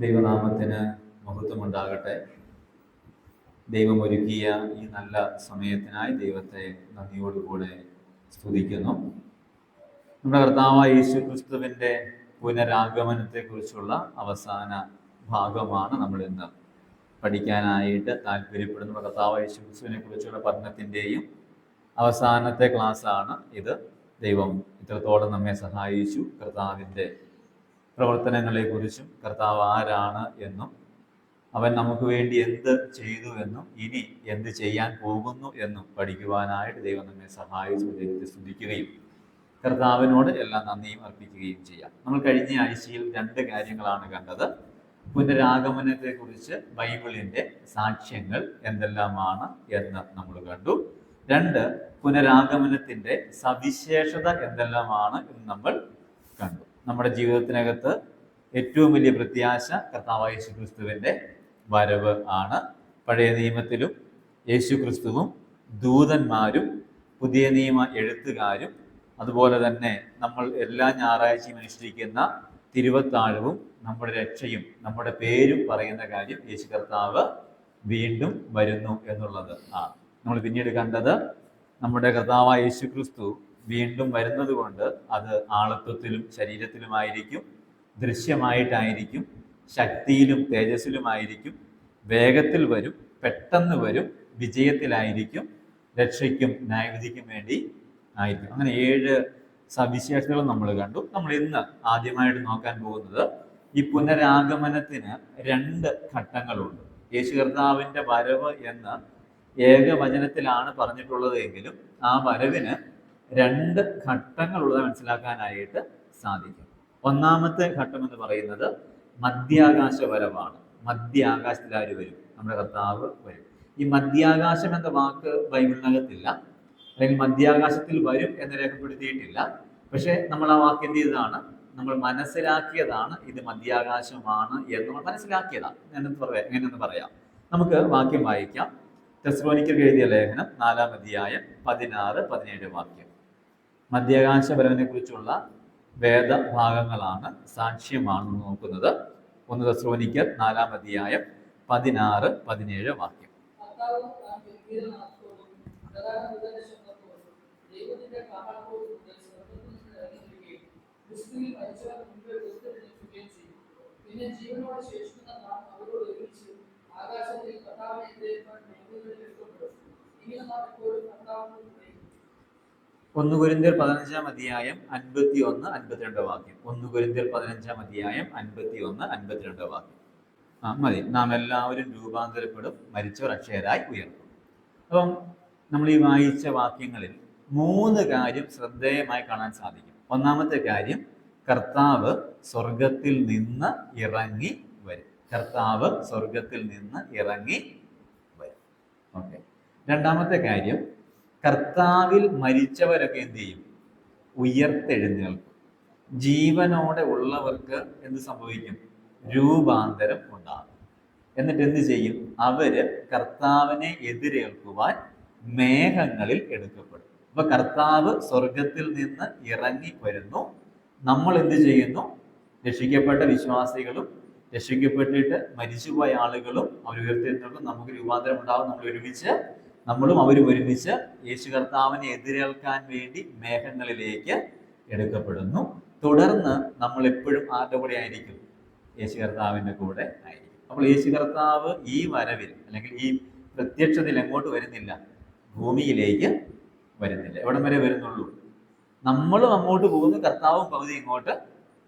ദൈവനാമത്തിന് മഹത്വമുണ്ടാകട്ടെ. ദൈവം ഒരുക്കിയ ഈ നല്ല സമയത്തിനായി ദൈവത്തെ നന്ദിയോടുകൂടെ സ്തുതിക്കുന്നു. നമ്മുടെ കർത്താവായ യേശു ക്രിസ്തുവിൻ്റെ പുനരാഗമനത്തെക്കുറിച്ചുള്ള അവസാന ഭാഗമാണ് നമ്മൾ ഇന്ന് പഠിക്കാനായിട്ട് താല്പര്യപ്പെടുന്നു. കർത്താവായ യേശു ക്രിസ്തുവിനെ കുറിച്ചുള്ള പഠനത്തിൻ്റെയും അവസാനത്തെ ക്ലാസ്സാണ് ഇത്. ദൈവം ഇത്രത്തോളം നമ്മെ സഹായിച്ചു. കർത്താവിൻ്റെ പ്രവർത്തനങ്ങളെക്കുറിച്ചും കർത്താവ് ആരാണ് എന്നും അവൻ നമുക്ക് വേണ്ടി എന്ത് ചെയ്തു എന്നും ഇനി എന്ത് ചെയ്യാൻ പോകുന്നു എന്നും പഠിക്കുവാനായിട്ട് ദൈവം നമ്മെ സഹായിച്ചു. ദൈവത്തെ സ്തുതിക്കുകയും കർത്താവിനോട് എല്ലാ നന്ദിയും അർപ്പിക്കുകയും ചെയ്യാം. നമ്മൾ കഴിഞ്ഞ ആഴ്ചയിൽ 2 കാര്യങ്ങളാണ് കണ്ടത്. പുനരാഗമനത്തെക്കുറിച്ച് ബൈബിളിൻ്റെ സാക്ഷ്യങ്ങൾ എന്തെല്ലാമാണ് എന്ന് നമ്മൾ കണ്ടു. 2, പുനരാഗമനത്തിൻ്റെ സവിശേഷത എന്തെല്ലാമാണ് എന്ന് നമ്മൾ കണ്ടു. നമ്മുടെ ജീവിതത്തിനകത്ത് ഏറ്റവും വലിയ പ്രത്യാശ കർത്താവായ യേശു ക്രിസ്തുവിൻ്റെ വരവ് ആണ്. പഴയ നിയമത്തിലും യേശു ക്രിസ്തുവും ദൂതന്മാരും പുതിയ നിയമ എഴുത്തുകാരും അതുപോലെ തന്നെ നമ്മൾ എല്ലാ ഞായറാഴ്ചയും അനുഷ്ഠിക്കുന്ന തിരുവത്താഴവും നമ്മുടെ രക്ഷയും നമ്മുടെ പേരും പറയുന്ന കാര്യം യേശു കർത്താവ് വീണ്ടും വരുന്നു എന്നുള്ളത് ആണ്. നമ്മൾ പിന്നീട് കണ്ടത് നമ്മുടെ കർത്താവായ യേശു ക്രിസ്തു വീണ്ടും വരുന്നത് കൊണ്ട് അത് ആളത്വത്തിലും ശരീരത്തിലുമായിരിക്കും, ദൃശ്യമായിട്ടായിരിക്കും, ശക്തിയിലും തേജസ്സിലുമായിരിക്കും, വേഗത്തിൽ വരും, പെട്ടെന്ന് വരും, വിജയത്തിലായിരിക്കും, രക്ഷയ്ക്കും ന്യായവിധിക്കും വേണ്ടി ആയിരിക്കും. അങ്ങനെ 7 സവിശേഷതകൾ നമ്മൾ കണ്ടു. നമ്മൾ ഇന്ന് ആദ്യമായിട്ട് നോക്കാൻ പോകുന്നത് ഈ പുനരാഗമനത്തിന് 2 ഘട്ടങ്ങളുണ്ട്. യേശു കർത്താവിൻ്റെ വരവ് എന്ന് ഏകവചനത്തിലാണ് പറഞ്ഞിട്ടുള്ളത് എങ്കിലും ആ വരവിന് 2 ഘട്ടങ്ങളുള്ളത് മനസ്സിലാക്കാനായിട്ട് സാധിക്കും. ഒന്നാമത്തെ ഘട്ടം എന്ന് പറയുന്നത് മധ്യാകാശ വരവാണ്. മധ്യാകാശത്തിൽ ആര് വരും? നമ്മുടെ കർത്താവ് വരും. ഈ മധ്യാകാശം എന്ന വാക്ക് ബൈബിളിനകത്തില്ല, അല്ലെങ്കിൽ മധ്യാകാശത്തിൽ വരും എന്ന് രേഖപ്പെടുത്തിയിട്ടില്ല. പക്ഷെ നമ്മൾ ആ വാക്ക് എന്ത് ചെയ്തതാണ്? നമ്മൾ മനസ്സിലാക്കിയതാണ്. ഇത് മധ്യാകാശമാണ് എന്ന് നമ്മൾ മനസ്സിലാക്കിയതാണ്. എങ്ങനെയെന്ന് പറയാം. നമുക്ക് വാക്യം വായിക്കാം. തെസ്സലോനിക്കർക്ക് എഴുതിയ ലേഖനം 4-ാം അധ്യായം 16-17 വാക്യം. മധ്യാകാശ വരവിനെ കുറിച്ചുള്ള വേദഭാഗങ്ങളാണ്, സാക്ഷ്യമാണ് നോക്കുന്നത്. 1 തെസ്സലോനിക്കർ 4-ാം അധ്യായം 16-17 വാക്യം. ഒന്ന് കൊരിന്ത്യർ 15-ാം അധ്യായം 51-52 വാക്യം. 1 കൊരിന്ത്യർ 15-ാം അധ്യായം 51-52 വാക്യം. മതി. നാം എല്ലാവരും രൂപാന്തരപ്പെടും, മരിച്ചവർ അക്ഷയരായി ഉയർത്തും. അപ്പം നമ്മൾ ഈ വായിച്ച വാക്യങ്ങളിൽ 3 കാര്യം ശ്രദ്ധേയമായി കാണാൻ സാധിക്കും. ഒന്നാമത്തെ കാര്യം, കർത്താവ് സ്വർഗത്തിൽ നിന്ന് ഇറങ്ങി വരും. കർത്താവ് സ്വർഗത്തിൽ നിന്ന് ഇറങ്ങി വരും. ഓക്കെ. രണ്ടാമത്തെ കാര്യം, കർത്താവിൽ മരിച്ചവരൊക്കെ എന്ത് ചെയ്യും? ഉയർത്തെഴുന്നേൽക്കും. ജീവനോടെ ഉള്ളവർക്ക് എന്ത് സംഭവിക്കും? രൂപാന്തരം ഉണ്ടാകും. എന്നിട്ട് എന്ത് ചെയ്യും? അവര് കർത്താവിനെ എതിരേൽക്കുവാൻ മേഘങ്ങളിൽ എടുക്കപ്പെടും. അപ്പൊ കർത്താവ് സ്വർഗത്തിൽ നിന്ന് ഇറങ്ങി വരുന്നു. നമ്മൾ എന്ത് ചെയ്യുന്നു? രക്ഷിക്കപ്പെട്ട വിശ്വാസികളും രക്ഷിക്കപ്പെട്ടിട്ട് മരിച്ചുപോയ ആളുകളും അവർ ഉയർത്തെഴുന്നേൽക്കും. നമുക്ക് രൂപാന്തരം ഉണ്ടാകും. നമ്മളും അവരും ഒരുമിച്ച് യേശു കർത്താവിനെ എതിരേൽക്കാൻ വേണ്ടി മേഘങ്ങളിലേക്ക് എടുക്കപ്പെടുന്നു. തുടർന്ന് നമ്മൾ എപ്പോഴും ആരുടെ കൂടെ ആയിരിക്കും? യേശു കർത്താവിൻ്റെ കൂടെ ആയിരിക്കും. അപ്പോൾ യേശു കർത്താവ് ഈ വരവിൽ അല്ലെങ്കിൽ ഈ പ്രത്യക്ഷത്തിൽ എങ്ങോട്ട് വരുന്നില്ല? ഭൂമിയിലേക്ക് വരുന്നില്ല. എവിടം വരെ വരുന്നുള്ളൂ? നമ്മളും അങ്ങോട്ട് പോകുന്നു, കർത്താവും പകുതി ഇങ്ങോട്ട്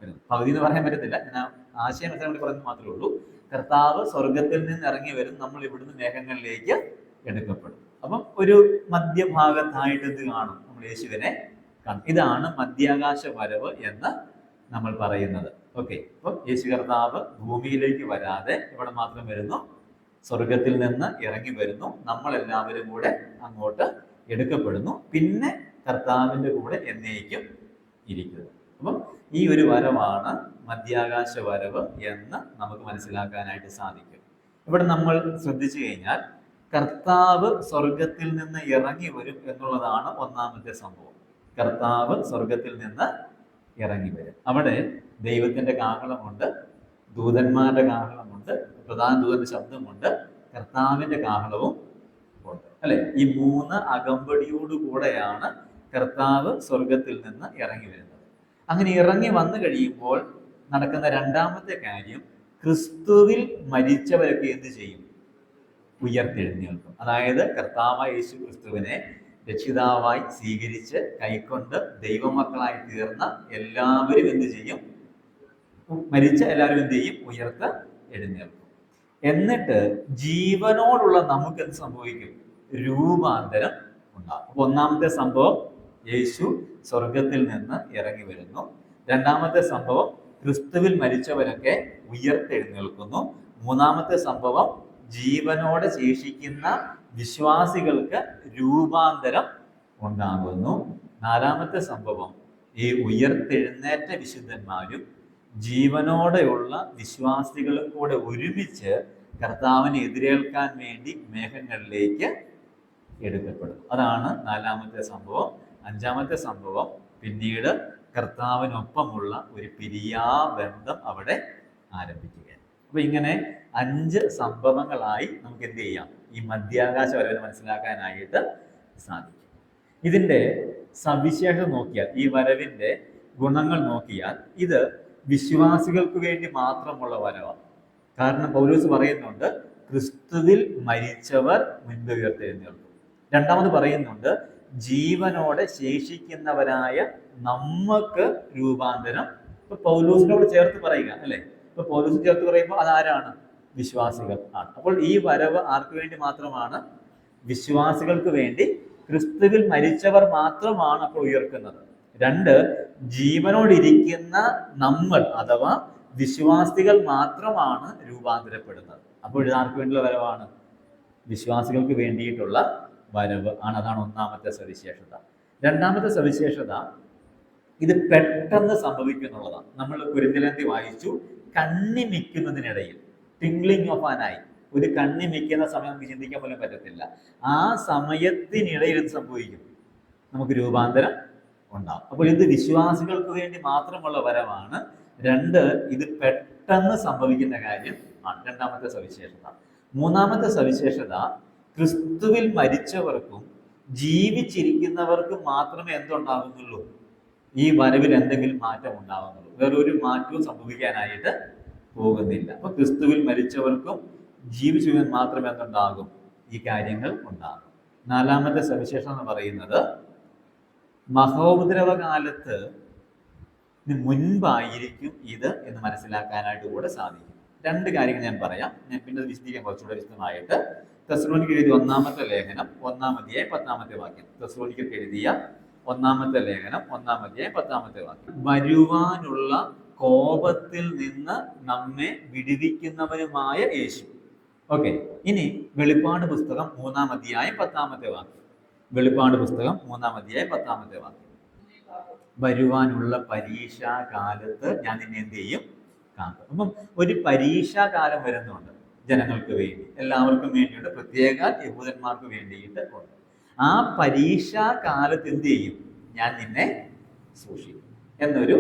വരുന്നു. പകുതി എന്ന് പറയാൻ പറ്റത്തില്ല, ഞാൻ ആശയം വേണ്ടി പറയുന്നത് മാത്രമേ ഉള്ളൂ. കർത്താവ് സ്വർഗത്തിൽ നിന്ന് ഇറങ്ങി വരും, നമ്മൾ ഇവിടുന്ന് മേഘങ്ങളിലേക്ക് എടുക്കപ്പെടും. അപ്പം ഒരു മധ്യഭാഗത്തായിട്ട് എന്ത് കാണും? നമ്മൾ യേശുവിനെ കാണും. ഇതാണ് മധ്യാകാശ വരവ് എന്ന് നമ്മൾ പറയുന്നത്. ഓക്കെ. അപ്പം യേശു കർത്താവ് ഭൂമിയിലേക്ക് വരാതെ ഇവിടെ മാത്രം വരുന്നു, സ്വർഗത്തിൽ നിന്ന് ഇറങ്ങി വരുന്നു, നമ്മളെല്ലാവരും കൂടെ അങ്ങോട്ട് എടുക്കപ്പെടുന്നു, പിന്നെ കർത്താവിൻ്റെ കൂടെ എന്നേക്കും ഇരിക്കുന്നു. അപ്പം ഈ ഒരു വരവാണ് മധ്യാകാശ വരവ് എന്ന് നമുക്ക് മനസ്സിലാക്കാനായിട്ട് സാധിക്കും. ഇവിടെ നമ്മൾ ശ്രദ്ധിച്ചു കഴിഞ്ഞാൽ കർത്താവ് സ്വർഗത്തിൽ നിന്ന് ഇറങ്ങി വരും എന്നുള്ളതാണ് ഒന്നാമത്തെ സംഭവം. കർത്താവ് സ്വർഗത്തിൽ നിന്ന് ഇറങ്ങി വരും. അവിടെ ദൈവത്തിൻ്റെ കാഹളമുണ്ട്, ദൂതന്മാരുടെ കാഹളമുണ്ട്, പ്രധാന ദൂതന്റെ ശബ്ദമുണ്ട്, കർത്താവിന്റെ കാഹളവും ഉണ്ട്, അല്ലെ? ഈ 3 അകമ്പടിയോടുകൂടെയാണ് കർത്താവ് സ്വർഗത്തിൽ നിന്ന് ഇറങ്ങി വരുന്നത്. അങ്ങനെ ഇറങ്ങി വന്നു കഴിയുമ്പോൾ നടക്കുന്ന രണ്ടാമത്തെ കാര്യം, ക്രിസ്തുവിൽ മരിച്ചവരൊക്കെ എന്ത് ചെയ്യും? ഉയർത്തെഴുന്നേൽക്കും. അതായത് കർത്താവായ യേശു ക്രിസ്തുവിനെ രക്ഷിതാവായി സ്വീകരിച്ച് കൈക്കൊണ്ട് ദൈവമക്കളായി തീർന്ന എല്ലാവരും എന്ത് ചെയ്യും? മരിച്ച എല്ലാവരും എന്ത് ചെയ്യും? ഉയർത്ത് എഴുന്നേൽക്കും. എന്നിട്ട് ജീവനോടുള്ള നമുക്ക് എന്ത് സംഭവിക്കും? രൂപാന്തരം ഉണ്ടാകും. അപ്പൊ ഒന്നാമത്തെ സംഭവം, യേശു സ്വർഗത്തിൽ നിന്ന് ഇറങ്ങി വരുന്നു. രണ്ടാമത്തെ സംഭവം, ക്രിസ്തുവിൽ മരിച്ചവരൊക്കെ ഉയർത്തെഴുന്നേൽക്കുന്നു. മൂന്നാമത്തെ സംഭവം, ജീവനോടെ ശേഷിക്കുന്ന വിശ്വാസികൾക്ക് രൂപാന്തരം ഉണ്ടാകുന്നു. നാലാമത്തെ സംഭവം, ഈ ഉയർത്തെഴുന്നേറ്റ വിശുദ്ധന്മാരും ജീവനോടെയുള്ള വിശ്വാസികളും കൂടെ ഒരുമിച്ച് കർത്താവിനെ എതിരേൽക്കാൻ വേണ്ടി മേഘങ്ങളിലേക്ക് എടുക്കപ്പെടും. അതാണ് നാലാമത്തെ സംഭവം. അഞ്ചാമത്തെ സംഭവം, പിന്നീട് കർത്താവിനൊപ്പമുള്ള ഒരു പിരിയാബന്ധം അവിടെ ആരംഭിക്കുകയാണ്. അപ്പൊ ഇങ്ങനെ 5 സംഭവങ്ങളായി നമുക്ക് എന്ത് ചെയ്യാം? ഈ മധ്യാകാശ വരവിനെ മനസ്സിലാക്കാനായിട്ട് സാധിക്കും. ഇതിന്റെ സവിശേഷത നോക്കിയാൽ, ഈ വരവിന്റെ ഗുണങ്ങൾ നോക്കിയാൽ, ഇത് വിശ്വാസികൾക്ക് വേണ്ടി മാത്രമുള്ള വരവാണ്. കാരണം പൗലോസ് പറയുന്നുണ്ട്, ക്രിസ്തുവിൽ മരിച്ചവർ മുൻപ് ഉയർത്തെഴുന്നേൽക്കും. രണ്ടാമത് പറയുന്നുണ്ട്, ജീവനോടെ ശേഷിക്കുന്നവരായ നമുക്ക് രൂപാന്തരം. ഇപ്പൊ പൗലോസിനോട് ചേർത്ത് പറയുക, അല്ലെ? ഇപ്പൊ പൗലോസ് ചേർത്ത് പറയുമ്പോൾ അതാരാണ്? വിശ്വാസികൾ ആണ്. അപ്പോൾ ഈ വരവ് ആർക്ക് വേണ്ടി മാത്രമാണ്? വിശ്വാസികൾക്ക് വേണ്ടി. ക്രിസ്തുവിൽ മരിച്ചവർ മാത്രമാണ് അപ്പോൾ ഉയർക്കുന്നത്. 2, ജീവനോടിരിക്കുന്ന നമ്മൾ അഥവാ വിശ്വാസികൾ മാത്രമാണ് രൂപാന്തരപ്പെടുന്നത്. അപ്പോൾ ഇത് ആർക്ക് വേണ്ടിയുള്ള വരവാണ്? വിശ്വാസികൾക്ക് വേണ്ടിയിട്ടുള്ള വരവ് ആണ്. അതാണ് ഒന്നാമത്തെ സവിശേഷത. രണ്ടാമത്തെ സവിശേഷത, ഇത് പെട്ടെന്ന് സംഭവിക്കുന്നുള്ളതാണ്. നമ്മൾ കുരിന്തിലേന്തി വായിച്ചു, കണ്ണിമിക്കുന്നതിനിടയിൽ, ട്വിങ്ക്ലിംഗ് ഓഫ് ആൻ ഐ, ഒരു കണ്ണിമിക്കുന്ന സമയം നമുക്ക് ചിന്തിക്കാൻ പോലും പറ്റത്തില്ല. ആ സമയത്തിനിടയിൽ എന്ത് സംഭവിക്കും? നമുക്ക് രൂപാന്തരം ഉണ്ടാവും. അപ്പോൾ ഇത് വിശ്വാസികൾക്ക് വേണ്ടി മാത്രമുള്ള വരവാണ്. 2, ഇത് പെട്ടെന്ന് സംഭവിക്കുന്ന കാര്യം ആണ് രണ്ടാമത്തെ സവിശേഷത. മൂന്നാമത്തെ സവിശേഷത, ക്രിസ്തുവിൽ മരിച്ചവർക്കും ജീവിച്ചിരിക്കുന്നവർക്കും മാത്രമേ എന്തുണ്ടാകുന്നുള്ളൂ? ഈ വരവിൽ എന്തെങ്കിലും മാറ്റം ഉണ്ടാകുന്നുള്ളൂ. വേറൊരു മാറ്റവും സംഭവിക്കാനായിട്ട് പോകുന്നില്ല. അപ്പൊ ക്രിസ്തുവിൽ മരിച്ചവർക്കും ജീവിച്ചവർ മാത്രമേ എന്തുണ്ടാകും? ഈ കാര്യങ്ങൾ ഉണ്ടാകും. നാലാമത്തെ സവിശേഷം എന്ന് പറയുന്നത്, മഹോപദ്രവകാലത്ത് മുൻപായിരിക്കും ഇത് എന്ന് മനസ്സിലാക്കാനായിട്ട് കൂടെ സാധിക്കും. 2 കാര്യങ്ങൾ ഞാൻ പറയാം, ഞാൻ പിന്നെ വിശദീകരിക്കാൻ കുറച്ചുകൂടെ വിശദമായിട്ട്. തെസ്സലോനിക്കർ എഴുതിയ 1-ാമത്തെ ലേഖനം 1-ാം അധ്യായം 10-ാമത്തെ വാക്യം. തെസ്സലോനിക്കർക്ക് എഴുതിയ 1-ാമത്തെ ലേഖനം 1-ാം അധ്യായം 10-ാമത്തെ വാക്യം. വരുവാനുള്ള കോപത്തിൽ നിന്ന് നമ്മെ വിടുവിക്കുന്നവനുമായ യേശു. ഓക്കെ, ഇനി വെളിപ്പാട് പുസ്തകം 3-ാം അധ്യായം 10-ാമത്തെ വാക്യം. വെളിപ്പാട് പുസ്തകം 3-ാം അധ്യായം 10-ാമത്തെ വാക്യം. വരുവാനുള്ള പരീക്ഷാകാലത്ത് ഞാൻ നിന്നെ എന്ത് ചെയ്യും? കാക്കും. അപ്പം ഒരു പരീക്ഷാകാലം വരുന്നുണ്ട് ജനങ്ങൾക്ക് വേണ്ടി, എല്ലാവർക്കും വേണ്ടിയിട്ട്, പ്രത്യേക യഹൂദന്മാർക്ക് വേണ്ടിയിട്ട് ഉണ്ട്. ആ പരീക്ഷാകാലത്ത് എന്ത് ചെയ്യും? ഞാൻ നിന്നെ സൂക്ഷിക്കും എന്നൊരു,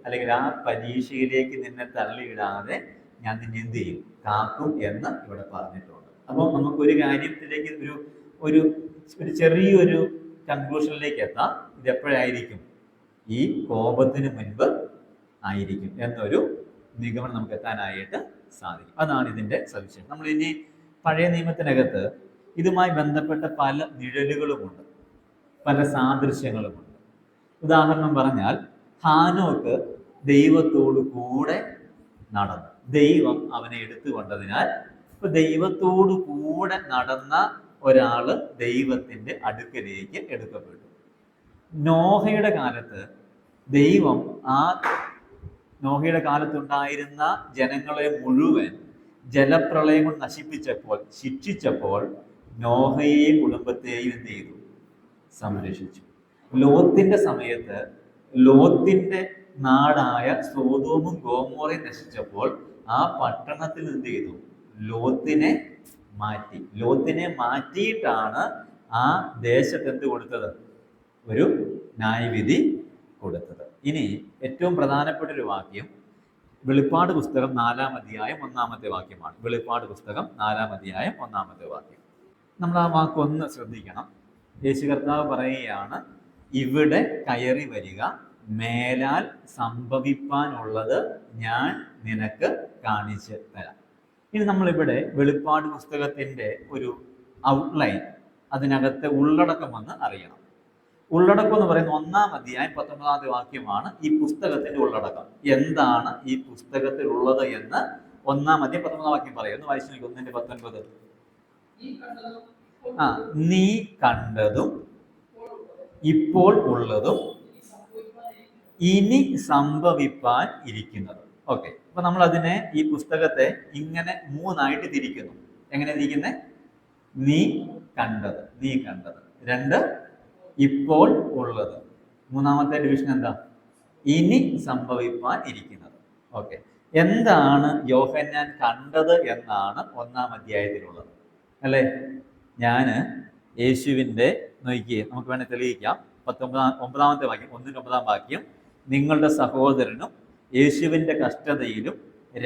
അല്ലെങ്കിൽ ആ പരീക്ഷയിലേക്ക് നിന്നെ തള്ളിയിടാതെ ഞാൻ നിന്നെ എന്ത് ചെയ്യും? കാക്കും എന്ന് ഇവിടെ പറഞ്ഞിട്ടുണ്ട്. അപ്പോൾ നമുക്കൊരു കാര്യത്തിലേക്ക് ഒരു ചെറിയൊരു കൺക്ലൂഷനിലേക്ക് എത്താം. ഇത് എപ്പോഴായിരിക്കും? ഈ കോപത്തിന് മുൻപ് ആയിരിക്കും എന്നൊരു നിഗമനം നമുക്ക് എത്താനായിട്ട് സാധിക്കും. അതാണ് ഇതിൻ്റെ സവിശേഷം. നമ്മൾ ഇനി പഴയ നിയമത്തിനകത്ത് ഇതുമായി ബന്ധപ്പെട്ട പല നിഴലുകളുമുണ്ട്, പല സാദൃശ്യങ്ങളുമുണ്ട്. ഉദാഹരണം പറഞ്ഞാൽ, ഹാനോക്ക് ദൈവത്തോടു കൂടെ നടന്നു. ദൈവം അവനെ എടുത്തുകൊണ്ടതിനാൽ ഇപ്പൊ ദൈവത്തോടു കൂടെ നടന്ന ഒരാള് ദൈവത്തിന്റെ അടുക്കലേക്ക് എടുക്കപ്പെട്ടു. നോഹയുടെ കാലത്ത് ദൈവം നോഹയുടെ കാലത്തുണ്ടായിരുന്ന ജനങ്ങളെ മുഴുവൻ ജലപ്രളയം കൊണ്ട് നശിപ്പിച്ചപ്പോൾ, ശിക്ഷിച്ചപ്പോൾ, നോഹയെയും കുടുംബത്തെയും എന്ത് ചെയ്തു? സംരക്ഷിച്ചു. ലോത്തിന്റെ സമയത്ത് ലോത്തിന്റെ നാടായ സോദോമും ഗോമോറയും നശിച്ചപ്പോൾ ആ പട്ടണത്തിൽ എന്ത് ചെയ്തു? ലോത്തിനെ മാറ്റി. ലോത്തിനെ മാറ്റിയിട്ടാണ് ആ ദേശത്ത് എന്ത് കൊടുത്തത്? ഒരു ന്യായവിധി കൊടുത്തത്. ഇനി ഏറ്റവും പ്രധാനപ്പെട്ട ഒരു വാക്യം, വെളിപ്പാട് പുസ്തകം 4-ാം അധ്യായം 1-ാമത്തെ വാക്യമാണ്. വെളിപ്പാട് പുസ്തകം 4-ാം അധ്യായം 1-ാമത്തെ വാക്യം. നമ്മൾ ആ വാക്കൊന്ന് ശ്രദ്ധിക്കണം. യേശു കർത്താവ് പറയുകയാണ്, ഇവിടെ കയറി വരിക, മേലാൽ സംഭവിപ്പാനുള്ളത് ഞാൻ നിനക്ക് കാണിച്ച് തരാം. ഇനി നമ്മളിവിടെ വെളിപ്പാട് പുസ്തകത്തിൻ്റെ ഒരു ഔട്ട്ലൈൻ, അതിനകത്തെ ഉള്ളടക്കം എന്ന് അറിയണം. ഉള്ളടക്കം എന്ന് പറയുന്ന 1-ാം അധ്യായം 19-ാമത്തെ വാക്യമാണ് ഈ പുസ്തകത്തിന്റെ ഉള്ളടക്കം. എന്താണ് ഈ പുസ്തകത്തിൽ ഉള്ളത് എന്ന് 1-ാം അധ്യായം 19-ാം വാക്യം പറയുന്നു. വായിച്ചു നോക്കി, 1:19. നീ കണ്ടതും ഇപ്പോൾ ഉള്ളതും ഇനി സംഭവിപ്പാൻ ഇരിക്കുന്നതും. ഓക്കെ, അപ്പൊ നമ്മൾ അതിനെ, ഈ പുസ്തകത്തെ ഇങ്ങനെ 3ആയിട്ട് തിരിക്കുന്നു. എങ്ങനെ തിരിക്കുന്നത്? നീ കണ്ടത്, 2 ഇപ്പോൾ ഉള്ളത്, 3-ാമത്തെ ഡിവിഷൻ എന്താ? ഇനി സംഭവിപ്പാൻ ഇരിക്കുന്നത്. ഓക്കെ, എന്താണ് യോഹന്നാൻ കണ്ടത് എന്നാണ് 1-ാം അധ്യായത്തിലുള്ളത്, അല്ലേ? യേശുവിൻ്റെ നോക്കിയേ, നമുക്ക് വേണേൽ തെളിയിക്കാം. 9-ാമത്തെ വാക്യം, 1-9 വാക്യം. നിങ്ങളുടെ സഹോദരനും യേശുവിൻ്റെ കഷ്ടതയിലും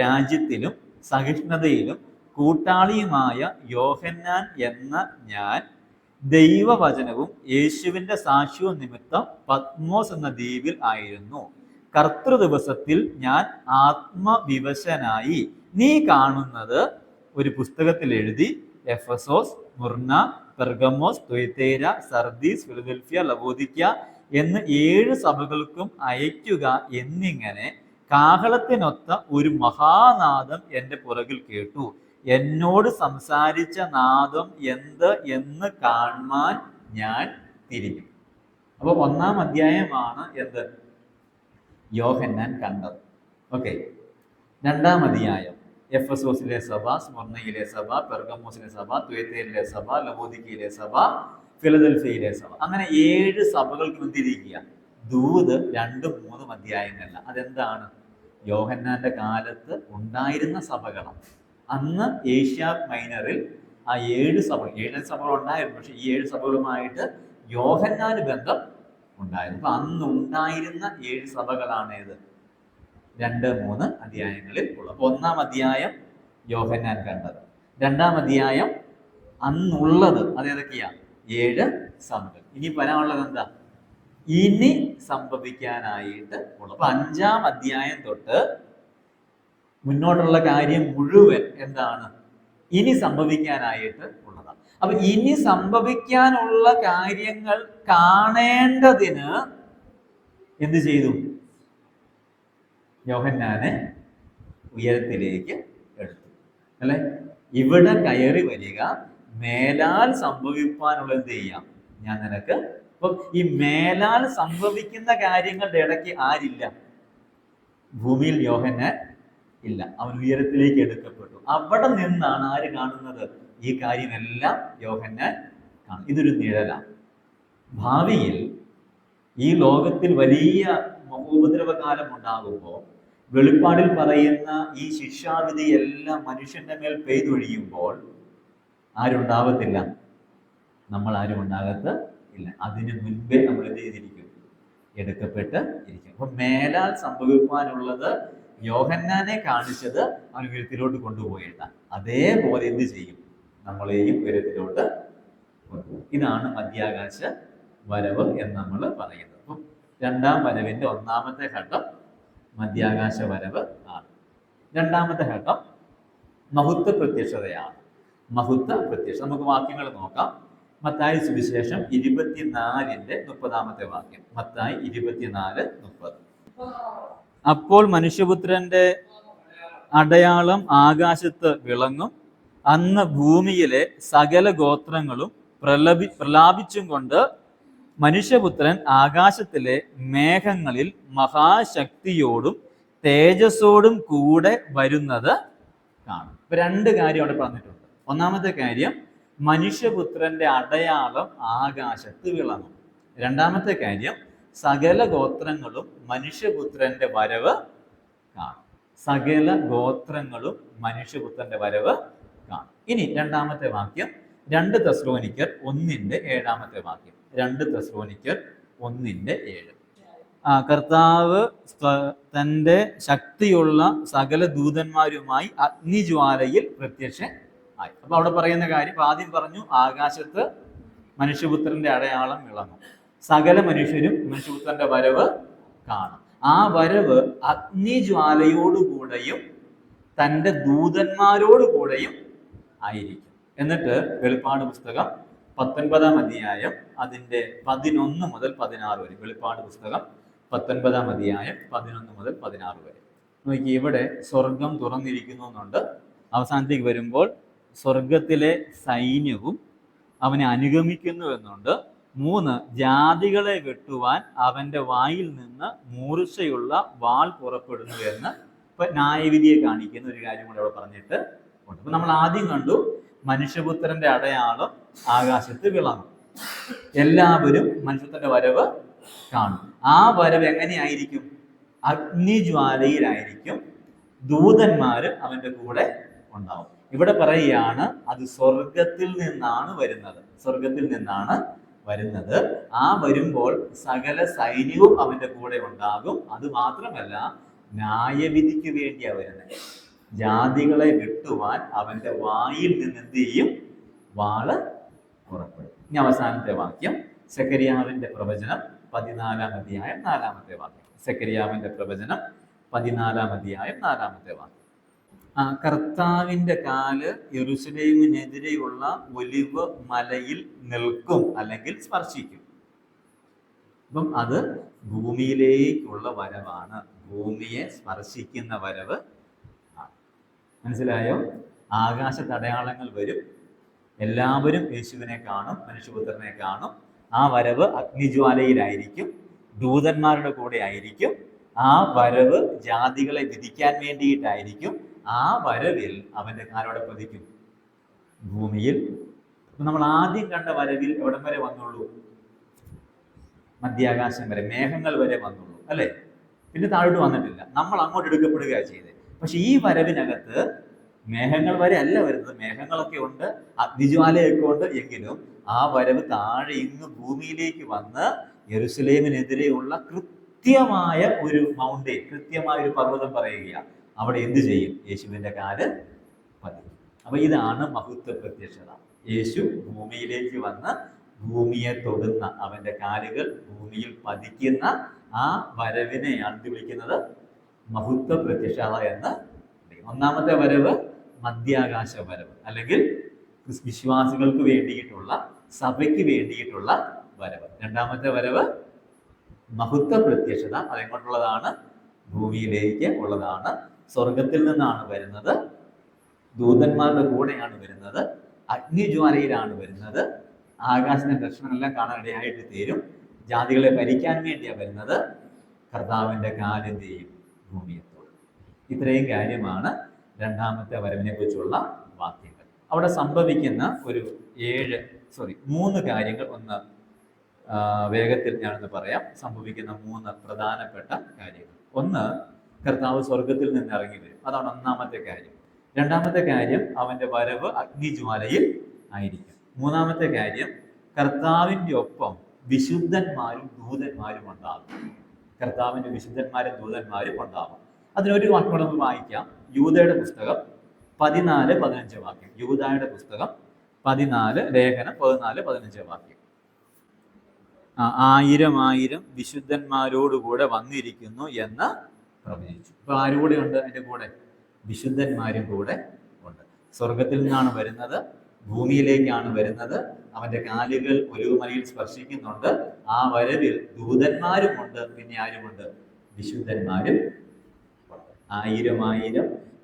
രാജ്യത്തിലും സഹിഷ്ണുതയിലും കൂട്ടാളിയുമായ യോഹന്നാൻ എന്ന ഞാൻ ദൈവവചനവും യേശുവിൻ്റെ സാക്ഷ്യവും നിമിത്തം പത്മോസ് എന്ന ദ്വീപിൽ ആയിരുന്നു. കർത്തൃദിവസത്തിൽ ഞാൻ ആത്മവിവശനായി നീ കാണുന്നത് ഒരു പുസ്തകത്തിൽ എഴുതി എഫെസോസ്, മുർന, പെർഗമോസ്, തുയതൈര, സർദീസ്, ഫിലദൽഫിയ, ലവോദിക്ക എന്ന് 7 സഭകൾക്കും അയക്കുക എന്നിങ്ങനെ കാഹളത്തിനൊത്ത ഒരു മഹാനാദം എൻ്റെ പുറകിൽ കേട്ടു. എന്നോട് സംസാരിച്ച നാദം എന്ത് എന്ന് കാണുവാൻ ഞാൻ തിരിഞ്ഞു. അപ്പൊ 1-ാം അധ്യായമാണ് എന്ത്? യോഹന്നാൻ കണ്ടത്. ഓക്കെ, 2-ാം അധ്യായം എഫെസോസിലെ സഭ, സ്മുർന്നയിലെ സഭ, പെർഗമോസിലെ സഭ, തുയതൈരയിലെ സഭ, ലവോദിക്കയിലെ സഭ, ഫിലദൽഫിയയിലെ സഭ. അങ്ങനെ 7 സഭകൾക്ക് മുന്തിരിക്കുക. ദൂത് 2-3 അധ്യായങ്ങളല്ല. അതെന്താണ്? യോഹന്നാന്റെ കാലത്ത് ഉണ്ടായിരുന്ന സഭകളാണ്. അന്ന് ഏഷ്യ മൈനറിൽ ആ 7 സഭകൾ ഉണ്ടായിരുന്നു. പക്ഷെ ഈ 7 സഭകളുമായിട്ട് യോഹന്നാന് ബന്ധം ഉണ്ടായിരുന്നു. അപ്പൊ അന്ന് ഉണ്ടായിരുന്ന 7 സഭകളാണ് ഏത്? 2-3 അധ്യായങ്ങളിൽ ഉള്ളത്. അപ്പൊ 1-ാം അധ്യായം യോഹന്നാൻ കണ്ടത്, 2-ാം അധ്യായം അന്നുള്ളത് അതേതൊക്കെയാ? 7 സഭകൾ. ഇനി വരാനുള്ളത് എന്താ? ഇനി സംഭവിക്കാനായിട്ട് ഉള്ളത്. അപ്പൊ 5-ാം അധ്യായം തൊട്ട് മുന്നോട്ടുള്ള കാര്യം മുഴുവൻ എന്താണ്? ഇനി സംഭവിക്കാനായിട്ട് ഉള്ളതാണ്. അപ്പൊ ഇനി സംഭവിക്കാനുള്ള കാര്യങ്ങൾ കാണേണ്ടതിന് എന്ത് ചെയ്തു? യോഹന്നാനെ ഉയരത്തിലേക്ക് എടുത്തു, അല്ലെ? ഇവിടെ കയറി വരിക, മേലാൽ സംഭവിക്കാനുള്ള എന്ത് ചെയ്യാം ഞാൻ നിനക്ക്. അപ്പൊ ഈ മേലാൽ സംഭവിക്കുന്ന കാര്യങ്ങളുടെ ഇടയ്ക്ക് ആരില്ല? ഭൂമിയിൽ യോഹന്നാൻ ഇല്ല, അവൻ ഉയരത്തിലേക്ക് എടുക്കപ്പെട്ടു. അവിടെ നിന്നാണ് ആര് കാണുന്നത്? ഈ കാര്യമെല്ലാം യോഹന്നാൻ കാണും. ഇതൊരു നിഴലാണ്. ഭാവിയിൽ ഈ ലോകത്തിൽ വലിയ മഹോപദ്രവകാലം ഉണ്ടാകുമ്പോൾ വെളിപ്പാടിൽ പറയുന്ന ഈ ശിക്ഷാവിധി എല്ലാം മനുഷ്യന്റെ മേൽ പെയ്തൊഴിയുമ്പോൾ ആരുണ്ടാവത്തില്ല? നമ്മൾ ആരും ഉണ്ടാകത്ത് ഇല്ല. അതിന് മുൻപേ നമ്മൾ എന്ത് ചെയ്തിരിക്കും? എടുക്കപ്പെട്ട് ഇരിക്കും. അപ്പൊ മേലാൽ സംഭവിക്കാനുള്ളത് യോഹന്നാനെ കാണിച്ചത് അവൻ ഉയരത്തിലോട്ട് കൊണ്ടുപോയിട്ടാണ്. അതേപോലെ എന്ത് ചെയ്യും? നമ്മളെയും ഉയരത്തിലോട്ട് കൊണ്ടുപോകും. ഇതാണ് മധ്യാകാശ വരവ് എന്ന് നമ്മൾ പറയുന്നത്. അപ്പം 2-ാം വരവിന്റെ 1-ാമത്തെ ഘട്ടം മധ്യാകാശ വരവ് ആണ്. 2-ാമത്തെ ഘട്ടം മഹത്വ പ്രത്യക്ഷതയാണ്. മഹത്വ പ്രത്യക്ഷത. നമുക്ക് വാക്യങ്ങൾ നോക്കാം. മത്തായി സുവിശേഷം 24:30 വാക്യം. മത്തായി 24:30. അപ്പോൾ മനുഷ്യപുത്രന്റെ അടയാളം ആകാശത്ത് വിളങ്ങും. അന്ന് ഭൂമിയിലെ സകല ഗോത്രങ്ങളും പ്രലാപിച്ചും കൊണ്ട് മനുഷ്യപുത്രൻ ആകാശത്തിലെ മേഘങ്ങളിൽ മഹാശക്തിയോടും തേജസ്സോടും കൂടെ വരുന്നത് കാണും. ഇപ്പൊ 2 കാര്യം അവിടെ പറഞ്ഞിട്ടുണ്ട്. 1-ാമത്തെ കാര്യം, മനുഷ്യപുത്രന്റെ അടയാളം ആകാശത്ത് വിളങ്ങും. 2-ാമത്തെ കാര്യം, സകല ഗോത്രങ്ങളും മനുഷ്യപുത്രന്റെ വരവ് കാണും. സകല ഗോത്രങ്ങളും മനുഷ്യപുത്രന്റെ വരവ് കാണും. ഇനി 2-ാമത്തെ വാക്യം 2 തെസ്സലോനിക്കർ 1:7 വാക്യം. 2 തെസ്സലോനിക്കർ 1:7. കർത്താവ് തൻ്റെ ശക്തിയുള്ള സകല ദൂതന്മാരുമായി അഗ്നിജ്വാലയിൽ പ്രത്യക്ഷനായി. അപ്പൊ അവിടെ പറയുന്ന കാര്യം ആദ്യം പറഞ്ഞു, ആകാശത്ത് മനുഷ്യപുത്രന്റെ അടയാളം വിളങ്ങും, സകല മനുഷ്യരും മനുഷ്യപുത്രന്റെ വരവ് കാണും. ആ വരവ് അഗ്നിജ്വാലയോടുകൂടെയും തൻ്റെ ദൂതന്മാരോടുകൂടെയും ആയിരിക്കും. എന്നിട്ട് വെളിപ്പാട് പുസ്തകം 19-ാം അധ്യായം അതിൻ്റെ 11 മുതൽ 16 വരെ. വെളിപ്പാട് പുസ്തകം 19-ാം അധ്യായം 11 മുതൽ 16 വരെ നോക്കി. ഇവിടെ സ്വർഗം തുറന്നിരിക്കുന്നു എന്നുണ്ട്. അവസാനത്തേക്ക് വരുമ്പോൾ സ്വർഗത്തിലെ സൈന്യവും അവനെ അനുഗമിക്കുന്നു എന്നുണ്ട്. 3, ജാതികളെ വെട്ടുവാൻ അവന്റെ വായിൽ നിന്ന് മൂർച്ചയുള്ള വാൾ പുറപ്പെടുന്നു എന്ന് ന്യായവിധിയെ കാണിക്കുന്ന ഒരു കാര്യം കൂടെ അവിടെ പറഞ്ഞിട്ട് ഉണ്ട്. അപ്പൊ നമ്മൾ ആദ്യം കണ്ടു മനുഷ്യപുത്രന്റെ അടയാളം ആകാശത്ത് വിളങ്ങും, എല്ലാവരും മനുഷ്യപുത്രന്റെ വരവ് കാണും. ആ വരവ് എങ്ങനെയായിരിക്കും? അഗ്നിജ്വാലയിലായിരിക്കും, ദൂതന്മാര് അവന്റെ കൂടെ ഉണ്ടാവും. ഇവിടെ പറയുകയാണ് അത് സ്വർഗത്തിൽ നിന്നാണ് വരുന്നത്, സ്വർഗത്തിൽ നിന്നാണ് വരുന്നത്. ആ വരുമ്പോൾ സകല സൈന്യവും അവന്റെ കൂടെ ഉണ്ടാകും. അത് മാത്രമല്ല, ന്യായവിധിക്ക് വേണ്ടിയാ വരുന്നത്. ജാതികളെ വെട്ടുവാൻ അവന്റെ വായിൽ നിന്ന് എന്ത് ചെയ്യും? വാള് പുറപ്പെടും. ഇനി അവസാനത്തെ വാക്യം സെഖര്യാവിന്റെ പ്രവചനം 14-ാം അധ്യായം 4-ാമത്തെ വാക്യം. സെഖര്യാവിന്റെ പ്രവചനം 14-ാം അധ്യായം 4-ാമത്തെ വാക്യം. കർത്താവിന്റെ കാല് യെരൂശലേമിനെതിരെയുള്ള ഒലിവ് മലയിൽ നിൽക്കും, അല്ലെങ്കിൽ സ്പർശിക്കും. അപ്പം അത് ഭൂമിയിലേക്കുള്ള വരവാണ്, ഭൂമിയെ സ്പർശിക്കുന്ന വരവ് ആണ്. മനസ്സിലായോ? ആകാശത്ത് അടയാളങ്ങൾ വരും, എല്ലാവരും യേശുവിനെ കാണും, മനുഷ്യപുത്രനെ കാണും. ആ വരവ് അഗ്നിജ്വാലയിലായിരിക്കും, ദൂതന്മാരുടെ കൂടെ ആയിരിക്കും. ആ വരവ് ജാതികളെ വിധിക്കാൻ വേണ്ടിയിട്ടായിരിക്കും. ആ വരവിൽ അവന്റെ കാലോടെ പതിക്കും, ഭൂമിയിൽ. നമ്മൾ ആദ്യം കണ്ട വരവിൽ എവിടം വരെ വന്നുള്ളൂ? മധ്യാകാശം വരെ, മേഘങ്ങൾ വരെ വന്നുള്ളൂ, അല്ലെ? പിന്നെ താഴോട്ട് വന്നിട്ടില്ല. നമ്മൾ അങ്ങോട്ട് എടുക്കപ്പെടുക ചെയ്തത്. പക്ഷെ ഈ വരവിനകത്ത് മേഘങ്ങൾ വരെ അല്ല വരുന്നത്. മേഘങ്ങളൊക്കെ ഉണ്ട്, അഗ്നിജ്വാലയൊക്കെ ഉണ്ട്. എങ്കിലും ആ വരവ് താഴെ ഇന്ന് ഭൂമിയിലേക്ക് വന്ന് യെരൂശലേമിനെതിരെയുള്ള കൃത്യമായ ഒരു മൗണ്ടെയിൻ, കൃത്യമായ ഒരു പർവ്വതം പറയുകയാണ്. അവിടെ എന്ത് ചെയ്യും? യേശുവിന്റെ കാല് പതിക്കും. അപ്പൊ ഇതാണ് മഹത്വ പ്രത്യക്ഷത. യേശു ഭൂമിയിലേക്ക് വന്ന് ഭൂമിയെ തൊടുന്ന, അവന്റെ കാലുകൾ ഭൂമിയിൽ പതിക്കുന്ന ആ വരവിനെയാണ് വിളിക്കുന്നത് മഹത്വ പ്രത്യക്ഷത എന്ന്. ഒന്നാമത്തെ വരവ് മധ്യാകാശ വരവ്, അല്ലെങ്കിൽ വിശ്വാസികൾക്ക് വേണ്ടിയിട്ടുള്ള, സഭയ്ക്ക് വേണ്ടിയിട്ടുള്ള വരവ്. രണ്ടാമത്തെ വരവ് മഹത്വ പ്രത്യക്ഷത. അതെങ്ങോട്ടുള്ളതാണ്? ഭൂമിയിലേക്ക് ഉള്ളതാണ്. സ്വർഗത്തിൽ നിന്നാണ് വരുന്നത്, ദൂതന്മാരുടെ കൂടെയാണ് വരുന്നത്, അഗ്നിജ്വാലയിലാണ് വരുന്നത്. ആകാശത്തിന്റെ ദർശനമെല്ലാം കാണാനിടയായിട്ട് തീരും. ജാതികളെ ഭരിക്കാൻ വേണ്ടിയാണ് വരുന്നത്. കർത്താവിന്റെ കാലെന്ത് ചെയ്യും? ഭൂമിയെത്തോളം. ഇത്രയും കാര്യമാണ് രണ്ടാമത്തെ വരവിനെ കുറിച്ചുള്ള വാക്യങ്ങൾ. അവിടെ സംഭവിക്കുന്ന ഒരു 3 കാര്യങ്ങൾ ഒന്ന് വേഗത്തിൽ ഞാനൊന്ന് പറയാം. സംഭവിക്കുന്ന 3 പ്രധാനപ്പെട്ട കാര്യങ്ങൾ. ഒന്ന്, കർത്താവ് സ്വർഗത്തിൽ നിന്ന് ഇറങ്ങി വരും. അതാണ് ഒന്നാമത്തെ കാര്യം. രണ്ടാമത്തെ കാര്യം, അവന്റെ വരവ് അഗ്നിജ്വാലയിൽ ആയിരിക്കും. മൂന്നാമത്തെ കാര്യം, കർത്താവിൻ്റെ ഒപ്പം വിശുദ്ധന്മാരും ദൂതന്മാരും ഉണ്ടാകും. കർത്താവിൻ്റെ വിശുദ്ധന്മാരും ദൂതന്മാരും ഉണ്ടാകും. അതിനൊരു വാക്യം നമുക്ക് വായിക്കാം. യൂദയുടെ പുസ്തകം 14-15 വാക്യം. യൂദയുടെ പുസ്തകം 14, ലേഖനം 14-15 വാക്യം. 1000 വിശുദ്ധന്മാരോടുകൂടെ വന്നിരിക്കുന്നു എന്ന് പ്രവചിച്ചു. അപ്പൊ ആരുകൂടെ ഉണ്ട്? അതിൻ്റെ കൂടെ വിശുദ്ധന്മാരും കൂടെ ഉണ്ട്. സ്വർഗത്തിൽ നിന്നാണ് വരുന്നത്, ഭൂമിയിലേക്കാണ് വരുന്നത്. അവന്റെ കാലുകൾ ഒലിവുമലയിൽ സ്പർശിക്കുന്നുണ്ട്. ആ വരവിൽ ദൂതന്മാരുമുണ്ട്. പിന്നെ ആരുമുണ്ട്? വിശുദ്ധന്മാരും. 1000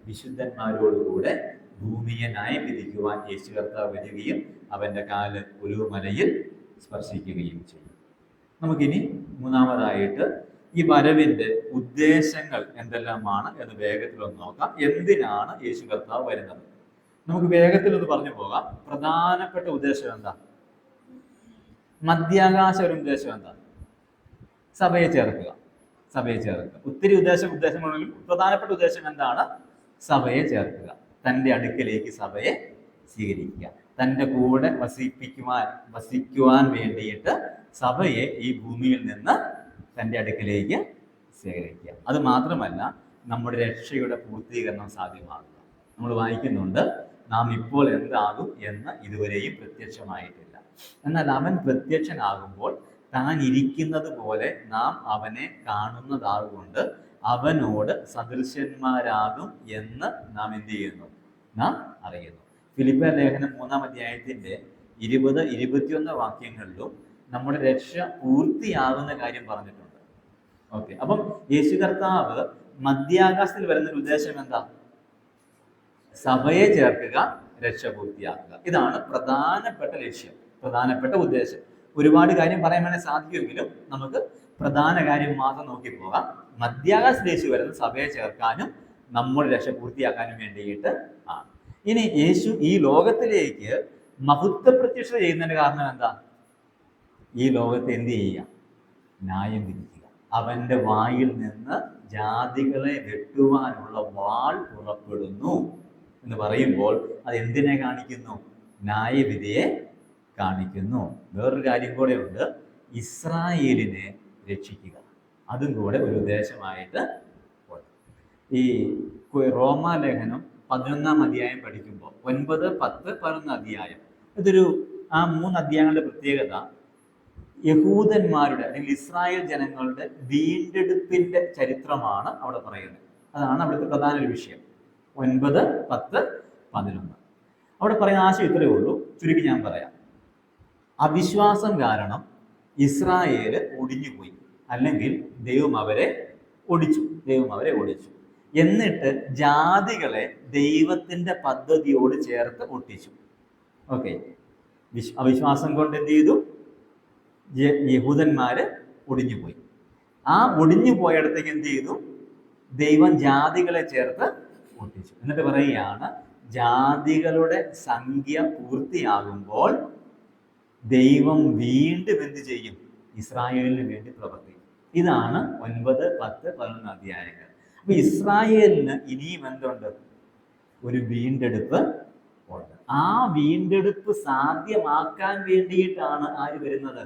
വിശുദ്ധന്മാരോടുകൂടെ ഭൂമിയെ ന്യായം വിധിക്കുവാൻ യേശു കർത്താവ് വരികയും അവന്റെ കാല് ഒലിവുമലയിൽ സ്പർശിക്കുകയും ചെയ്യും. നമുക്കിനി മൂന്നാമതായിട്ട് ഈ വരവിന്റെ ഉദ്ദേശങ്ങൾ എന്തെല്ലാമാണ് എന്ന് വേഗത്തിലൊന്ന് നോക്കാം. എന്തിനാണ് യേശു കർത്താവ് വരുന്നത്? നമുക്ക് വേഗത്തിൽ ഒന്ന് പറഞ്ഞു പോകാം. പ്രധാനപ്പെട്ട ഉദ്ദേശം എന്താ? മധ്യാകാശ ഒരു ഉദ്ദേശം എന്താ? സഭയെ ചേർക്കുക, സഭയെ ചേർക്കുക. ഒത്തിരി ഉദ്ദേശങ്ങളുണ്ടെങ്കിലും പ്രധാനപ്പെട്ട ഉദ്ദേശം എന്താണ്? സഭയെ ചേർക്കുക, തൻ്റെ അടുക്കലേക്ക് സഭയെ സ്വീകരിക്കുക, തൻ്റെ കൂടെ വസിക്കുവാൻ വേണ്ടിയിട്ട് സഭയെ ഈ ഭൂമിയിൽ നിന്ന് തൻ്റെ അടുക്കലേക്ക് സ്വീകരിക്കുക. അത് മാത്രമല്ല, നമ്മുടെ രക്ഷയുടെ പൂർത്തീകരണം സാധ്യമാകുക. നമ്മൾ വായിക്കുന്നുണ്ട്, നാം ഇപ്പോൾ എന്താകും എന്ന് ഇതുവരെയും പ്രത്യക്ഷമായിട്ടില്ല. എന്നാൽ അവൻ പ്രത്യക്ഷനാകുമ്പോൾ താൻ ഇരിക്കുന്നത് പോലെ നാം അവനെ കാണുന്നതാകൊണ്ട് അവനോട് സദൃശന്മാരാകും എന്ന് നാം എന്ത് ചെയ്യുന്നു? നാം അറിയുന്നു. ഫിലിപ്പിയർ ലേഖനം 3-ാം അധ്യായത്തിന്റെ 20-21 വാക്യങ്ങളിലും നമ്മുടെ രക്ഷ പൂർത്തിയാകുന്ന കാര്യം പറഞ്ഞിട്ടുണ്ട്. ഓക്കെ, അപ്പം യേശു കർത്താവ് മധ്യാകാശത്തിൽ വരുന്നൊരു ഉദ്ദേശം എന്താ? സഭയെ ചേർക്കുക, രക്ഷ പൂർത്തിയാക്കുക. ഇതാണ് പ്രധാനപ്പെട്ട ലക്ഷ്യം, പ്രധാനപ്പെട്ട ഉദ്ദേശം. ഒരുപാട് കാര്യം പറയാൻ വേണ്ടി സാധിക്കുമെങ്കിലും നമുക്ക് പ്രധാന കാര്യം മാത്രം നോക്കി പോകാം. മധ്യാകാശത്തിൽ യേശു വരുന്ന സഭയെ ചേർക്കാനും നമ്മുടെ രക്ഷ പൂർത്തിയാക്കാനും വേണ്ടിയിട്ട് ആണ്. ഇനി യേശു ഈ ലോകത്തിലേക്ക് മഹത്വ പ്രത്യക്ഷത ചെയ്യുന്നതിന്റെ കാരണം എന്താ? ഈ ലോകത്തെ എന്ത് ചെയ്യുക? ന്യായം വിധിക്കുക. അവന്റെ വായിൽ നിന്ന് ജാതികളെ വെട്ടുവാനുള്ള വാൾ പുറപ്പെടുന്നു എന്ന് പറയുമ്പോൾ അത് എന്തിനെ കാണിക്കുന്നു? ന്യായവിധിയെ കാണിക്കുന്നു. വേറൊരു കാര്യം കൂടെ ഉണ്ട്, ഇസ്രായേലിനെ രക്ഷിക്കുക. അതും കൂടെ ഒരു ഉദ്ദേശമായിട്ട് ഉണ്ട്. ഈ റോമാലേഖനം 11-ാം അധ്യായം പഠിക്കുമ്പോൾ 9, 10, 11 അധ്യായം, ഇതൊരു ആ 3 അധ്യായങ്ങളുടെ പ്രത്യേകത യഹൂദന്മാരുടെ അല്ലെങ്കിൽ ഇസ്രായേൽ ജനങ്ങളുടെ വീണ്ടെടുപ്പിന്റെ ചരിത്രമാണ് അവിടെ പറയുന്നത്. അതാണ് അവിടുത്തെ പ്രധാന ഒരു വിഷയം. 9, 10, 11 അവിടെ പറയുന്ന ആശയം ഇത്രയേ ഉള്ളൂ. ചുരുക്കി ഞാൻ പറയാം. അവിശ്വാസം കാരണം ഇസ്രായേല് ഒടിഞ്ഞുപോയി, അല്ലെങ്കിൽ ദൈവം അവരെ ഒടിച്ചു. എന്നിട്ട് ജാതികളെ ദൈവത്തിന്റെ പദ്ധതിയോട് ചേർത്ത് ഒട്ടിച്ചു. ഓക്കെ, അവിശ്വാസം കൊണ്ട് എന്ത് ചെയ്തു? യഹൂദന്മാര് ഒടിഞ്ഞുപോയി. ആ ഒടിഞ്ഞു പോയിടത്തേക്ക് എന്ത് ചെയ്തു? ദൈവം ജാതികളെ ചേർത്ത് ഒട്ടിച്ചു. എന്നിട്ട് പറയുകയാണ്, ജാതികളുടെ സംഖ്യ പൂർത്തിയാകുമ്പോൾ ദൈവം വീണ്ടും എന്ത് ചെയ്യും? ഇസ്രായേലിന് വേണ്ടി പ്രവർത്തിക്കും. ഇതാണ് 9, 10, 11 അധ്യായങ്ങൾ. അപ്പൊ ഇസ്രായേലിന് ഇനിയും എന്തുണ്ട്? ഒരു വീണ്ടെടുപ്പ് ഉണ്ട്. ആ വീണ്ടെടുപ്പ് സാധ്യമാക്കാൻ വേണ്ടിയിട്ടാണ് ആര് വരുന്നത്?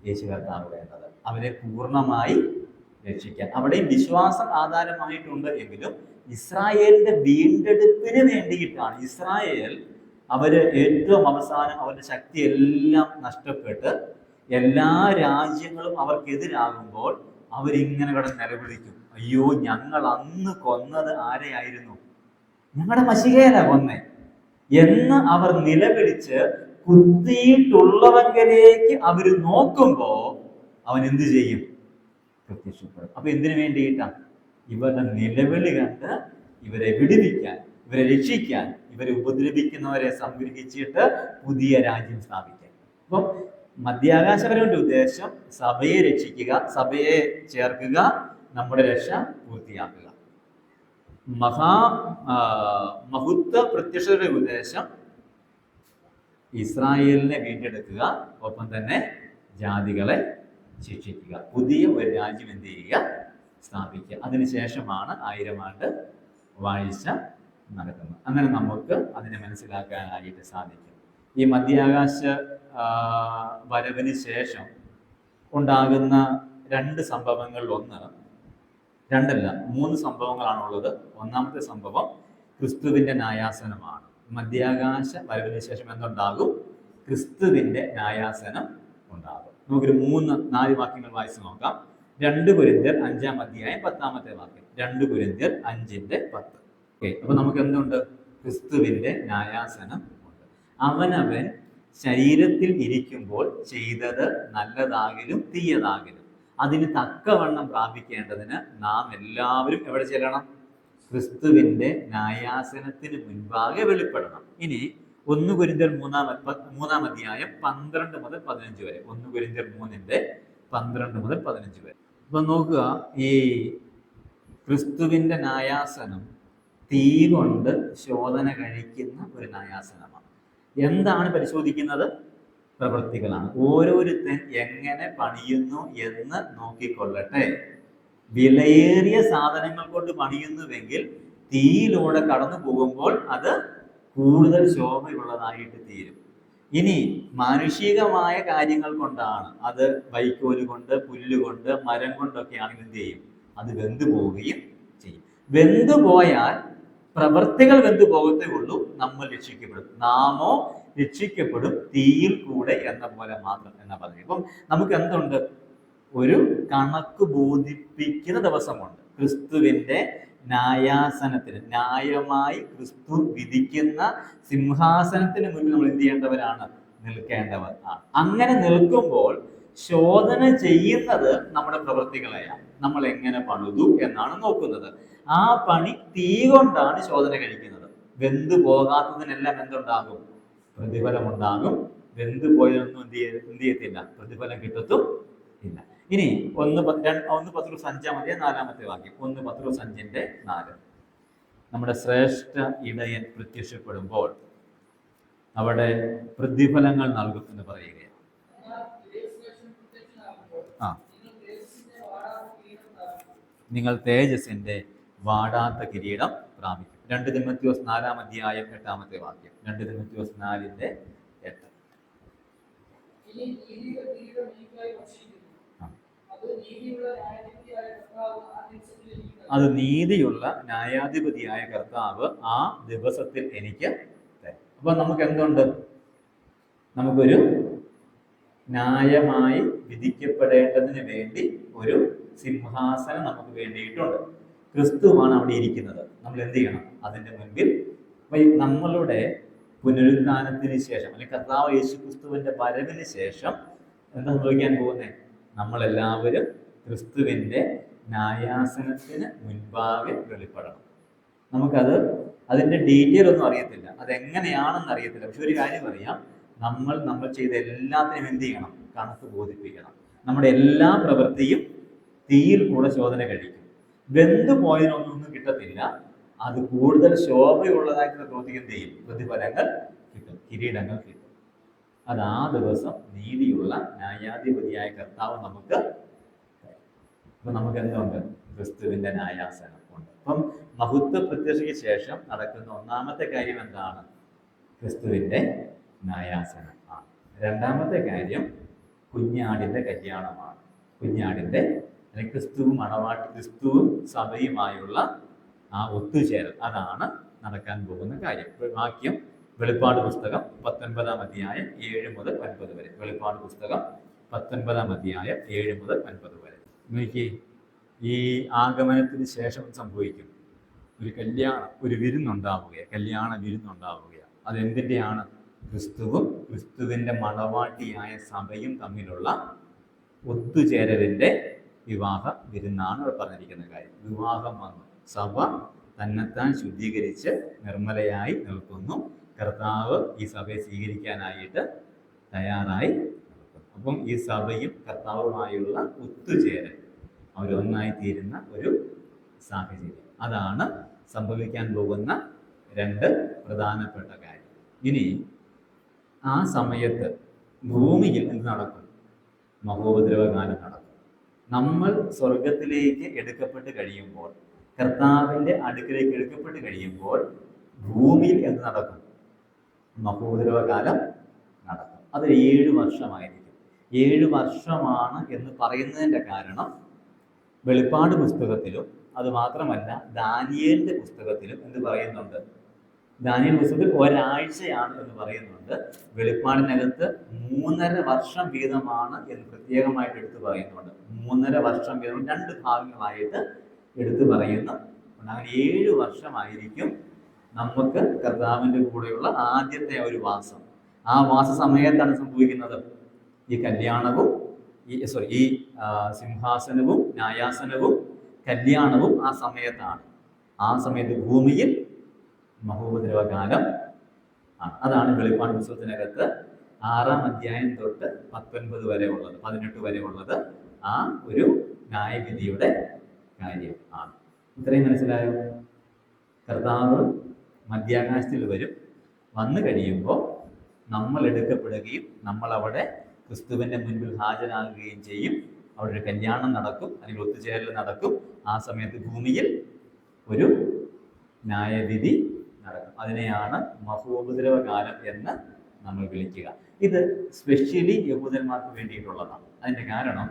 യേശു കർത്താവ് വേണ്ടത്. അവരെ പൂർണ്ണമായി രക്ഷിക്കാൻ. അവിടെയും വിശ്വാസം ആധാരമായിട്ടുണ്ട് എങ്കിലും ഇസ്രായേലിന്റെ വീണ്ടെടുപ്പിന് വേണ്ടിയിട്ടാണ്. ഇസ്രായേൽ അവര് ഏറ്റവും അവസാനം അവരുടെ ശക്തി എല്ലാം നഷ്ടപ്പെട്ട് എല്ലാ രാജ്യങ്ങളും അവർക്കെതിരാകുമ്പോൾ അവരിങ്ങനെ കിടന്ന് നിലവിളിക്കും, അയ്യോ ഞങ്ങൾ അന്ന് കൊന്നത് ആരെയായിരുന്നു? ഞങ്ങളുടെ മശിഹേനെ കൊന്നേ എന്ന് അവർ നിലവിളിച്ച് കുത്തിയിട്ടുള്ളവങ്കിലേക്ക് അവർ നോക്കുമ്പോ അവൻ എന്ത് ചെയ്യും? പ്രത്യക്ഷപ്പെടും. അപ്പൊ എന്തിനു വേണ്ടിയിട്ടാണ്? ഇവരുടെ നിലവിളി കണ്ട് ഇവരെ വിടുവിക്കാൻ, ഇവരെ രക്ഷിക്കാൻ, ഇവരെ ഉപദ്രവിക്കുന്നവരെ സംഗ്രഹിച്ചിട്ട് പുതിയ രാജ്യം സ്ഥാപിക്കാൻ. അപ്പം മധ്യാകാശപരമായ ഉദ്ദേശം സഭയെ രക്ഷിക്കുക, സഭയെ ചേർക്കുക, നമ്മുടെ രക്ഷ പൂർത്തിയാക്കുക. മഹത്വ പ്രത്യക്ഷതയുടെ ഉദ്ദേശം ഇസ്രായേലിനെ വീണ്ടെടുക്കുക, ഒപ്പം തന്നെ ജാതികളെ ശിക്ഷിക്കുക, പുതിയ ഒരു രാജ്യം എന്ത് ചെയ്യുക? സ്ഥാപിക്കുക. അതിനുശേഷമാണ് 1000 ആണ്ട് വാഴ്ച നടക്കുന്നത്. അങ്ങനെ നമുക്ക് അതിനെ മനസ്സിലാക്കാനായിട്ട് സാധിക്കും. ഈ മധ്യാകാശ വരവിന് ശേഷം ഉണ്ടാകുന്ന 2 സംഭവങ്ങളിൽ രണ്ടല്ല 3 സംഭവങ്ങളാണുള്ളത്. ഒന്നാമത്തെ സംഭവം ക്രിസ്തുവിന്റെ ന്യായാസനമാണ്. മധ്യാകാശ വരവിന് ശേഷം എന്തുണ്ടാകും? ക്രിസ്തുവിന്റെ ന്യായാസനം ഉണ്ടാകും. നമുക്കൊരു 3-4 വാക്യങ്ങൾ വായിച്ചു നോക്കാം. 2 കൊരിന്ത്യർ 5-ാം അധ്യായം 10-ാമത്തെ വാക്യം. 2 കൊരിന്ത്യർ 5:10. ഓക്കെ, അപ്പൊ നമുക്ക് എന്തുണ്ട്? ക്രിസ്തുവിന്റെ ന്യായാസനം ഉണ്ട്. അവനവൻ ശരീരത്തിൽ ഇരിക്കുമ്പോൾ ചെയ്തത് നല്ലതാകിലും തീയതാകിലും അതിന് തക്കവണ്ണം പ്രാപിക്കേണ്ടതിന് നാം എല്ലാവരും എവിടെ ചെല്ലണം? ക്രിസ്തുവിന്റെ ന്യായാസനത്തിന് മുൻപാകെ വെളിപ്പെടണം. ഇനി 1 കൊരിന്ത്യർ 3-ാം അധ്യായം 12 മുതൽ 15 വരെ. 1 കൊരിന്ത്യർ 3:12 മുതൽ 15 വരെ. അപ്പൊ നോക്കുക, ഈ ക്രിസ്തുവിന്റെ ന്യായാസനം തീ കൊണ്ട് ശോധന കഴിക്കുന്ന ഒരു ന്യായാസനമാണ്. എന്താണ് പരിശോധിക്കുന്നത്? പ്രവൃത്തികളാണ്. ഓരോരുത്തൻ എങ്ങനെ പണിയുന്നു എന്ന് നോക്കിക്കൊള്ളട്ടെ. വിലയേറിയ സാധനങ്ങൾ കൊണ്ട് പണിയുന്നുവെങ്കിൽ തീയിലൂടെ കടന്നു പോകുമ്പോൾ അത് കൂടുതൽ ശോഭയുള്ളതായിട്ട് തീരും. ഇനി മാനുഷികമായ കാര്യങ്ങൾ കൊണ്ടാണ്, അത് വൈക്കോല് കൊണ്ട്, പുല്ല് കൊണ്ട്, മരം കൊണ്ടൊക്കെ ആണെങ്കിൽ എന്ത് ചെയ്യും? അത് വെന്തു പോവുകയും ചെയ്യും. വെന്തു പോയാൽ പ്രവൃത്തികൾ വെന്തു പോകത്തേ ഉള്ളൂ, നമ്മൾ രക്ഷിക്കപ്പെടും. നാമോ രക്ഷിക്കപ്പെടും തീയിൽ കൂടെ എന്ന പോലെ മാത്രം എന്നാ പറഞ്ഞു. ഇപ്പം നമുക്ക് എന്തുണ്ട്? ഒരു കണക്ക് ബോധിപ്പിക്കുന്ന ദിവസമുണ്ട്. ക്രിസ്തുവിന്റെ ന്യായാസനത്തിന്, ന്യായമായി ക്രിസ്തു വിധിക്കുന്ന സിംഹാസനത്തിന് മുന്നിൽ നമ്മൾ എന്ത് ചെയ്യേണ്ടവരാണ്? നിൽക്കേണ്ടവർ ആണ്. അങ്ങനെ നിൽക്കുമ്പോൾ ശോധന ചെയ്യുന്നത് നമ്മുടെ പ്രവൃത്തികളെയാണ്. നമ്മൾ എങ്ങനെ പണിതു എന്നാണ് നോക്കുന്നത്. ആ പണി തീ കൊണ്ടാണ് ശോധന കഴിക്കുന്നത്. വെന്തു പോകാത്തതിനെല്ലാം എന്തുണ്ടാകും? പ്രതിഫലം ഉണ്ടാകും. വെന്തു പോയതൊന്നും എന്ത് ചെയ്യത്തില്ല, പ്രതിഫലം കിട്ടത്തും ഇല്ല. ഇനി 1 പത്രോസ് 5-ാം അധ്യായം 4-ാമത്തെ വാക്യം. 1 പത്രോസ് 5:4. നമ്മുടെ ശ്രേഷ്ഠ ഇടയൻ പ്രത്യക്ഷപ്പെടുമ്പോൾ അവിടെ പ്രതിഫലങ്ങൾ നൽകും എന്ന് പറയുകയാണ്. നിങ്ങൾ തേജസ്സിന്റെ വാടാത്ത കിരീടം പ്രാപിക്കും. 2 തിമോഥെയോസ് 4-ാം അധ്യായം 8-ാമത്തെ വാക്യം. 2 തിമോഥെയോസ് 4:8. അത് നീതിയുള്ള ന്യായാധിപതിയായ കർത്താവ് ആ ദിവസത്തിൽ എനിക്ക് തരും. അപ്പൊ നമുക്ക് എന്തുണ്ട്? നമുക്കൊരു ന്യായമായി വിധിക്കപ്പെടേണ്ടതിന് വേണ്ടി ഒരു സിംഹാസനം നമുക്ക് വേണ്ടിയിട്ടുണ്ട്. ക്രിസ്തുവാണ് അവിടെ ഇരിക്കുന്നത്. നമ്മൾ എന്ത് ചെയ്യണം? അതിന്റെ മുൻപിൽ നമ്മളുടെ പുനരുത്ഥാനത്തിന് ശേഷം, അല്ലെങ്കിൽ കർത്താവ് യേശു ക്രിസ്തുവിന്റെ വരവിന് ശേഷം എന്താ സംഭവിക്കാൻ പോകുന്നത്? നമ്മളെല്ലാവരും ക്രിസ്തുവിന്റെ ന്യായാസനത്തിന് മുൻപാകെ വെളിപ്പെടണം. നമുക്കത് അതിന്റെ ഡീറ്റെയിൽ ഒന്നും അറിയത്തില്ല, അതെങ്ങനെയാണെന്ന് അറിയത്തില്ല. പക്ഷെ ഒരു കാര്യം അറിയാം, നമ്മൾ ചെയ്ത എല്ലാത്തിനും എന്ത് ചെയ്യണം? കണക്ക് ബോധിപ്പിക്കണം. നമ്മുടെ എല്ലാ പ്രവൃത്തിയും തീയിൽ കൂടെ ശോധന കഴിക്കും. വെന്തു പോയതിനൊന്നും കിട്ടത്തില്ല. അത് കൂടുതൽ ശോഭയുള്ളതായിട്ടുള്ള പ്രവൃത്തി എന്ത് ചെയ്യും? പ്രതിഫലങ്ങൾ കിട്ടും, കിരീടങ്ങൾ കിട്ടും. അത് ആ ദിവസം നീതിയുള്ള ന്യായാധിപതിയായ കർത്താവ് നമുക്ക്. അപ്പൊ നമുക്ക് എന്തുണ്ട്? ക്രിസ്തുവിന്റെ ന്യായാസനം ഉണ്ട്. അപ്പം മഹത്വ പ്രത്യക്ഷയ്ക്ക് ശേഷം നടക്കുന്ന ഒന്നാമത്തെ കാര്യം എന്താണ്? ക്രിസ്തുവിന്റെ ന്യായാസനം ആണ്. രണ്ടാമത്തെ കാര്യം കുഞ്ഞാടിന്റെ കല്യാണമാണ്. കുഞ്ഞാടിന്റെ, അല്ലെങ്കിൽ ക്രിസ്തുവും സഭയുമായുള്ള ആ ഒത്തുചേരൽ, അതാണ് നടക്കാൻ പോകുന്ന കാര്യം. വാക്യം വെളിപ്പാട് പുസ്തകം 19-ാം അധ്യായം 7 മുതൽ 9 വരെ. വെളിപ്പാട് പുസ്തകം 19-ാം അധ്യായം 7 മുതൽ 9 വരെ. നോക്കി, ഈ ആഗമനത്തിന് ശേഷം സംഭവിക്കും ഒരു ഒരു വിരുന്നുണ്ടാവുകയാണ്, കല്യാണ വിരുന്നുണ്ടാവുകയാണ്. അതെന്തിൻ്റെയാണ്? ക്രിസ്തുവും ക്രിസ്തുവിൻ്റെ മണവാട്ടിയായ സഭയും തമ്മിലുള്ള ഒത്തുചേരലിൻ്റെ വിവാഹ വിരുന്നാണ് ഇവിടെ പറഞ്ഞിരിക്കുന്ന കാര്യം. വിവാഹം വന്നു, സഭ തന്നെത്താൻ ശുദ്ധീകരിച്ച് നിർമ്മലയായി നിൽക്കുന്നു. കർത്താവ് ഈ സഭയെ സ്വീകരിക്കാനായിട്ട് തയ്യാറായി നിൽക്കുന്നു. അപ്പം ഈ സഭയും കർത്താവുമായുള്ള ഒത്തുചേരൽ, അവരൊന്നായി തീരുന്ന ഒരു സാഹചര്യം, അതാണ് സംഭവിക്കാൻ പോകുന്ന 2 പ്രധാനപ്പെട്ട കാര്യം. ഇനി ആ സമയത്ത് ഭൂമിയിൽ എന്ത് നടക്കും? മഹോപദ്രവകാലം നടക്കും. നമ്മൾ സ്വർഗത്തിലേക്ക് എടുക്കപ്പെട്ട് കഴിയുമ്പോൾ, കർത്താവിൻ്റെ അടുക്കിലേക്ക് എടുക്കപ്പെട്ട് കഴിയുമ്പോൾ ഭൂമിയിൽ എന്ത് നടക്കും? മഹോപദ്രവകാലം നടക്കും. അത് 7 വർഷമായിരിക്കും. 7 വർഷമാണ് എന്ന് പറയുന്നതിൻ്റെ കാരണം വെളിപ്പാട് പുസ്തകത്തിലും അത് മാത്രമല്ല ദാനിയേലിന്റെ പുസ്തകത്തിലും എന്ത് പറയുന്നുണ്ട്? ദാനിയേൽ പുസ്തകത്തിൽ ഒരാഴ്ചയാണ് എന്ന് പറയുന്നുണ്ട്. വെളിപ്പാടിനകത്ത് 3.5 വർഷം വീതമാണ് എന്ന് പ്രത്യേകമായിട്ട് എടുത്തു പറയുന്നുണ്ട്. 3.5 വർഷം വീതം 2 ഭാഗങ്ങളായിട്ട് എടുത്തു പറയുന്നു. അങ്ങനെ 7 വർഷമായിരിക്കും നമുക്ക് കർത്താവിൻ്റെ കൂടെയുള്ള ആദ്യത്തെ ഒരു വാസം. ആ വാസ സമയത്താണ് സംഭവിക്കുന്നത് ഈ കല്യാണവും ഈ സിംഹാസനവും ന്യായാസനവും കല്യാണവും ആ സമയത്താണ്. ആ സമയത്ത് ഭൂമിയിൽ മഹോപദ്രവകാലം ആണ്. അതാണ് വെളിപ്പാട് പുസ്തകത്തിനകത്ത് 6-ാം അധ്യായം തൊട്ട് 19 വരെ ഉള്ളത്, 18 വരെ ഉള്ളത് ആ ഒരു ന്യായവിധിയുടെ കാര്യം ആണ്. ഇത്രയും മനസ്സിലായോ? കർത്താവ് മധ്യാകാശത്തിൽ വരും. വന്നു കഴിയുമ്പോൾ നമ്മൾ എടുക്കപ്പെടുകയും നമ്മൾ അവിടെ ക്രിസ്തുവിൻ്റെ മുൻപിൽ ഹാജരാകുകയും ചെയ്യും. അവിടെ ഒരു കല്യാണം നടക്കും, അല്ലെങ്കിൽ ഒത്തുചേരൽ നടക്കും. ആ സമയത്ത് ഭൂമിയിൽ ഒരു ന്യായവിധി നടക്കും. അതിനെയാണ് മഹോപദ്രവകാലം എന്ന് നമ്മൾ വിളിക്കുക. ഇത് സ്പെഷ്യലി യഹൂദന്മാർക്ക് വേണ്ടിയിട്ടുള്ളതാണ്. അതിന്റെ കാരണം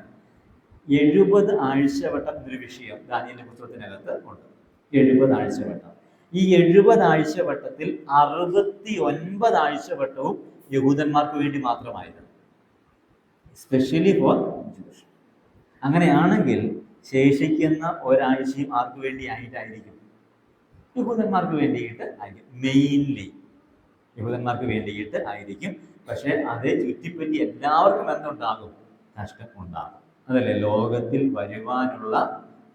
70 ആഴ്ചവട്ടം എന്നൊരു വിഷയം ദാനിയേലിന്റെ പുസ്തകത്തിനകത്ത് ഉണ്ട്. 70 ആഴ്ചവട്ടം. ഈ 70 ആഴ്ചവട്ടത്തിൽ 69 ആഴ്ചവട്ടവും യഹൂദന്മാർക്ക് വേണ്ടി മാത്രമായിരുന്നു, സ്പെഷ്യലി ഫോർ ജൂസ്. അങ്ങനെയാണെങ്കിൽ ശേഷിക്കുന്ന ഒരാഴ്ചയും ആർക്ക് വേണ്ടി ആയിട്ടായിരിക്കും? യഹൂദന്മാർക്ക് വേണ്ടിയിട്ട് ആയിരിക്കും. മെയിൻലി യഹൂദന്മാർക്ക് വേണ്ടിയിട്ട് ആയിരിക്കും. പക്ഷെ അതേ ചുറ്റിപ്പറ്റി എല്ലാവർക്കും എന്തുണ്ടാകും? നഷ്ടം ഉണ്ടാകും. അതല്ലേ ലോകത്തിൽ വരുവാനുള്ള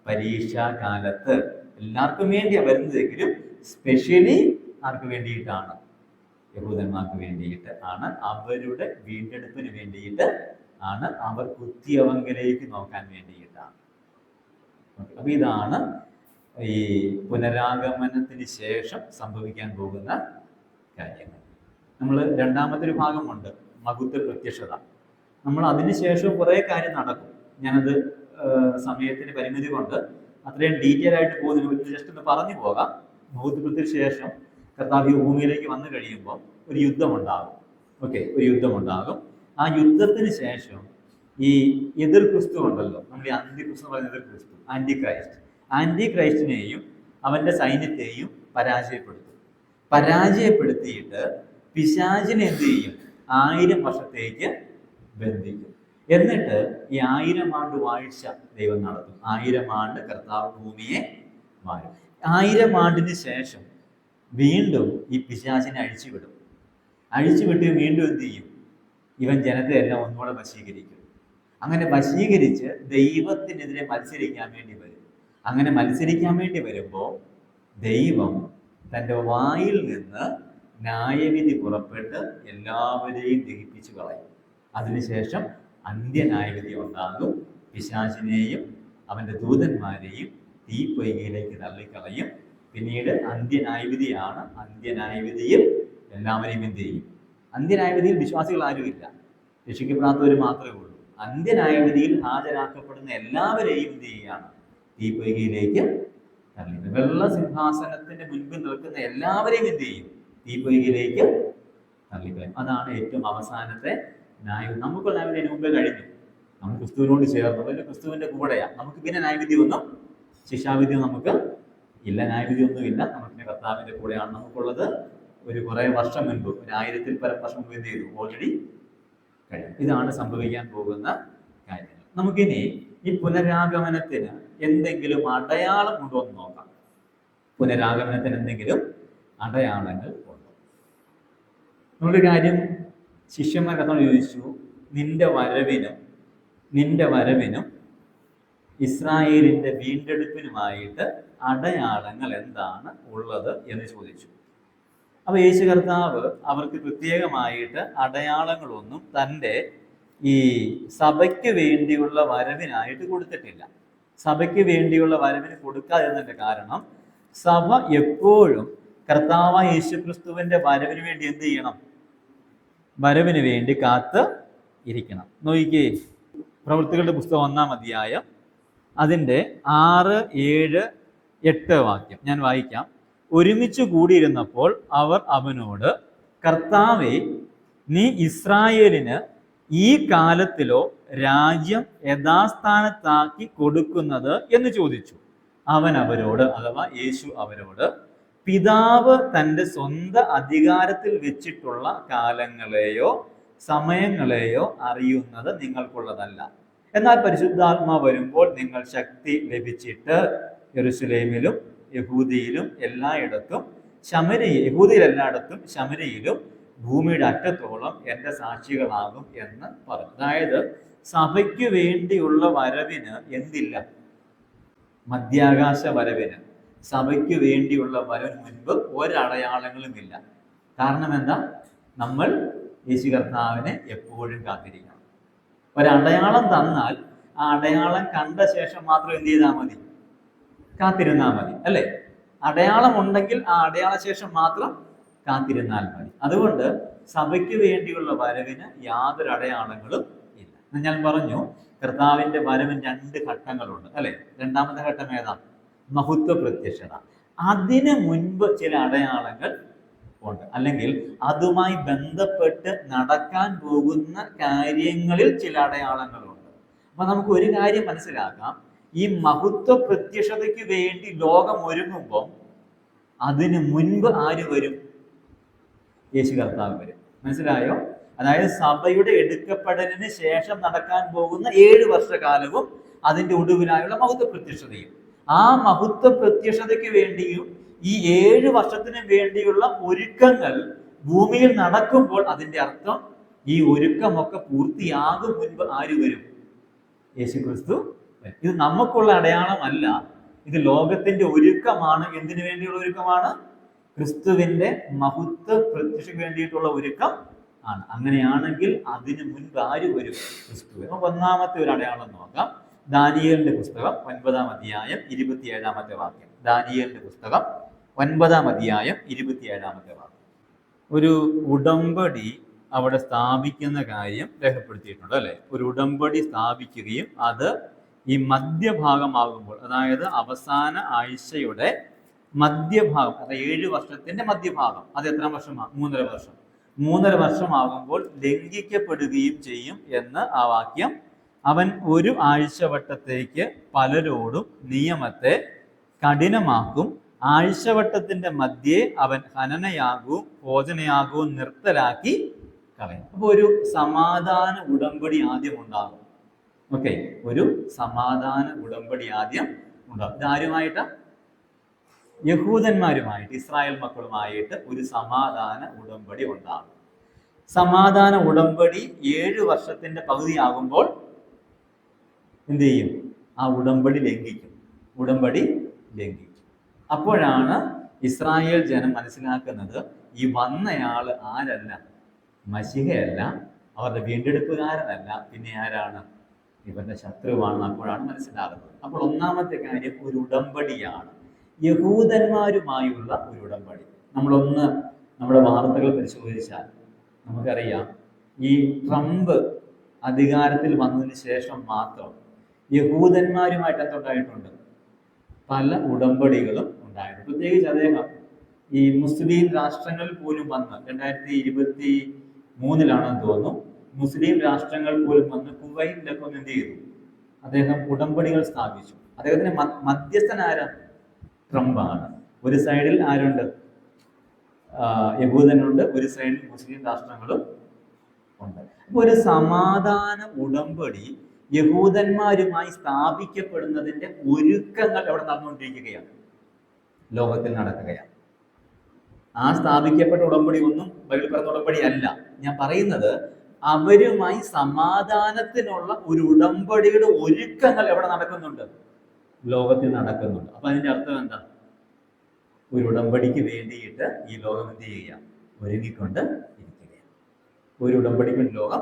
പരീക്ഷാ കാലത്ത് എല്ലാവർക്കും വേണ്ടിയാണ് വരുന്നതെങ്കിലും സ്പെഷ്യലി ആർക്ക് വേണ്ടിയിട്ടാണ്? യഹൂദന്മാർക്ക് വേണ്ടിയിട്ട് ആണ്. അവരുടെ വീണ്ടെടുപ്പിന് വേണ്ടിയിട്ട് ആണ്. അവർ കുത്തിയവങ്കിലേക്ക് നോക്കാൻ വേണ്ടിയിട്ടാണ്. അപ്പൊ ഇതാണ് ഈ പുനരാഗമനത്തിന് ശേഷം സംഭവിക്കാൻ പോകുന്ന കാര്യങ്ങൾ. നമ്മൾ രണ്ടാമത്തെ ഒരു ഭാഗമുണ്ട്, മഹത്വ പ്രത്യക്ഷത. നമ്മൾ അതിനുശേഷം കുറേ കാര്യം നടക്കും. ഞാനത് സമയത്തിന് പരിമിതി കൊണ്ട് അത്രയും ഡീറ്റെയിൽ ആയിട്ട് പോകുന്നില്ല, ജസ്റ്റ് ഒന്ന് പറഞ്ഞു പോകാം. മഹത്വത്തിന് ശേഷം കർത്താവ് ഭൂമിയിലേക്ക് വന്നു കഴിയുമ്പോൾ ഒരു യുദ്ധമുണ്ടാകും. ഓക്കെ, ഒരു യുദ്ധമുണ്ടാകും. ആ യുദ്ധത്തിന് ശേഷം ഈ എതിർ ക്രിസ്തു ഉണ്ടല്ലോ, നമ്മൾ ഈ അന്തിക്രിസ്തു പറയുന്ന എതിർ ക്രിസ്തു, ആന്റി ക്രൈസ്റ്റിനെയും അവന്റെ സൈന്യത്തെയും പരാജയപ്പെടുത്തിയിട്ട് പിശാചിനെ എന്ത് ചെയ്യും? 1000 വർഷത്തേക്ക് ബന്ധിക്കും. എന്നിട്ട് ഈ 1000 ആണ്ട് വാഴ്ച ദൈവം നടത്തും. 1000 ആണ്ട് കർത്താവ് ഭൂമിയെ വാഴും. 1000 ആണ്ടിന് ശേഷം വീണ്ടും ഈ പിശാചിനെ അഴിച്ചുവിട്ട് വീണ്ടും എന്ത് ചെയ്യും? ഇവൻ ജനത്തെ എല്ലാം ഒന്നുകൂടെ വശീകരിക്കും. അങ്ങനെ വശീകരിച്ച് ദൈവത്തിനെതിരെ മത്സരിക്കാൻ വേണ്ടി വരും. അങ്ങനെ മത്സരിക്കാൻ വേണ്ടി വരുമ്പോൾ ദൈവം തൻ്റെ വായിൽ നിന്ന് ന്യായവിധി പുറപ്പെട്ട് എല്ലാവരെയും ദഹിപ്പിച്ചു കളയും. അതിനുശേഷം അന്ത്യന്യായവിധി ഉണ്ടാകും. പിശാചിനെയും അവൻ്റെ ദൂതന്മാരെയും തീപ്പൊയ്കയിലേക്ക് തള്ളിക്കളയും. പിന്നീട് അന്ത്യന്യായവിധിയാണ്. അന്ത്യന്യായവിധിയിൽ എല്ലാവരെയും എന്ത് ചെയ്യും? അന്ത്യന്യായവിധിയിൽ വിശ്വാസികൾ ആരുമില്ല, രക്ഷിക്കപ്പെടാത്തവർ മാത്രമേ ഉള്ളൂ. അന്ത്യന്യായവിധിയിൽ ഹാജരാക്കപ്പെടുന്ന എല്ലാവരെയും എന്ത് ചെയ്യുകയാണ്? തീപ്പൊയ്കയിലേക്ക് തള്ളിക്കും. വെള്ള സിംഹാസനത്തിന്റെ മുൻപിൽ നിൽക്കുന്ന എല്ലാവരെയും എന്ത് ചെയ്യും? തീപ്പൊയ്കയിലേക്ക് തള്ളിക്കളയും. അതാണ് ഏറ്റവും അവസാനത്തെ ന്യായം. നമുക്ക് ന്യായവിധി അതിന് മുമ്പേ കഴിഞ്ഞു. നമ്മൾ ക്രിസ്തുവിനോട് ചേർന്നു, അല്ലെങ്കിൽ ക്രിസ്തുവിന്റെ കൂടെയാണ്. നമുക്ക് പിന്നെ ന്യായവിധി ഒന്നും, ശിക്ഷാവിധി നമുക്ക് ഇല്ല, ന്യായവിധി ഒന്നുമില്ല. നമുക്ക് കർത്താവിന്റെ കൂടെയാണ് നമുക്കുള്ളത്. ഒരു കുറേ വർഷം മുൻപ്, 1000-ൽ പരം വർഷം മുമ്പ് എന്ത് ചെയ്തു? ഓൾറെഡി കഴിഞ്ഞു. ഇതാണ് സംഭവിക്കാൻ പോകുന്ന കാര്യങ്ങൾ. നമുക്കിനി ഈ പുനരാഗമനത്തിന് എന്തെങ്കിലും അടയാളം ഉണ്ടോ എന്ന് നോക്കാം. പുനരാഗമനത്തിന് എന്തെങ്കിലും അടയാളങ്ങൾ ഉണ്ടോ? നമ്മളൊരു കാര്യം ശിഷ്യന്മാർ കഥ ചോദിച്ചു, നിന്റെ വരവിനും ഇസ്രായേലിന്റെ വീണ്ടെടുപ്പിനുമായിട്ട് അടയാളങ്ങൾ എന്താണ് ഉള്ളത് എന്ന് ചോദിച്ചു. അപ്പൊ യേശു കർത്താവ് അവർക്ക് പ്രത്യേകമായിട്ട് അടയാളങ്ങളൊന്നും തൻ്റെ ഈ സഭയ്ക്ക് വേണ്ടിയുള്ള വരവിനായിട്ട് കൊടുത്തിട്ടില്ല. സഭയ്ക്ക് വേണ്ടിയുള്ള വരവിന് കൊടുക്കാതിരുന്നതിന്റെ കാരണം, സഭ എപ്പോഴും കർത്താവായ യേശു ക്രിസ്തുവിന്റെ വരവിന് വേണ്ടി എന്ത് ചെയ്യണം? വരവിന് വേണ്ടി കാത്ത് ഇരിക്കണം. നോക്കിക്കേ, പ്രവൃത്തികളുടെ പുസ്തകം 1-ാം അധ്യായം അതിൻ്റെ 6, 7, 8 വാക്യം ഞാൻ വായിക്കാം. ഒരുമിച്ച് കൂടിയിരുന്നപ്പോൾ അവർ അവനോട്, കർത്താവേ, നീ ഇസ്രായേലിന് ഈ കാലത്തിലോ രാജ്യം യഥാസ്ഥാനത്താക്കി കൊടുക്കുന്നത് എന്ന് ചോദിച്ചു. അവൻ അവരോട്, അഥവാ യേശു അവരോട്, പിതാവ് തൻ്റെ സ്വന്തം അധികാരത്തിൽ വെച്ചിട്ടുള്ള കാലങ്ങളെയോ സമയങ്ങളെയോ അറിയുന്നത് നിങ്ങൾക്കുള്ളതല്ല. എന്നാൽ പരിശുദ്ധാത്മാ വരുമ്പോൾ നിങ്ങൾ ശക്തി ലഭിച്ചിട്ട് യെരുശലേമിലും യഹൂദിയിലും എല്ലായിടത്തും ശമരിയിലും ഭൂമിയുടെ അറ്റത്തോളം എൻ്റെ സാക്ഷികളാകും എന്ന് പറഞ്ഞു. അതായത് സഭയ്ക്ക് വേണ്ടിയുള്ള വരവിന് എന്തില്ല? മധ്യാകാശ വരവിന്, സഭയ്ക്ക് വേണ്ടിയുള്ള വരവിന് മുൻപ് ഒരടയാളങ്ങളുമില്ല. കാരണം എന്താ? നമ്മൾ യേശു കർത്താവിനെ എപ്പോഴും കാത്തിരിക്കണം. ഒരടയാളം തന്നാൽ ആ അടയാളം കണ്ട ശേഷം മാത്രം എന്ത് ചെയ്താൽ മതി? കാത്തിരുന്നാൽ മതി, അല്ലേ? അടയാളം ഉണ്ടെങ്കിൽ ആ അടയാള ശേഷം മാത്രം കാത്തിരുന്നാൽ മതി. അതുകൊണ്ട് സഭയ്ക്ക് വേണ്ടിയുള്ള വരവിന് യാതൊരു അടയാളങ്ങളും ഇല്ല. ഞാൻ പറഞ്ഞു, കർത്താവിന്റെ വരവിന് 2 ഘട്ടങ്ങളുണ്ട്, അല്ലെ? രണ്ടാമത്തെ ഘട്ടം ഏതാ? മഹത്വ പ്രത്യക്ഷത. അതിനു മുൻപ് ചില അടയാളങ്ങൾ ഉണ്ട്. അല്ലെങ്കിൽ അതുമായി ബന്ധപ്പെട്ട് നടക്കാൻ പോകുന്ന കാര്യങ്ങളിൽ ചില അടയാളങ്ങളുണ്ട്. അപ്പൊ നമുക്ക് ഒരു കാര്യം മനസ്സിലാക്കാം, ഈ മഹത്വ പ്രത്യക്ഷതയ്ക്ക് വേണ്ടി ലോകം ഒരുങ്ങുമ്പോൾ അതിന് മുൻപ് ആര് വരും? യേശു കർത്താവ് വരും. മനസ്സിലായോ? അതായത് സഭയുടെ എടുക്കപ്പെടലിന് ശേഷം നടക്കാൻ പോകുന്ന 7 വർഷക്കാലവും അതിന്റെ ഒടുവിലായുള്ള മഹത്വ പ്രത്യക്ഷതയും. ആ മഹത്വ പ്രത്യക്ഷതയ്ക്ക് വേണ്ടിയും ഈ 7 വർഷത്തിന് വേണ്ടിയുള്ള ഒരുക്കങ്ങൾ ഭൂമിയിൽ നടക്കുമ്പോൾ അതിന്റെ അർത്ഥം ഈ ഒരുക്കമൊക്കെ പൂർത്തിയാകും മുൻപ് ആര് വരും? യേശു ക്രിസ്തു. ഇത് നമുക്കുള്ള അടയാളമല്ല, ഇത് ലോകത്തിന്റെ ഒരുക്കമാണ്. എന്തിനു വേണ്ടിയുള്ള ഒരുക്കമാണ്? ക്രിസ്തുവിന്റെ മഹത്വ പ്രത്യക്ഷയ്ക്ക് വേണ്ടിയിട്ടുള്ള ഒരുക്കം ആണ്. അങ്ങനെയാണെങ്കിൽ അതിന് മുൻപ് ആര് വരും? ക്രിസ്തു. നമുക്ക് ഒന്നാമത്തെ ഒരു അടയാളം നോക്കാം. ദാനിയേലിന്റെ പുസ്തകം 9-ാം അധ്യായം 27-ാമത്തെ വാക്യം. ദാനിയേലിന്റെ പുസ്തകം 9-ാം അധ്യായം 27-ാമത്തെ വാക്യം. ഒരു ഉടമ്പടി അവിടെ സ്ഥാപിക്കുന്ന കാര്യം രേഖപ്പെടുത്തിയിട്ടുണ്ട്, അല്ലെ? ഒരു ഉടമ്പടി സ്ഥാപിക്കുകയും അത് ഈ മധ്യഭാഗമാകുമ്പോൾ, അതായത് അവസാന ആഴ്ചയുടെ മധ്യഭാഗം, അതായത് 7 വർഷത്തിന്റെ മധ്യഭാഗം, അത് എത്ര വർഷമാണ്? 3.5 വർഷം. 3.5 വർഷമാകുമ്പോൾ ലംഘിക്കപ്പെടുകയും ചെയ്യും എന്ന് ആ വാക്യം. അവൻ ഒരു ആഴ്ചവട്ടത്തേക്ക് പലരോടും നിയമത്തെ കഠിനമാക്കും. ആഴ്ചവട്ടത്തിന്റെ മധ്യേ അവൻ ഹനനയാകവും ഭോജനയാകവും നിർത്തലാക്കി കളയും. അപ്പൊ ഒരു സമാധാന ഉടമ്പടി ആദ്യം ഉണ്ടാകും. ഓക്കെ, ഒരു സമാധാന ഉടമ്പടി ആദ്യം ഉണ്ടാകും. ഇതാരുമായിട്ടാ? യഹൂദന്മാരുമായിട്ട്, ഇസ്രായേൽ മക്കളുമായിട്ട് ഒരു സമാധാന ഉടമ്പടി ഉണ്ടാകും. സമാധാന ഉടമ്പടി 7 വർഷത്തിന്റെ പകുതിയാകുമ്പോൾ എന്ത് ചെയ്യും? ആ ഉടമ്പടി ലംഘിക്കും. ഉടമ്പടി ലംഘിക്കും. അപ്പോഴാണ് ഇസ്രായേൽ ജനം മനസ്സിലാക്കുന്നത്, ഈ വന്നയാള് ആരല്ല, മശിഹയല്ല, അവരുടെ വീണ്ടെടുപ്പുകാരനല്ല, പിന്നെ ആരാണ്? ഇവരുടെ ശത്രുവാണെന്ന് അപ്പോഴാണ് മനസ്സിലാകുന്നത്. അപ്പോൾ ഒന്നാമത്തെ കാര്യം ഒരു ഉടമ്പടിയാണ്, യഹൂദന്മാരുമായുള്ള ഒരു ഉടമ്പടി. നമ്മുടെ വാർത്തകൾ പരിശോധിച്ചാൽ നമുക്കറിയാം, ഈ ട്രംപ് അധികാരത്തിൽ വന്നതിന് ശേഷം മാത്രം യഹൂദന്മാരുമായിട്ട് എന്തുണ്ടായിട്ടുണ്ട്? പല ഉടമ്പടികളും ഉണ്ടായിട്ടുണ്ട്. പ്രത്യേകിച്ച് അദ്ദേഹം ഈ മുസ്ലിം രാഷ്ട്രങ്ങളിൽ പോലും വന്ന് 2023 തോന്നുന്നു, മുസ്ലിം രാഷ്ട്രങ്ങൾ പോലും വന്ന് കുവൈറ്റിലൊക്കെ ഒന്ന് എന്ത് ചെയ്തു? അദ്ദേഹം ഉടമ്പടികൾ സ്ഥാപിച്ചു. അദ്ദേഹത്തിന് മധ്യസ്ഥൻ ആരാ? ട്രംപാണ്. ഒരു സൈഡിൽ ആരുണ്ട്? യഹൂദനുണ്ട്, ഒരു സൈഡിൽ മുസ്ലിം രാഷ്ട്രങ്ങളും ഉണ്ട്. അപ്പൊ ഒരു സമാധാന ഉടമ്പടി യഹൂദന്മാരുമായി സ്ഥാപിക്കപ്പെടുന്നതിന്റെ ഒരുക്കങ്ങൾ അവിടെ നടന്നുകൊണ്ടിരിക്കുകയാണ്, ലോകത്തിൽ നടക്കുകയാണ്. ആ സ്ഥാപിക്കപ്പെട്ട ഉടമ്പടി ഒന്നും ബൈബിൾ പറഞ്ഞ ഉടമ്പടി അല്ല. ഞാൻ പറയുന്നത് അവരുമായി സമാധാനത്തിനുള്ള ഒരു ഉടമ്പടിയുടെ ഒരുക്കങ്ങൾ എവിടെ നടക്കുന്നുണ്ട്? ലോകത്തിൽ നടക്കുന്നുണ്ട്. അപ്പൊ അതിന്റെ അർത്ഥം എന്താ? ഒരു ഉടമ്പടിക്ക് വേണ്ടിയിട്ട് ഈ ലോകം എന്ത് ചെയ്യുക? ഒരുങ്ങിക്കൊണ്ട് ഇരിക്കുകയാണ്. ഒരു ഉടമ്പടിക്ക് ലോകം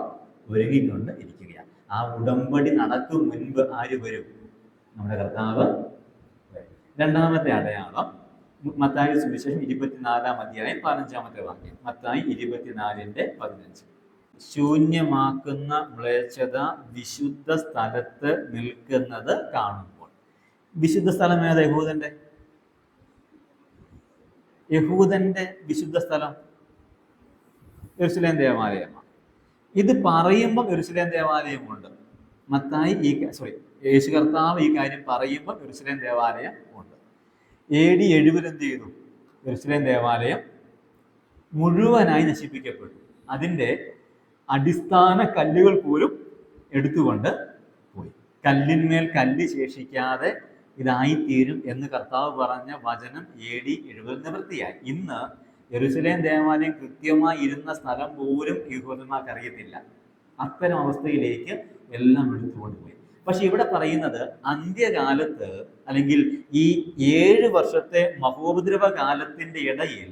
ഒരുങ്ങിക്കൊണ്ട് ഇരിക്കുകയാണ്. ആ ഉടമ്പടി നടക്കും മുൻപ് ആര് വരും? നമ്മുടെ കർത്താവ് വരും. രണ്ടാമത്തെ അടയാളം മത്തായി സുവിശേഷം 24-ാം അധ്യായം 15-ാമത്തെ വാക്യം. മത്തായി 24:15. ശൂന്യമാക്കുന്ന മ്ലേച്ഛത വിശുദ്ധ സ്ഥലത്ത് നിൽക്കുന്നത് കാണുമ്പോൾ. വിശുദ്ധ സ്ഥലം ഏതാ? യഹൂദന്റെ വിശുദ്ധ സ്ഥലം യെരുശലേം ദേവാലയമാണ്. ഇത് പറയുമ്പോൾ യെരുശലേം ദേവാലയമുണ്ട്. യേശു കർത്താവ് ഈ കാര്യം പറയുമ്പോൾ യെരുശലേം ദേവാലയം ഉണ്ട്. AD 70 എന്ത് ചെയ്തു? യെരുശലേം ദേവാലയം മുഴുവനായി നശിപ്പിക്കപ്പെട്ടു. അതിൻ്റെ അടിസ്ഥാന കല്ലുകൾ പോലും എടുത്തുകൊണ്ട് പോയി. കല്ലിന്മേൽ കല്ല് ശേഷിക്കാതെ ഇതായിത്തീരും എന്ന് കർത്താവ് പറഞ്ഞ വചനം AD 70 നിവൃത്തിയായി. ഇന്ന് യെരുശലേം ദേവാലയം കൃത്യമായി ഇരുന്ന സ്ഥലം പോലും യഹൂദന്മാർക്ക് അറിയത്തില്ല. അത്തരം അവസ്ഥയിലേക്ക് എല്ലാം എടുത്തുകൊണ്ടുപോയി. പക്ഷെ ഇവിടെ പറയുന്നത് അന്ത്യകാലത്ത്, അല്ലെങ്കിൽ ഈ 7 വർഷത്തെ മഹോപദ്രവ കാലത്തിന്റെ ഇടയിൽ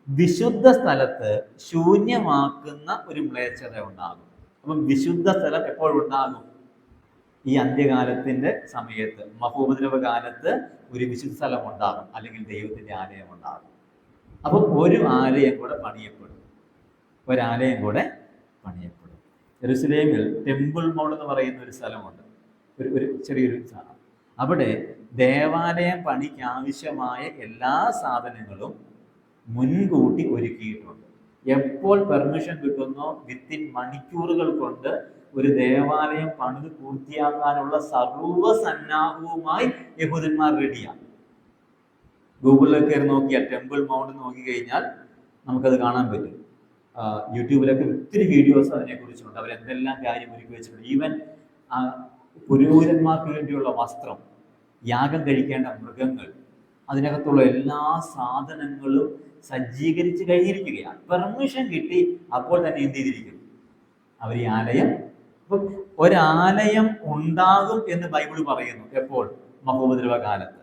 വിശുദ്ധ സ്ഥലത്ത് ശൂന്യമാക്കുന്ന ഒരു മ്ലേച്ഛത ഉണ്ടാകും. അപ്പം വിശുദ്ധ സ്ഥലം എപ്പോഴുണ്ടാകും? ഈ അന്ത്യകാലത്തിന്റെ സമയത്ത്, മഹോപദ്രവ കാലത്ത് ഒരു വിശുദ്ധ സ്ഥലം ഉണ്ടാകും, അല്ലെങ്കിൽ ദൈവത്തിന്റെ ആലയം ഉണ്ടാകും. അപ്പം ഒരു ആലയം കൂടെ പണിയപ്പെടും. യെരുശലേമിൽ ടെമ്പിൾ മൗണ്ട് എന്ന് പറയുന്ന ഒരു സ്ഥലമുണ്ട്, ഒരു ചെറിയൊരു സ്ഥലം. അവിടെ ദേവാലയം പണിക്ക് ആവശ്യമായ എല്ലാ സാധനങ്ങളും മുൻകൂട്ടി ഒരുക്കിയിട്ടുണ്ട്. എപ്പോൾ പെർമിഷൻ കിട്ടുന്നോ വിത്തിൻ മണിക്കൂറുകൾ കൊണ്ട് ഒരു ദേവാലയം പണിത് പൂർത്തിയാക്കാനുള്ള സർവ്വസന്നാഹവുമായി യഹൂദന്മാർ റെഡിയാണ്. ഗൂഗിളിലൊക്കെ കയറി നോക്കിയാൽ ടെമ്പിൾ മൗണ്ട് നോക്കി കഴിഞ്ഞാൽ നമുക്കത് കാണാൻ പറ്റും. യൂട്യൂബിലൊക്കെ ഒത്തിരി വീഡിയോസ് അതിനെക്കുറിച്ചുണ്ട്. അവരെന്തെല്ലാം കാര്യം ഒരുക്കി വെച്ചിട്ടുണ്ട്. ഈവൻ പുരോഹിതന്മാർക്ക് വേണ്ടിയുള്ള വസ്ത്രം, യാഗം കഴിക്കേണ്ട മൃഗങ്ങൾ, അതിനകത്തുള്ള എല്ലാ സാധനങ്ങളും സജ്ജീകരിച്ച് കഴിഞ്ഞിരിക്കുകയാണ്. പെർമിഷൻ കിട്ടി അപ്പോൾ തന്നെ എന്ത് ചെയ്തിരിക്കും അവർ ഈ ആലയം. അപ്പം ഒരാലയം ഉണ്ടാകും എന്ന് ബൈബിൾ പറയുന്നു. എപ്പോൾ? മഹോപദ്രവ കാലത്ത്.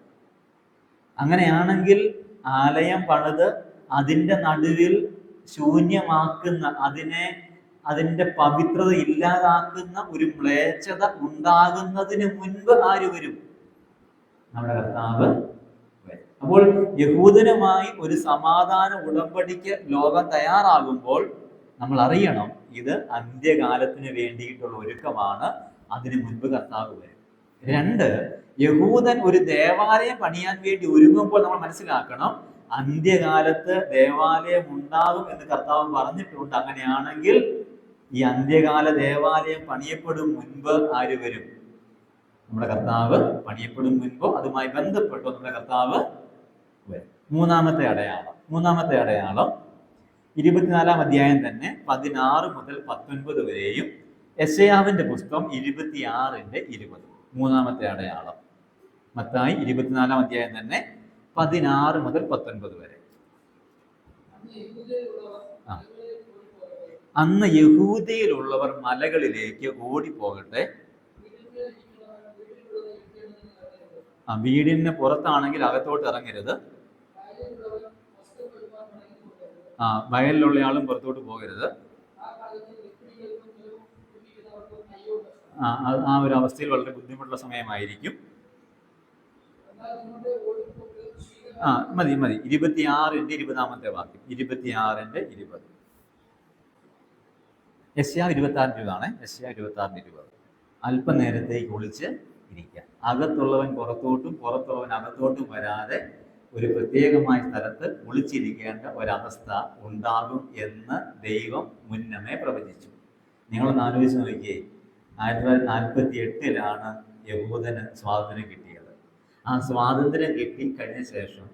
അങ്ങനെയാണെങ്കിൽ ആലയം പണിത് അതിൻ്റെ നടുവിൽ ശൂന്യമാക്കുന്ന, അതിൻ്റെ പവിത്രത ഇല്ലാതാക്കുന്ന ഒരു മ്ലേച്ഛത ഉണ്ടാകുന്നതിന് മുൻപ് ആര് വരും? നമ്മുടെ കർത്താവ് വരും. അപ്പോൾ യഹൂദനുമായി ഒരു സമാധാന ഉടമ്പടിക്ക് ലോകം തയ്യാറാകുമ്പോൾ നമ്മൾ അറിയണം, ഇത് അന്ത്യകാലത്തിന് വേണ്ടിയിട്ടുള്ള ഒരുക്കമാണ്. അതിനു മുൻപ് കർത്താവ് വരും. 2, യഹൂദൻ ഒരു ദേവാലയം പണിയാൻ വേണ്ടി ഒരുങ്ങുമ്പോൾ നമ്മൾ മനസ്സിലാക്കണം, അന്ത്യകാലത്ത് ദേവാലയം ഉണ്ടാകും എന്ന് കർത്താവ് പറഞ്ഞിട്ടുണ്ട്. അങ്ങനെയാണെങ്കിൽ ഈ അന്ത്യകാല ദേവാലയം പണിയപ്പെടും മുൻപ് ആര് വരും? നമ്മുടെ കർത്താവ് പണിയപ്പെടും മുൻപോ അതുമായി ബന്ധപ്പെട്ടോ നമ്മുടെ കർത്താവ് വരും. മൂന്നാമത്തെ അടയാളം 24-ാം അധ്യായം തന്നെ 16 മുതൽ 19 വരെയും യെശയ്യാവിന്റെ പുസ്തകം 26-20. മൂന്നാമത്തെ അടയാളം മത്തായി 24-ാം അധ്യായം തന്നെ 16 മുതൽ 19 വരെ. അന്ന് യഹൂദയിലുള്ളവർ മലകളിലേക്ക് ഓടിപ്പോകട്ടെ. വീടിന് പുറത്താണെങ്കിൽ അകത്തോട്ട് ഇറങ്ങരുത്. വയലിലുള്ള ആളും പുറത്തോട്ട് പോകരുത്. ആ ഒരു അവസ്ഥയിൽ വളരെ ബുദ്ധിമുട്ടുള്ള സമയമായിരിക്കും. മതി 26-ന്റെ 20-ാമത്തെ വാക്യം. 26-ന്റെ 20. യെശയ്യാവ് 26-ന്റെ 20. യെശയ്യാവ് 26-ന്റെ 20. അല്പനേരത്തേക്ക് ഒളിച്ച് ഇരിക്കുക. അകത്തുള്ളവൻ പുറത്തോട്ടും പുറത്തുള്ളവൻ അകത്തോട്ടും വരാതെ ഒരു പ്രത്യേകമായ സ്ഥലത്ത് ഒളിച്ചിരിക്കേണ്ട ഒരവസ്ഥ ഉണ്ടാകും എന്ന് ദൈവം മുന്നമേ പ്രവചിച്ചു. നിങ്ങളൊന്ന് ആലോചിച്ച് നോക്കിയേ, 1948-ലാണ് യഹൂദന് സ്വാതന്ത്ര്യം കിട്ടിയത്. ആ സ്വാതന്ത്ര്യം കിട്ടിക്കഴിഞ്ഞ ശേഷം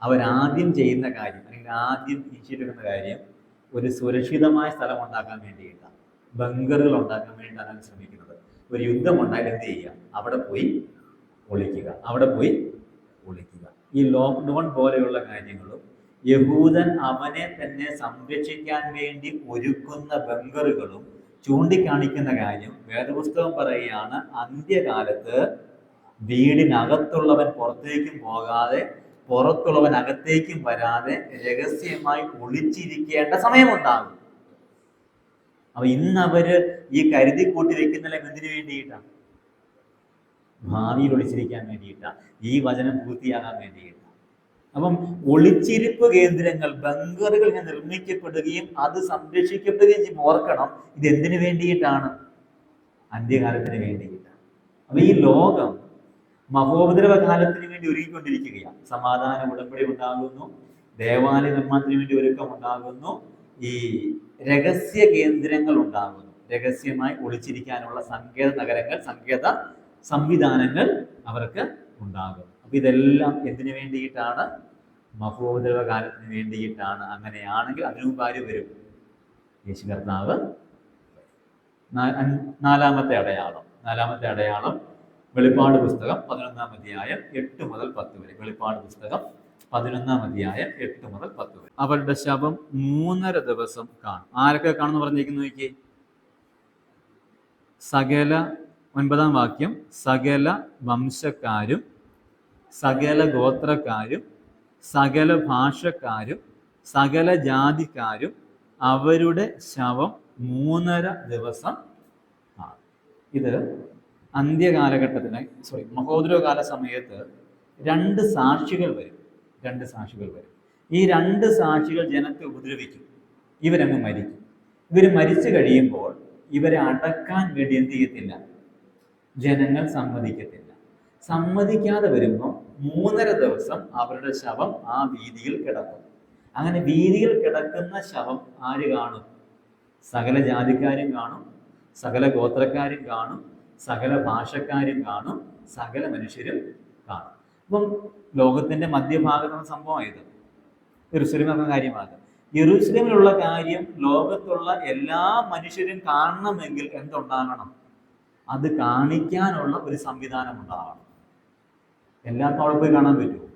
അവരാദ്യം ചെയ്യുന്ന കാര്യം, അല്ലെങ്കിൽ ആദ്യം ഇനിഷ്യേറ്റെടുക്കുന്ന കാര്യം, ഒരു സുരക്ഷിതമായ സ്ഥലം ഉണ്ടാക്കാൻ വേണ്ടിയിട്ടാണ്. ബങ്കറുകൾ ഉണ്ടാക്കാൻ വേണ്ടിയിട്ടാണ് ശ്രമിക്കുന്നത്. ഒരു യുദ്ധം ഉണ്ടായാൽ എന്ത് ചെയ്യുക? അവിടെ പോയി ഒളിക്കുക. ഈ ലോക്ക്ഡൗൺ പോലെയുള്ള കാര്യങ്ങളും യഹൂദൻ അവനെ തന്നെ സംരക്ഷിക്കാൻ വേണ്ടി ഒരുക്കുന്ന ബങ്കറുകളും ചൂണ്ടിക്കാണിക്കുന്ന കാര്യം വേദപുസ്തകം പറയുകയാണ്, അന്ത്യകാലത്ത് വീടിനകത്തുള്ളവൻ പുറത്തേക്കും പോകാതെ പുറത്തുള്ളവൻ അകത്തേക്കും വരാതെ രഹസ്യമായി ഒളിച്ചിരിക്കേണ്ട സമയമുണ്ടാകും. അപ്പൊ ഇന്നവര് ഈ കരുതി കൂട്ടി വെക്കുന്നില്ല എന്തിനു വേണ്ടിയിട്ടാണ്? ഭാവിയിൽ ഒളിച്ചിരിക്കാൻ വേണ്ടിയിട്ടാണ്, ഈ വചനം പൂർത്തിയാകാൻ വേണ്ടിയിട്ടാണ്. അപ്പം ഒളിച്ചിരിപ്പ് കേന്ദ്രങ്ങൾ, ബങ്കറുകൾ നിർമ്മിക്കപ്പെടുകയും അത് സംരക്ഷിക്കപ്പെടുകയും ചെയ്യും. ഓർക്കണം, ഇത് എന്തിനു വേണ്ടിയിട്ടാണ്? അന്ത്യകാലത്തിന് വേണ്ടിയിട്ടാണ്. അപ്പൊ ഈ ലോകം മഹോപദ്രവ കാലത്തിന് വേണ്ടി ഒരുങ്ങിക്കൊണ്ടിരിക്കുകയാണ്. സമാധാന ഉടമ്പടി ഉണ്ടാകുന്നു, ദേവാലയ നിർമ്മാണത്തിന് വേണ്ടി ഒരുക്കം ഉണ്ടാകുന്നു, ഈ രഹസ്യ കേന്ദ്രങ്ങൾ ഉണ്ടാകുന്നു, രഹസ്യമായി ഒളിച്ചിരിക്കാനുള്ള സങ്കേത നഗരങ്ങൾ, സങ്കേത സംവിധാനങ്ങൾ അവർക്ക് ഉണ്ടാകും. അപ്പൊ ഇതെല്ലാം എന്തിനു വേണ്ടിയിട്ടാണ്? മഹോപദ്രവ കാലത്തിന് വേണ്ടിയിട്ടാണ്. അങ്ങനെയാണെങ്കിൽ അതിനു മുമ്പ് ആര് വരും? യേശു കർത്താവ്. നാലാമത്തെ അടയാളം വെളിപ്പാട് പുസ്തകം 11-ാം അധ്യായം 8 മുതൽ 10 വരെ. വെളിപ്പാട് പുസ്തകം 11-ാം അധ്യായം 8 മുതൽ 10 വരെ. അവരുടെ ശവം 3.5 ദിവസം കാണും. ആരൊക്കെ കാണുന്നു പറഞ്ഞിരിക്കുന്നു നോക്കി. സകല 9-ാം വാക്യം, സകല വംശക്കാരും സകല ഗോത്രക്കാരും സകല ഭാഷക്കാരും സകല ജാതിക്കാരും അവരുടെ ശവം 3.5 ദിവസം ആണ്. ഇത് അന്ത്യകാലഘട്ടത്തിന് മഹോദരകാല സമയത്ത് 2 സാക്ഷികൾ വരും. ഈ 2 സാക്ഷികൾ ജനത്തെ ഉപദ്രവിക്കും. ഇവരങ്ങ് മരിക്കും. ഇവർ മരിച്ചു കഴിയുമ്പോൾ ഇവരെ അടക്കാൻ വേണ്ടി എന്ത് ചെയ്യത്തില്ല? ജനങ്ങൾ സമ്മതിക്കത്തില്ല. സമ്മതിക്കാതെ വരുമ്പോൾ 3.5 ദിവസം അവരുടെ ശവം ആ വീതിയിൽ കിടക്കും. അങ്ങനെ വീതിയിൽ കിടക്കുന്ന ശവം ആര് കാണും? സകല ജാതിക്കാരും കാണും, സകല ഗോത്രക്കാരും കാണും, സകല ഭാഷക്കാരും കാണും, സകല മനുഷ്യരും കാണും. അപ്പം ലോകത്തിന്റെ മധ്യഭാഗത്തുള്ള സംഭവമായത് യെരൂശലേം എന്ന കാര്യമാണ്. യെരൂശലേമിലുള്ള കാര്യം ലോകത്തുള്ള എല്ലാ മനുഷ്യരും കാണണമെങ്കിൽ എന്തുണ്ടാകണം? അത് കാണിക്കാനുള്ള ഒരു സംവിധാനം ഉണ്ടാകണം. എല്ലാവർക്കും അവിടെ പോയി കാണാൻ പറ്റുമോ?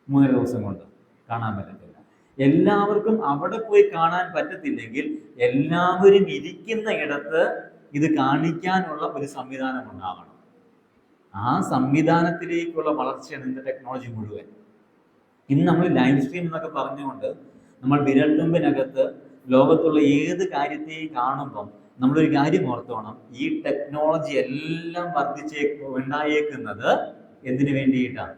3 ദിവസം കൊണ്ട് കാണാൻ പറ്റത്തില്ല. എല്ലാവർക്കും അവിടെ പോയി കാണാൻ പറ്റത്തില്ലെങ്കിൽ എല്ലാവരും ഇരിക്കുന്ന ഇടത്ത് ഇത് കാണിക്കാനുള്ള ഒരു സംവിധാനം ഉണ്ടാകണം. ആ സംവിധാനത്തിലേക്കുള്ള വളർച്ചയാണ് ഇന്നത്തെ ടെക്നോളജി മുഴുവൻ. ഇന്ന് നമ്മൾ ലൈവ് സ്ട്രീം എന്നൊക്കെ പറഞ്ഞുകൊണ്ട് നമ്മൾ വിരൽത്തുമ്പിനകത്ത് ലോകത്തുള്ള ഏത് കാര്യത്തെയും കാണുമ്പം നമ്മളൊരു കാര്യം ഓർത്തോണം, ഈ ടെക്നോളജി എല്ലാം ഉണ്ടായേക്കുന്നത് എന്തിനു വേണ്ടിയിട്ടാണ്?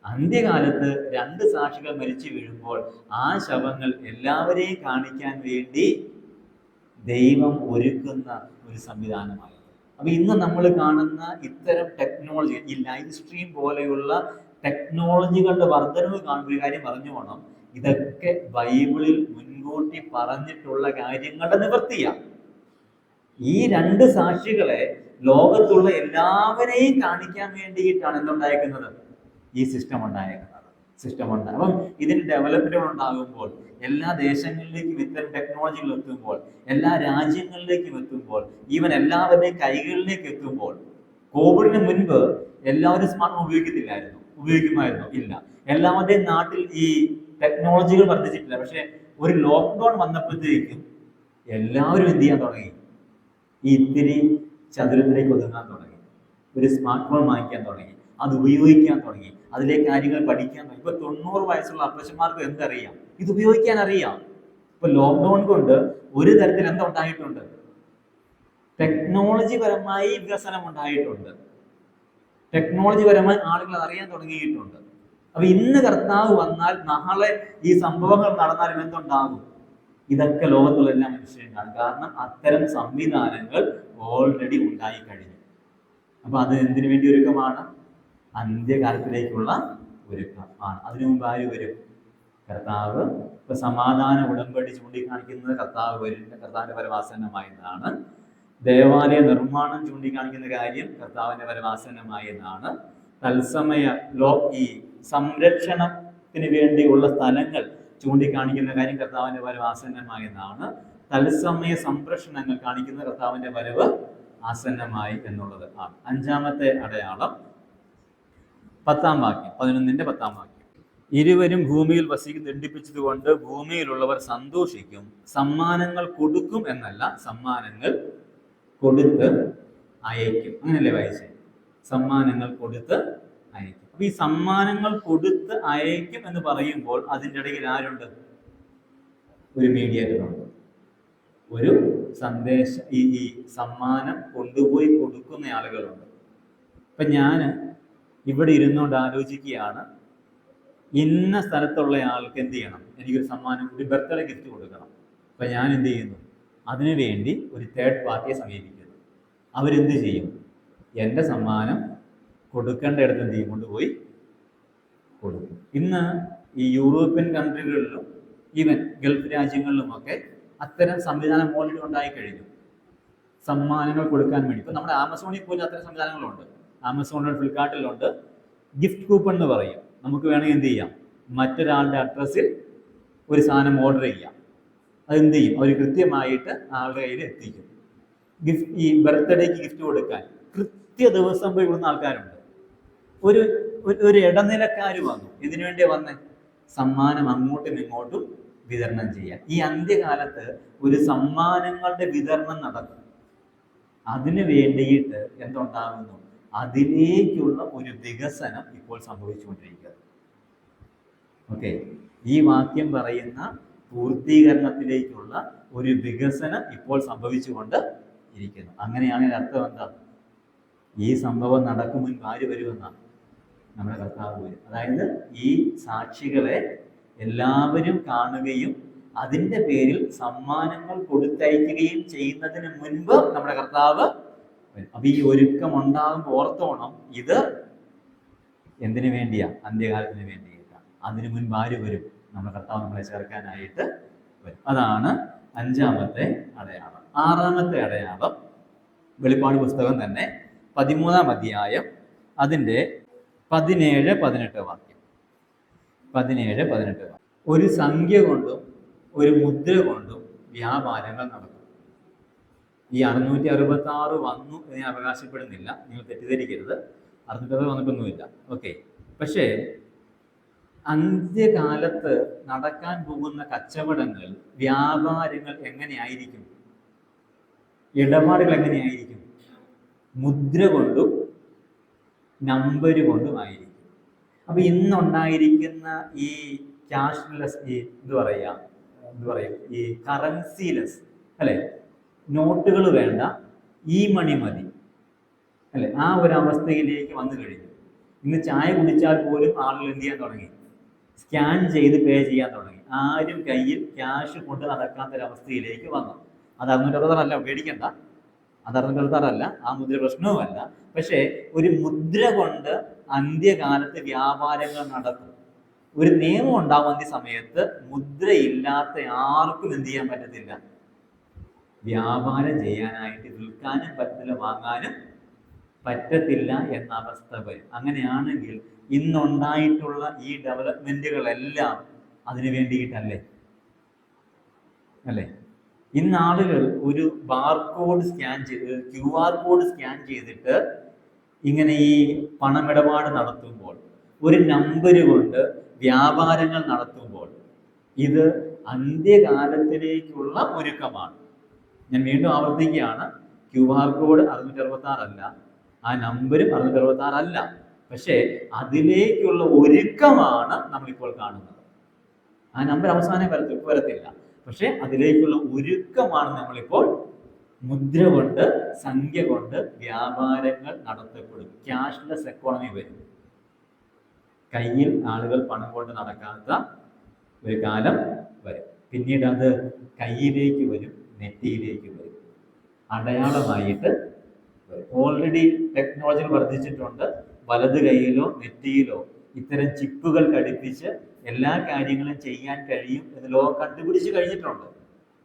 അന്ത്യകാലത്ത് 2 സാക്ഷികൾ മരിച്ചു വീഴുമ്പോൾ ആ ശവങ്ങൾ എല്ലാവരെയും കാണിക്കാൻ വേണ്ടി ദൈവം ഒരുക്കുന്ന ഒരു സംവിധാനമായി. അപ്പൊ ഇന്ന് നമ്മൾ കാണുന്ന ഇത്തരം ടെക്നോളജി, ഈ ലൈവ് സ്ട്രീം പോലെയുള്ള ടെക്നോളജികളുടെ വർധനവ് കാണുന്ന ഒരു കാര്യം പറഞ്ഞു പോകണം, ഇതൊക്കെ ബൈബിളിൽ മുൻകൂട്ടി പറഞ്ഞിട്ടുള്ള കാര്യങ്ങളുടെ നിവൃത്തിയാണ്. ഈ 2 സാക്ഷികളെ ലോകത്തുള്ള എല്ലാവരെയും കാണിക്കാൻ വേണ്ടിയിട്ടാണ് എന്തുണ്ടായിരിക്കുന്നത്? ഈ സിസ്റ്റം ഉണ്ടായിരിക്കുന്നത്. അപ്പം ഇതിന് ഡെവലപ്മെന്റുകൾ ഉണ്ടാകുമ്പോൾ, എല്ലാ ദേശങ്ങളിലേക്കും ഇത്തരം ടെക്നോളജികൾ എത്തുമ്പോൾ, എല്ലാ രാജ്യങ്ങളിലേക്കും എത്തുമ്പോൾ, ഈവൻ എല്ലാവരുടെയും കൈകളിലേക്ക് എത്തുമ്പോൾ, കോവിഡിന് മുൻപ് എല്ലാവരും സ്മാർട്ട് ഫോൺ ഉപയോഗിക്കുമായിരുന്നു? ഇല്ല. എല്ലാവരുടെയും നാട്ടിൽ ഈ ടെക്നോളജികൾ വർദ്ധിച്ചിട്ടില്ല. പക്ഷെ ഒരു ലോക്ക്ഡൗൺ വന്നപ്പോഴത്തേക്കും എല്ലാവരും എന്ത് ചെയ്യാൻ തുടങ്ങി? ഈ ഇത്തിരി ചതുരത്തിലേക്ക് ഒതുങ്ങാൻ തുടങ്ങി. ഒരു സ്മാർട്ട് ഫോൺ വാങ്ങിക്കാൻ തുടങ്ങി, അത് ഉപയോഗിക്കാൻ തുടങ്ങി, അതിലെ കാര്യങ്ങൾ പഠിക്കാൻ തുടങ്ങി. ഇപ്പൊ 90 വയസ്സുള്ള അപ്പച്ചന്മാർക്ക് എന്തറിയാം? ഇത് ഉപയോഗിക്കാൻ അറിയാം. ഇപ്പൊ ലോക്ക്ഡൗൺ കൊണ്ട് ഒരു തരത്തിൽ എന്തുണ്ടായിട്ടുണ്ട്? ടെക്നോളജി പരമായി വികസനം ഉണ്ടായിട്ടുണ്ട്. ടെക്നോളജി പരമായി ആളുകൾ അത് അറിയാൻ തുടങ്ങിയിട്ടുണ്ട്. അപ്പൊ ഇന്ന് കർത്താവ് വന്നാൽ നാളെ ഈ സംഭവങ്ങൾ നടന്നാലും എന്തുണ്ടാകും? ഇതൊക്കെ ലോകത്തുള്ള എല്ലാ മനുഷ്യരും കാണും. കാരണം അത്തരം സംവിധാനങ്ങൾ ഓൾറെഡി ഉണ്ടായി കഴിഞ്ഞു. അപ്പൊ അത് എന്തിനു വേണ്ടി ഒരുക്കമാണ്? അന്ത്യകാലത്തിലേക്കുള്ള ഒരുക്കം ആണ്. അതിനു മുമ്പ് ആര് വരും? കർത്താവ്. ഇപ്പൊ സമാധാന ഉടമ്പടി ചൂണ്ടിക്കാണിക്കുന്നത് കർത്താവ് വരുന്ന കർത്താവിന്റെ പരമാസന്നമായെന്നാണ്. ദേവാലയ നിർമ്മാണം ചൂണ്ടിക്കാണിക്കുന്ന കാര്യം കർത്താവിന്റെ പരമാസന്നമായെന്നാണ്. തത്സമയ ഈ സംരക്ഷണത്തിന് വേണ്ടിയുള്ള സ്ഥലങ്ങൾ ചൂണ്ടിക്കാണിക്കുന്ന കാര്യം കർത്താവിന്റെ വരവ് ആസന്നമായെന്നാണ്. തത്സമയ സംരക്ഷണങ്ങൾ കാണിക്കുന്ന കർത്താവിന്റെ വരവ് ആസന്നമായി എന്നുള്ളത് ആണ്. 5ാമത്തെ അടയാളം 10ാം വാക്യം, 11ന്റെ 10ാം വാക്യം. ഇരുവരും ഭൂമിയിൽ ദണ്ഡിപ്പിച്ചത് കൊണ്ട് ഭൂമിയിലുള്ളവർ സന്തോഷിക്കും, സമ്മാനങ്ങൾ കൊടുക്കും എന്നല്ല, സമ്മാനങ്ങൾ കൊടുത്ത് അയക്കും. അങ്ങനല്ലേ വായിച്ചേ? സമ്മാനങ്ങൾ കൊടുത്ത് അയക്കും. അപ്പൊ ഈ സമ്മാനങ്ങൾ കൊടുത്ത് അയക്കും എന്ന് പറയുമ്പോൾ അതിൻ്റെ ഇടയിൽ ആരുണ്ട്? ഒരു മീഡിയേറ്ററുണ്ട്, ഒരു ഈ സമ്മാനം കൊണ്ടുപോയി കൊടുക്കുന്ന ആളുകളുണ്ട്. ഇപ്പൊ ഞാൻ ഇവിടെ ഇരുന്നുകൊണ്ട് ആലോചിക്കുകയാണ്, ഇന്ന സ്ഥലത്തുള്ള ആൾക്ക് എന്ത് ചെയ്യണം? എനിക്കൊരു സമ്മാനം, ഒരു ബർത്ത്ഡേ ഗിഫ്റ്റ് കൊടുക്കണം. അപ്പൊ ഞാൻ എന്ത് ചെയ്യുന്നു? അതിനുവേണ്ടി ഒരു തേർഡ് പാർട്ടിയെ സമീപിക്കുന്നു. അവരെന്ത് ചെയ്യും? എൻ്റെ സമ്മാനം കൊടുക്കേണ്ട ഇടത്ത് എന്ത് ചെയ്യും? കൊണ്ടുപോയി കൊടുക്കും. ഇന്ന് ഈ യൂറോപ്യൻ കൺട്രികളിലും ഈവൻ ഗൾഫ് രാജ്യങ്ങളിലുമൊക്കെ അത്തരം സംവിധാനം ഓൾറെഡി ഉണ്ടായി കഴിഞ്ഞു, സമ്മാനങ്ങൾ കൊടുക്കാൻ വേണ്ടി. ഇപ്പൊ നമ്മുടെ ആമസോണിൽ പോലും അത്തരം സംവിധാനങ്ങളുണ്ട്. ആമസോണിലുണ്ട്, ഫ്ലിപ്കാർട്ടിലുണ്ട്. ഗിഫ്റ്റ് കൂപ്പൺ എന്ന് പറയും. നമുക്ക് വേണമെങ്കിൽ എന്ത് ചെയ്യാം? മറ്റൊരാളുടെ അഡ്രസ്സിൽ ഒരു സാധനം ഓർഡർ ചെയ്യാം. അതെന്ത് ചെയ്യും? അവർ കൃത്യമായിട്ട് ആളുടെ കയ്യിൽ എത്തിക്കും. ഈ ബർത്ത്ഡേക്ക് ഗിഫ്റ്റ് കൊടുക്കാൻ കൃത്യ ദിവസം പോയി കൊടുക്കുന്ന ആൾക്കാരുണ്ട്. ഒരു ഇടനിലക്കാർ വന്നു. ഇതിനു വേണ്ടി വന്നേ? സമ്മാനം അങ്ങോട്ടും ഇങ്ങോട്ടും വിതരണം ചെയ്യാൻ. ഈ അന്ത്യകാലത്ത് ഒരു സമ്മാനങ്ങളുടെ വിതരണം നടക്കും. അതിനു വേണ്ടിയിട്ട് എന്തുണ്ടാകുന്നു? അതിലേക്കുള്ള ഒരു വികസനം ഇപ്പോൾ സംഭവിച്ചുകൊണ്ടിരിക്കുക. ഓക്കെ, ഈ വാക്യം പറയുന്ന പൂർത്തീകരണത്തിലേക്കുള്ള ഒരു വികസനം ഇപ്പോൾ സംഭവിച്ചുകൊണ്ട് ഇരിക്കുന്നു. അങ്ങനെയാണെങ്കിൽ അർത്ഥം എന്താ? ഈ സംഭവം നടക്കും മുൻപ് ആര് വരുമെന്നാണ്? നമ്മുടെ കർത്താവ് വരും. അതായത് ഈ സാക്ഷികളെ എല്ലാവരും കാണുകയും അതിൻ്റെ പേരിൽ സമ്മാനങ്ങൾ കൊടുത്തയക്കുകയും ചെയ്യുന്നതിന് മുൻപ് നമ്മുടെ കർത്താവ് വരും. അപ്പൊ ഈ ഒരുക്കം ഉണ്ടാകുമ്പോൾ ഓർത്തോണം, ഇത് എന്തിനു വേണ്ടിയാ? അന്ത്യകാലത്തിന് വേണ്ടിയിട്ടാണ്. അതിനു മുൻപ് ആര് വരും? നമ്മുടെ കർത്താവ് നമ്മളെ ചേർക്കാനായിട്ട് വരും. അതാണ് അഞ്ചാമത്തെ അടയാളം. ആറാമത്തെ അടയാളം വെളിപ്പാട് പുസ്തകം തന്നെ 13-ാം അധ്യായം അതിൻ്റെ 17-18 വാക്യം. 17-18 വാക്യം. ഒരു സംഖ്യ കൊണ്ടും ഒരു മുദ്ര കൊണ്ടും വ്യാപാരങ്ങൾ നടക്കും. ഈ 666 വന്നു എന്ന് ഞാൻ അവകാശപ്പെടുന്നില്ല, നിങ്ങൾ തെറ്റിദ്ധരിക്കരുത്. 666 വന്നിട്ടൊന്നുമില്ല. ഓക്കെ. പക്ഷേ അന്ത്യകാലത്ത് നടക്കാൻ പോകുന്ന കച്ചവടങ്ങൾ, വ്യാപാരങ്ങൾ എങ്ങനെയായിരിക്കും? ഇടപാടുകൾ എങ്ങനെയായിരിക്കും? മുദ്ര കൊണ്ടും നമ്പർ കൊണ്ടും ആയിരിക്കും. അപ്പൊ ഇന്നുണ്ടായിരിക്കുന്ന ഈ ക്യാഷ്ലെസ്, ഈ എന്ത് പറയും, ഈ കറൻസിലെസ് അല്ലെ, നോട്ടുകൾ വേണ്ട, ഈ മണി മതി അല്ലെ, ആ ഒരു അവസ്ഥയിലേക്ക് വന്നു കഴിഞ്ഞു. ഇന്ന് ചായ കുടിച്ചാൽ പോലും ആളുകൾ എന്ത് ചെയ്യാൻ തുടങ്ങി? സ്കാൻ ചെയ്ത് പേ ചെയ്യാൻ തുടങ്ങി. ആരും കയ്യിൽ ക്യാഷ് കൊണ്ട് നടക്കാത്തൊരവസ്ഥയിലേക്ക് വന്നു. അത് 666 പേടിക്കണ്ട, അത് 666 ആ മുദ്ര പ്രശ്നവുമല്ല. പക്ഷേ ഒരു മുദ്ര കൊണ്ട് അന്ത്യകാലത്ത് വ്യാപാരങ്ങൾ നടക്കും. ഒരു നിയമം ഉണ്ടാവും, അന്ത്യ സമയത്ത് മുദ്രയില്ലാത്ത ആർക്കും എന്ത് ചെയ്യാൻ പറ്റത്തില്ല, വ്യാപാരം ചെയ്യാനായിട്ട്. വിൽക്കാനും പറ്റത്തില്ല, വാങ്ങാനും പറ്റത്തില്ല എന്ന അവസ്ഥ വരും. അങ്ങനെയാണെങ്കിൽ ഇന്നുണ്ടായിട്ടുള്ള ഈ ഡെവലപ്മെന്റുകളെല്ലാം അതിനു വേണ്ടിയിട്ടല്ലേ അല്ലേ? ഇന്ന് ആളുകൾ ഒരു ബാർകോഡ് സ്കാൻ ചെയ്ത്, QR കോഡ് സ്കാൻ ചെയ്തിട്ട് ഇങ്ങനെ ഈ പണമിടപാട് നടത്തുമ്പോൾ, ഒരു നമ്പർ കൊണ്ട് വ്യാപാരങ്ങൾ നടത്തുമ്പോൾ, ഇത് അന്ത്യകാലത്തിലേക്കുള്ള ഒരുക്കമാണ്. ഞാൻ വീണ്ടും ആവർത്തിക്കുകയാണ്, QR കോഡ് 666 അല്ല, ആ നമ്പരും 666 അല്ല. പക്ഷേ അതിലേക്കുള്ള ഒരുക്കമാണ് നമ്മളിപ്പോൾ കാണുന്നത്. ആ നമ്പർ അവസാനം വരത്തില്ല, പക്ഷെ അതിലേക്കുള്ള ഒരുക്കമാണ് നമ്മളിപ്പോൾ. മുദ്ര കൊണ്ട്, സംഖ്യ കൊണ്ട് വ്യാപാരങ്ങൾ നടത്തപ്പെടും. ക്യാഷ്ലെസ് എക്കോണമി വരും. കയ്യിൽ ആളുകൾ പണം കൊണ്ട് നടക്കാത്ത ഒരു കാലം വരും. പിന്നീട് അത് കയ്യിലേക്ക് വരും, നെറ്റിയിലേക്ക് വരും, അടയാളമായിട്ട് വരും. ഓൾറെഡി ടെക്നോളജി വർദ്ധിച്ചിട്ടുണ്ട്. വലത് കൈയിലോ നെറ്റിയിലോ ഇത്തരം ചിപ്പുകൾ ഘടിപ്പിച്ച് എല്ലാ കാര്യങ്ങളും ചെയ്യാൻ കഴിയും എന്ന് ലോകം കണ്ടുപിടിച്ച് കഴിഞ്ഞിട്ടുണ്ട്.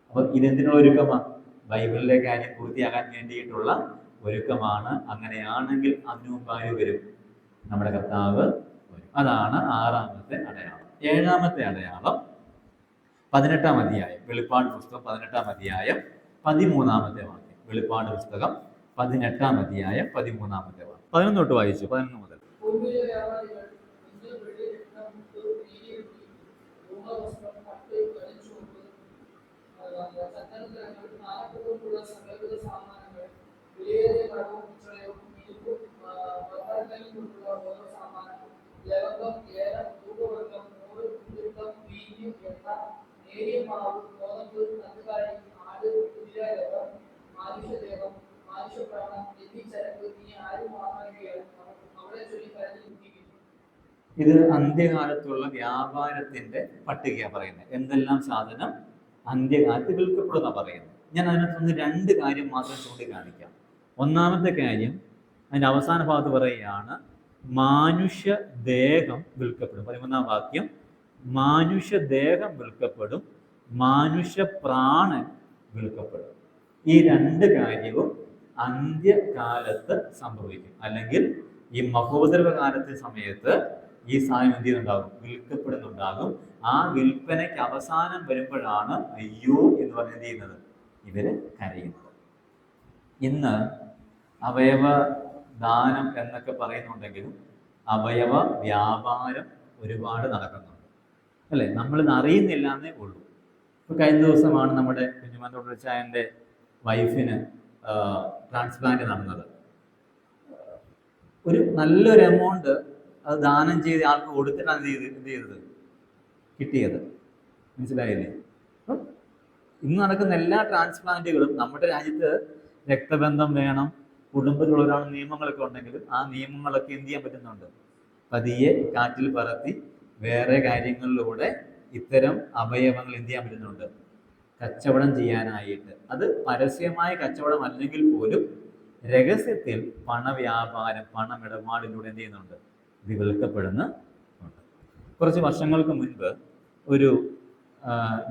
അപ്പം ഇതെന്തിനുള്ള ഒരുക്കമാണ്? ബൈബിളിലെ കാര്യം പൂർത്തിയാകാൻ വേണ്ടിയിട്ടുള്ള ഒരുക്കമാണ്. അങ്ങനെയാണെങ്കിൽ അതിനു മുമ്പായി വരും നമ്മുടെ കർത്താവ് വരും. അതാണ് ആറാമത്തെ അടയാളം. ഏഴാമത്തെ അടയാളം 18-ാം അധ്യായം, വെളിപ്പാട് പുസ്തകം 18-ാം അധ്യായം 13-ാമത്തെ വാക്യം. വെളിപ്പാട് പുസ്തകം 18-ാം അധ്യായം 13-ാമത്തെ വാക്യം. 11 തൊട്ട് വായിച്ചു. 11 മുതൽ. ഇത് അന്ത്യകാലത്തുള്ള വ്യാപാരത്തിന്റെ പട്ടിക പറയുന്നത്. എന്തെല്ലാം സാധനം അന്ത്യകാലത്ത് വിൽക്കപ്പെടുന്ന പറയുന്നത്. ഞാൻ അതിനകത്തുനിന്ന് 2 കാര്യം മാത്രം ചൂണ്ടിക്കാണിക്കാം. ഒന്നാമത്തെ കാര്യം അതിന്റെ അവസാന ഭാഗത്ത് പറയുകയാണ്, മാനുഷ്യദേഹം വിൽക്കപ്പെടും. 13-ാം വാക്യം, മാനുഷ്യദേഹം വിൽക്കപ്പെടും, മാനുഷ്യപ്രാണൻ വിൽക്കപ്പെടും. ഈ 2 കാര്യവും അന്ത്യകാലത്ത് സംഭവിക്കും. അല്ലെങ്കിൽ ഈ മഹോദരവ കാലത്തെ സമയത്ത് ഈ സാധനം എന്ത് ചെയ്യുന്നുണ്ടാകും? വിൽക്കപ്പെടുന്നുണ്ടാകും. ആ വിൽപ്പനയ്ക്ക് അവസാനം വരുമ്പോഴാണ് അയ്യോ എന്ന് പറഞ്ഞ് എന്ത് ചെയ്യുന്നത്? ഇവര് കരയുന്നത്. ഇന്ന് അവയവ ദാനം എന്നൊക്കെ പറയുന്നുണ്ടെങ്കിലും അവയവ വ്യാപാരം ഒരുപാട് നടക്കുന്നുണ്ട് അല്ലേ? നമ്മളിത് അറിയുന്നില്ല എന്നേ ഉള്ളൂ. ഇപ്പൊ കഴിഞ്ഞ ദിവസമാണ് നമ്മുടെ കുഞ്ഞുമാൻ്റെ വൈഫിന് ട്രാൻസ്പ്ലാന്റ് നടന്നത്. ഒരു നല്ലൊരു എമൗണ്ട് അത് ദാനം ചെയ്ത് ആൾക്ക് കൊടുത്തിട്ടാണ് എന്ത് ചെയ്തത് കിട്ടിയത്. മനസ്സിലായില്ലേ? അപ്പം ഇന്ന് നടക്കുന്ന എല്ലാ ട്രാൻസ്പ്ലാന്റുകളും, നമ്മുടെ രാജ്യത്ത് രക്തബന്ധം വേണം, കുടുംബത്തിലുള്ളവരാണ് നിയമങ്ങളൊക്കെ ഉണ്ടെങ്കിലും ആ നിയമങ്ങളൊക്കെ എന്ത് ചെയ്യാൻ പറ്റുന്നുണ്ട്? പതിയെ കാറ്റിൽ പറത്തി വേറെ കാര്യങ്ങളിലൂടെ ഇത്തരം അവയവങ്ങൾ എന്ത് ചെയ്യാൻ പറ്റുന്നുണ്ട്? കച്ചവടം ചെയ്യാനായിട്ട്. അത് പരസ്യമായ കച്ചവടം അല്ലെങ്കിൽ പോലും രഹസ്യത്തിൽ പണവ്യാപാരം, പണമിടപാടിലൂടെ എന്ത് ചെയ്യുന്നുണ്ട്? ഇത് വിൽക്കപ്പെടുന്നുണ്ട്. കുറച്ച് വർഷങ്ങൾക്ക് മുൻപ് ഒരു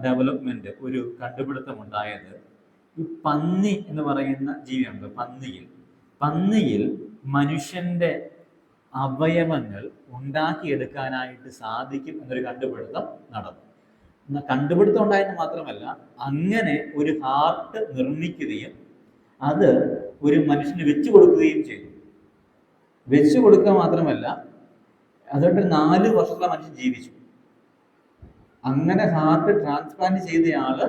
ഡെവലപ്മെന്റ്, ഒരു കണ്ടുപിടുത്തം ഉണ്ടായത് ഈ പന്നി എന്ന് പറയുന്ന ജീവിയുണ്ട്. പന്നിയിൽ മനുഷ്യന്റെ അവയവങ്ങൾ ഉണ്ടാക്കിയെടുക്കാനായിട്ട് സാധിക്കും എന്നൊരു കണ്ടുപിടുത്തം നടന്നു. കണ്ടുപിടുത്തം ഉണ്ടായെന്ന് മാത്രമല്ല, അങ്ങനെ ഒരു ഹാർട്ട് നിർമ്മിക്കുകയും അത് ഒരു മനുഷ്യന് വെച്ചു കൊടുക്കുകയും ചെയ്തു. വെച്ചു കൊടുക്കുക മാത്രമല്ല, അതുകൊണ്ട് 4 വർഷത്തോളം മനുഷ്യൻ ജീവിച്ചു. അങ്ങനെ ഹാർട്ട് ട്രാൻസ്പ്ലാന്റ് ചെയ്തയാള്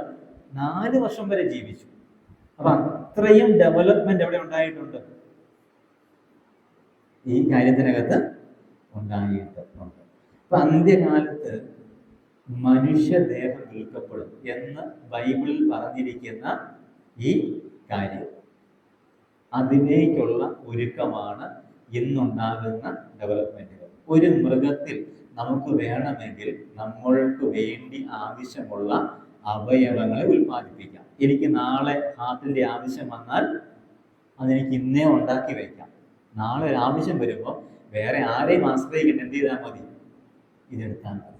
4 വർഷം വരെ ജീവിച്ചു. അപ്പൊ അത്രയും ഡെവലപ്മെന്റ് എവിടെ ഉണ്ടായിട്ടുണ്ട്? ഈ കാര്യത്തിനകത്ത് ഉണ്ടായിട്ടുണ്ട്. അപ്പൊ അന്ത്യകാലത്ത് മനുഷ്യദേഹം വിൽക്കപ്പെടും എന്ന് ബൈബിളിൽ പറഞ്ഞിരിക്കുന്ന ഈ കാര്യം, അതിലേക്കുള്ള ഒരുക്കമാണ് ഇന്നുണ്ടാകുന്ന ഡെവലപ്മെന്റുകൾ. ഒരു മൃഗത്തിൽ നമുക്ക് വേണമെങ്കിൽ നമ്മൾക്ക് വേണ്ടി ആവശ്യമുള്ള അവയവങ്ങളെ ഉൽപ്പാദിപ്പിക്കാം. എനിക്ക് നാളെ ഹാർട്ടിന്റെ ആവശ്യം വന്നാൽ അതെനിക്ക് ഇന്നേ ഉണ്ടാക്കി വയ്ക്കാം. നാളെ ഒരു ആവശ്യം വരുമ്പോൾ വേറെ ആരെയും ആശ്രയിക്കേണ്ട, എന്ത് ചെയ്താൽ മതി? ഇതെടുത്താൽ മതി.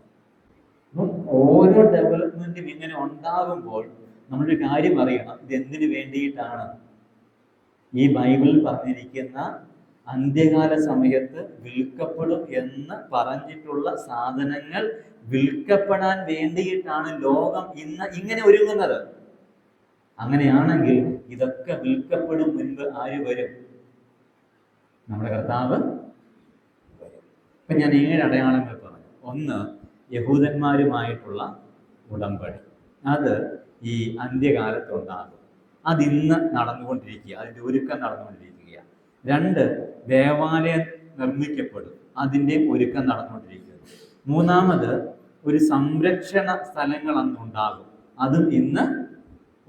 അപ്പം ഓരോ ഡെവലപ്മെന്റും ഇങ്ങനെ ഉണ്ടാകുമ്പോൾ നമ്മളൊരു കാര്യം അറിയണം, ഇത് എന്തിനു വേണ്ടിയിട്ടാണ്? ഈ ബൈബിളിൽ പറഞ്ഞിരിക്കുന്ന അന്ത്യകാല സമയത്ത് വിൽക്കപ്പെടും എന്ന് പറഞ്ഞിട്ടുള്ള സാധനങ്ങൾ വിൽക്കപ്പെടാൻ വേണ്ടിയിട്ടാണ് ലോകം ഇന്ന് ഇങ്ങനെ ഒരുങ്ങുന്നത്. അങ്ങനെയാണെങ്കിൽ ഇതൊക്കെ വിൽക്കപ്പെടും മുൻപ് ആര് വരും? നമ്മുടെ കർത്താവ് വരും. ഇപ്പൊ ഞാൻ 7 അടയാളങ്ങൾ പറഞ്ഞു. ഒന്ന്, യഹൂദന്മാരുമായിട്ടുള്ള ഉടമ്പടി, അത് ഈ അന്ത്യകാലത്തുണ്ടാകും. അതിന്ന് നടന്നുകൊണ്ടിരിക്കുക, അതിൻ്റെ ഒരുക്കം നടന്നുകൊണ്ടിരിക്കുക. 2, ദേവാലയം നിർമ്മിക്കപ്പെടും, അതിൻ്റെ ഒരുക്കം നടന്നുകൊണ്ടിരിക്കുന്നു. 3, ഒരു സംരക്ഷണ സ്ഥലങ്ങൾ അന്നുണ്ടാകും, അതും ഇന്ന്